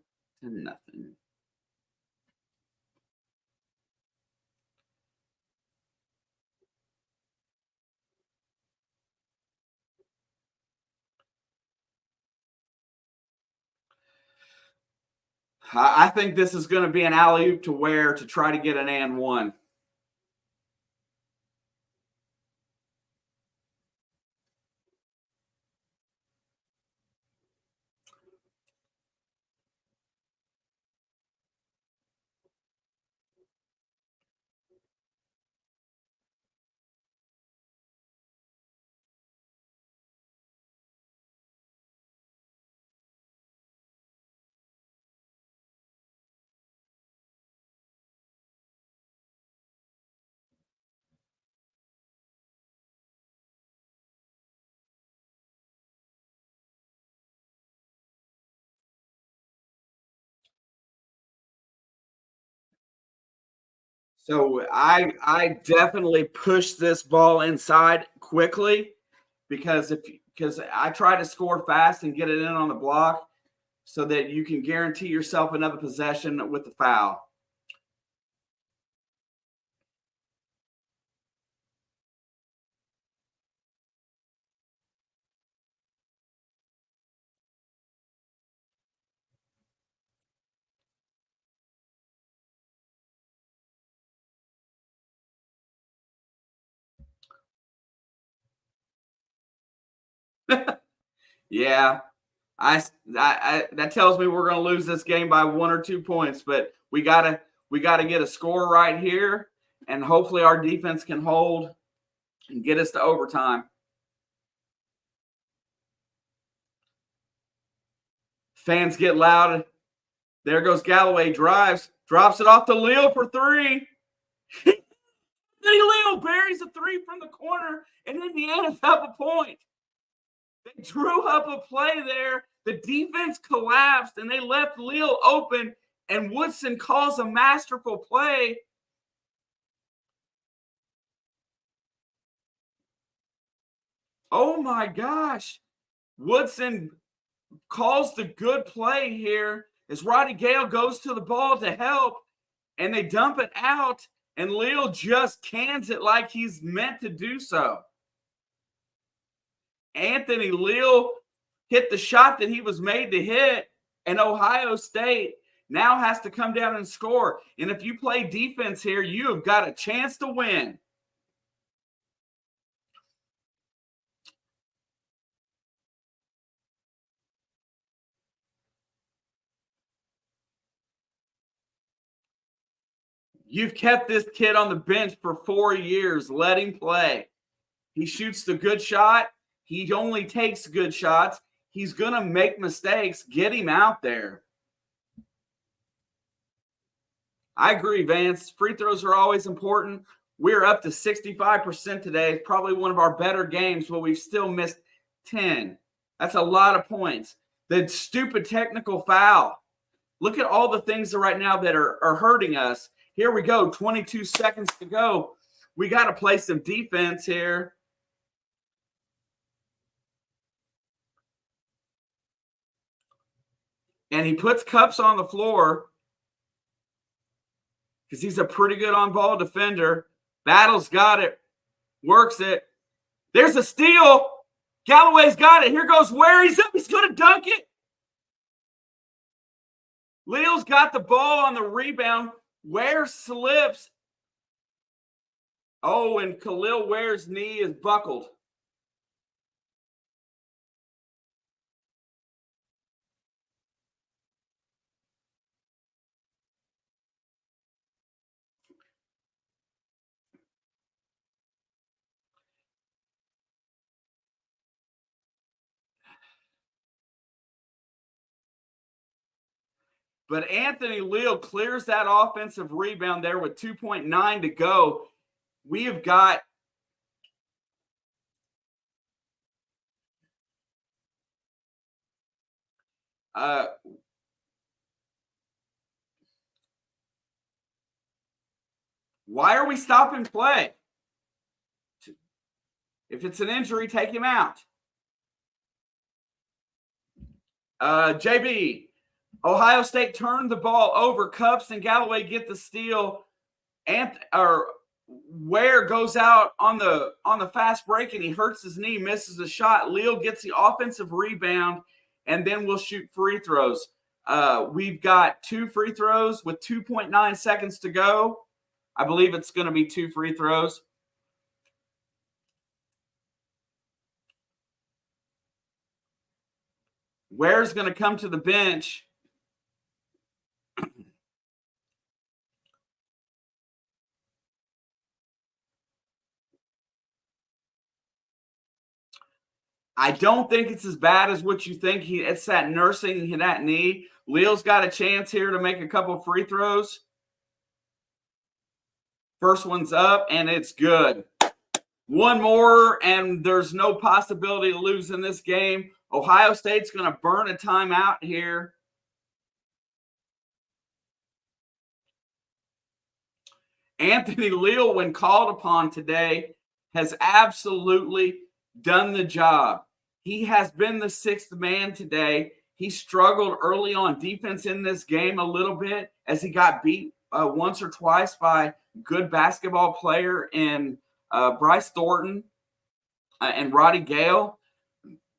I think this is going to be an alley-oop to Ware to try to get an and one. So I definitely push this ball inside quickly because I try to score fast and get it in on the block so that you can guarantee yourself another possession with the foul. Yeah. That tells me we're going to lose this game by 1 or 2 points, but we gotta get a score right here, and hopefully our defense can hold and get us to overtime. Fans get loud. There goes Galloway, drops it off to Leal for three. Then Leal buries a three from the corner, and Indiana's up a point. They drew up a play there. The defense collapsed, and they left Leal open, and Woodson calls a masterful play. Oh, my gosh. Woodson calls the good play here as Roddy Gale goes to the ball to help, and they dump it out, and Leal just cans it like he's meant to do so. Anthony Leal hit the shot that he was made to hit, and Ohio State now has to come down and score. And if you play defense here, you have got a chance to win. You've kept this kid on the bench for 4 years. Let him play. He shoots the good shot. He only takes good shots. He's going to make mistakes. Get him out there. I agree, Vance. Free throws are always important. We're up to 65% today. It's probably one of our better games, but we've still missed 10. That's a lot of points. The stupid technical foul. Look at all the things right now that are hurting us. Here we go, 22 seconds to go. We got to play some defense here. And he puts Cups on the floor because he's a pretty good on-ball defender. Battle's got it, works it. There's a steal. Galloway's got it. Here goes Ware. He's up. He's going to dunk it. Leal's got the ball on the rebound. Ware slips. Oh, and Kel'el Ware's knee is buckled. But Anthony Leal clears that offensive rebound there with 2.9 to go. We have got why are we stopping play? If it's an injury, take him out. JB, Ohio State turned the ball over. Cups and Galloway get the steal. Ware goes out on the fast break, and he hurts his knee, misses a shot. Leal gets the offensive rebound, and then we'll shoot free throws. We've got 2 free throws with 2.9 seconds to go. I believe it's going to be 2 free throws. Ware's going to come to the bench. I don't think it's as bad as what you think. It's that nursing that knee. Leal's got a chance here to make a couple free throws. First one's up, and it's good. One more, and there's no possibility of losing this game. Ohio State's going to burn a timeout here. Anthony Leal, when called upon today, has absolutely done the job. He has been the 6th man today. He struggled early on defense in this game a little bit as he got beat once or twice by good basketball player in Bryce Thornton and Roddy Gale.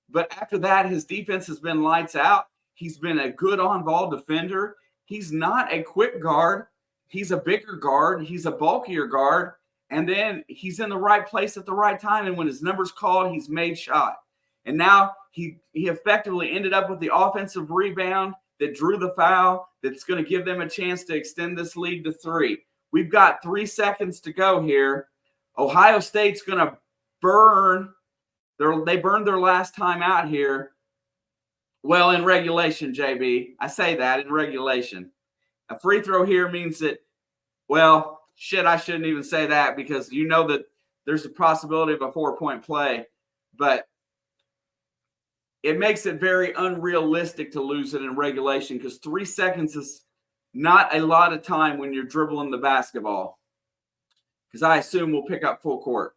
But after that, his defense has been lights out. He's been a good on-ball defender. He's not a quick guard. He's a bigger guard. He's a bulkier guard. And then he's in the right place at the right time. And when his number's called, he's made shot. And now he effectively ended up with the offensive rebound that drew the foul that's going to give them a chance to extend this lead to 3. We've got 3 seconds to go here. Ohio State's going to burn. They burned their last time out here. Well, in regulation, JB, I say that in regulation. A free throw here means that, well, shit, I shouldn't even say that because you know that there's a possibility of a 4-point play, but it makes it very unrealistic to lose it in regulation because 3 seconds is not a lot of time when you're dribbling the basketball. Because I assume we'll pick up full court.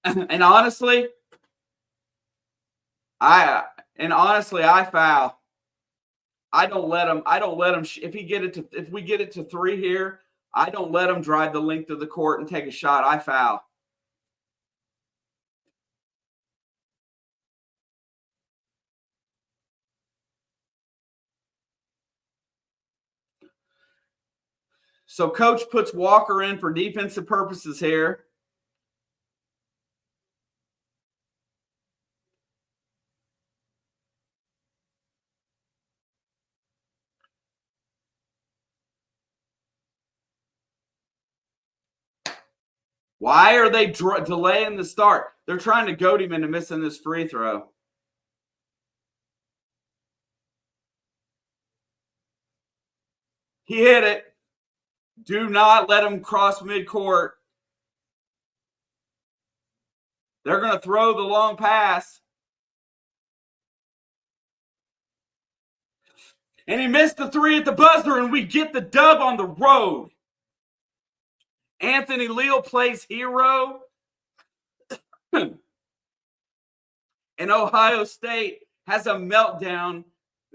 And honestly, I foul. I don't let him. If we get it to 3 here, I don't let him drive the length of the court and take a shot. I foul. So coach puts Walker in for defensive purposes here. Why are they delaying the start? They're trying to goad him into missing this free throw. He hit it. Do not let him cross midcourt. They're going to throw the long pass. And he missed the 3 at the buzzer, and we get the dub on the road. Anthony Leal plays hero. And Ohio State has a meltdown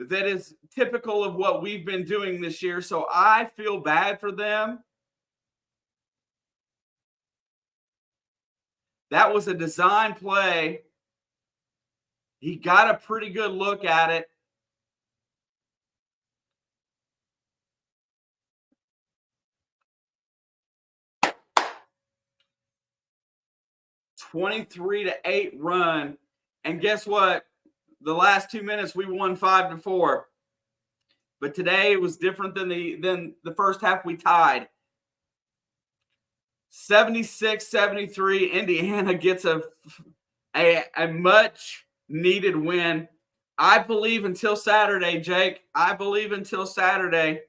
that is typical of what we've been doing this year. So I feel bad for them. That was a design play. He got a pretty good look at it. (23-8) run. And guess what? The last 2 minutes, we won 5-4. But today it was different than the first half. We tied. 76-73. Indiana gets a much needed win. I believe until Saturday, Jake. I believe until Saturday.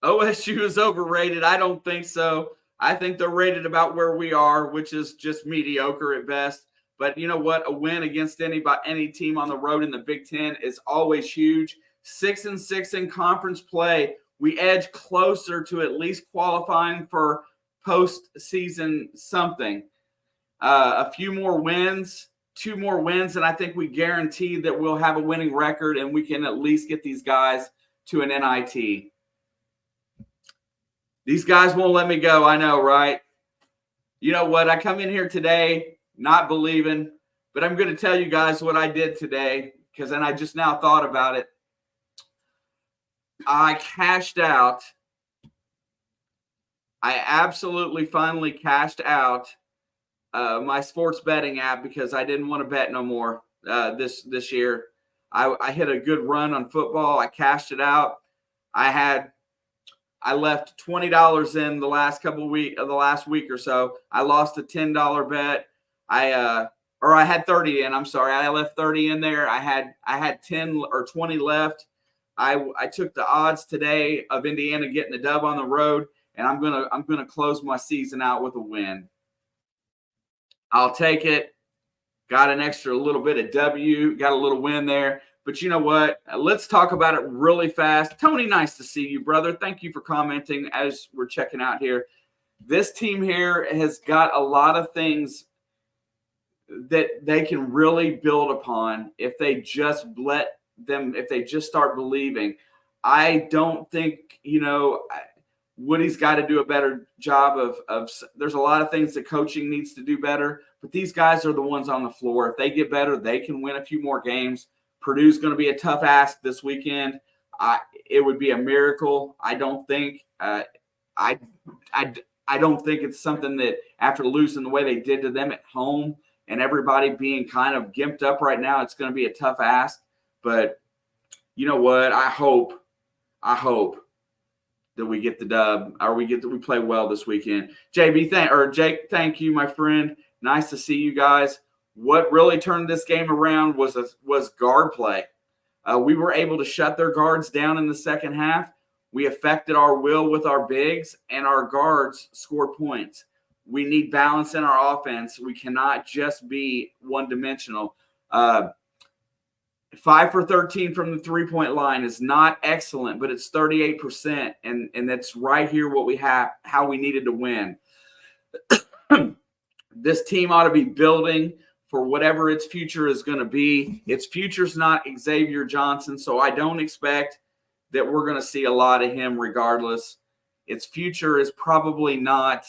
OSU is overrated. I don't think so. I think they're rated about where we are, which is just mediocre at best. But you know what? A win against any team on the road in the Big Ten is always huge. 6-6 in conference play. We edge closer to at least qualifying for postseason something. A few more wins, 2 more wins, and I think we guarantee that we'll have a winning record and we can at least get these guys to an NIT. These guys won't let me go. I know, right? You know what? I come in here today not believing, but I'm going to tell you guys what I did today because then I just now thought about it. I cashed out. I absolutely finally cashed out my sports betting app because I didn't want to bet no more this year. I hit a good run on football. I cashed it out. I left $20 in the last week or so. I lost a $10 bet. I had 30 in. I'm sorry. I left 30 in there. I had 10 or 20 left. I took the odds today of Indiana getting the dub on the road, and I'm gonna close my season out with a win. I'll take it. Got an extra little bit of W. Got a little win there. But you know what? Let's talk about it really fast. Tony, nice to see you, brother. Thank you for commenting as we're checking out here. This team here has got a lot of things that they can really build upon if they just start believing. I don't think, Woody's got to do a better job of there's a lot of things that coaching needs to do better, but these guys are the ones on the floor. If they get better, they can win a few more games. Purdue's going to be a tough ask this weekend. It would be a miracle. I don't think I don't think it's something that after losing the way they did to them at home and everybody being kind of gimped up right now, it's going to be a tough ask. But you know what? I hope that we get the dub or we play well this weekend. Jake, thank you, my friend. Nice to see you guys. What really turned this game around was guard play. We were able to shut their guards down in the second half. We affected our will with our bigs, and our guards scored points. We need balance in our offense. We cannot just be one-dimensional. 5 for 13 from the three-point line is not excellent, but it's 38%, and that's right here what we have, how we needed to win. This team ought to be building for whatever its future is going to be. Its future's not Xavier Johnson, so I don't expect that we're going to see a lot of him regardless. Its future is probably not,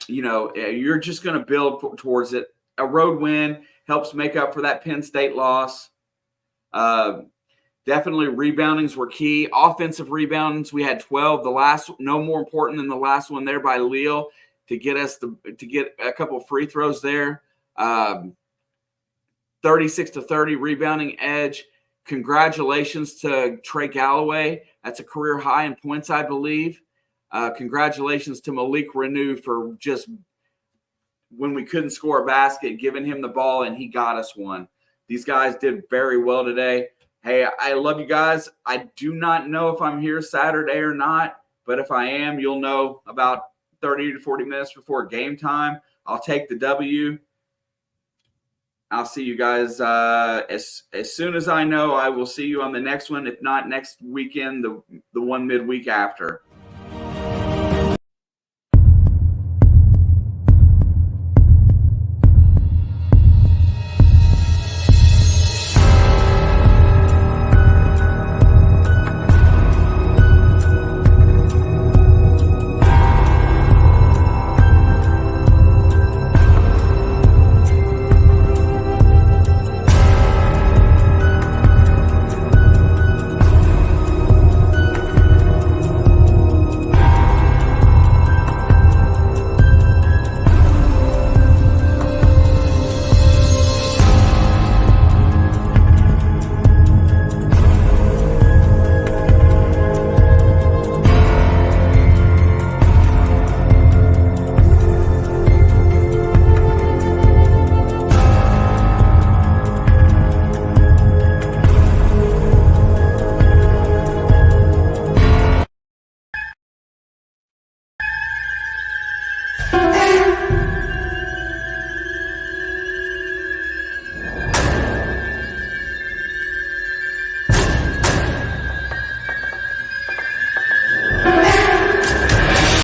you're just going to build towards it. A road win helps make up for that Penn State loss. Definitely reboundings were key. Offensive rebounds, we had 12. The last, no more important than the last one there by Leal to get us to get a couple free throws there. 36-30 rebounding edge. Congratulations to Trey Galloway. That's a career high in points, I believe. Congratulations to Malik Renew for just, when we couldn't score a basket, giving him the ball, and he got us one. These guys did very well today. Hey, I love you guys. I do not know if I'm here Saturday or not, but if I am, you'll know about 30 to 40 minutes before game time. I'll take the W. I'll see you guys as soon as I know. I will see you on the next one, if not next weekend, the one midweek after.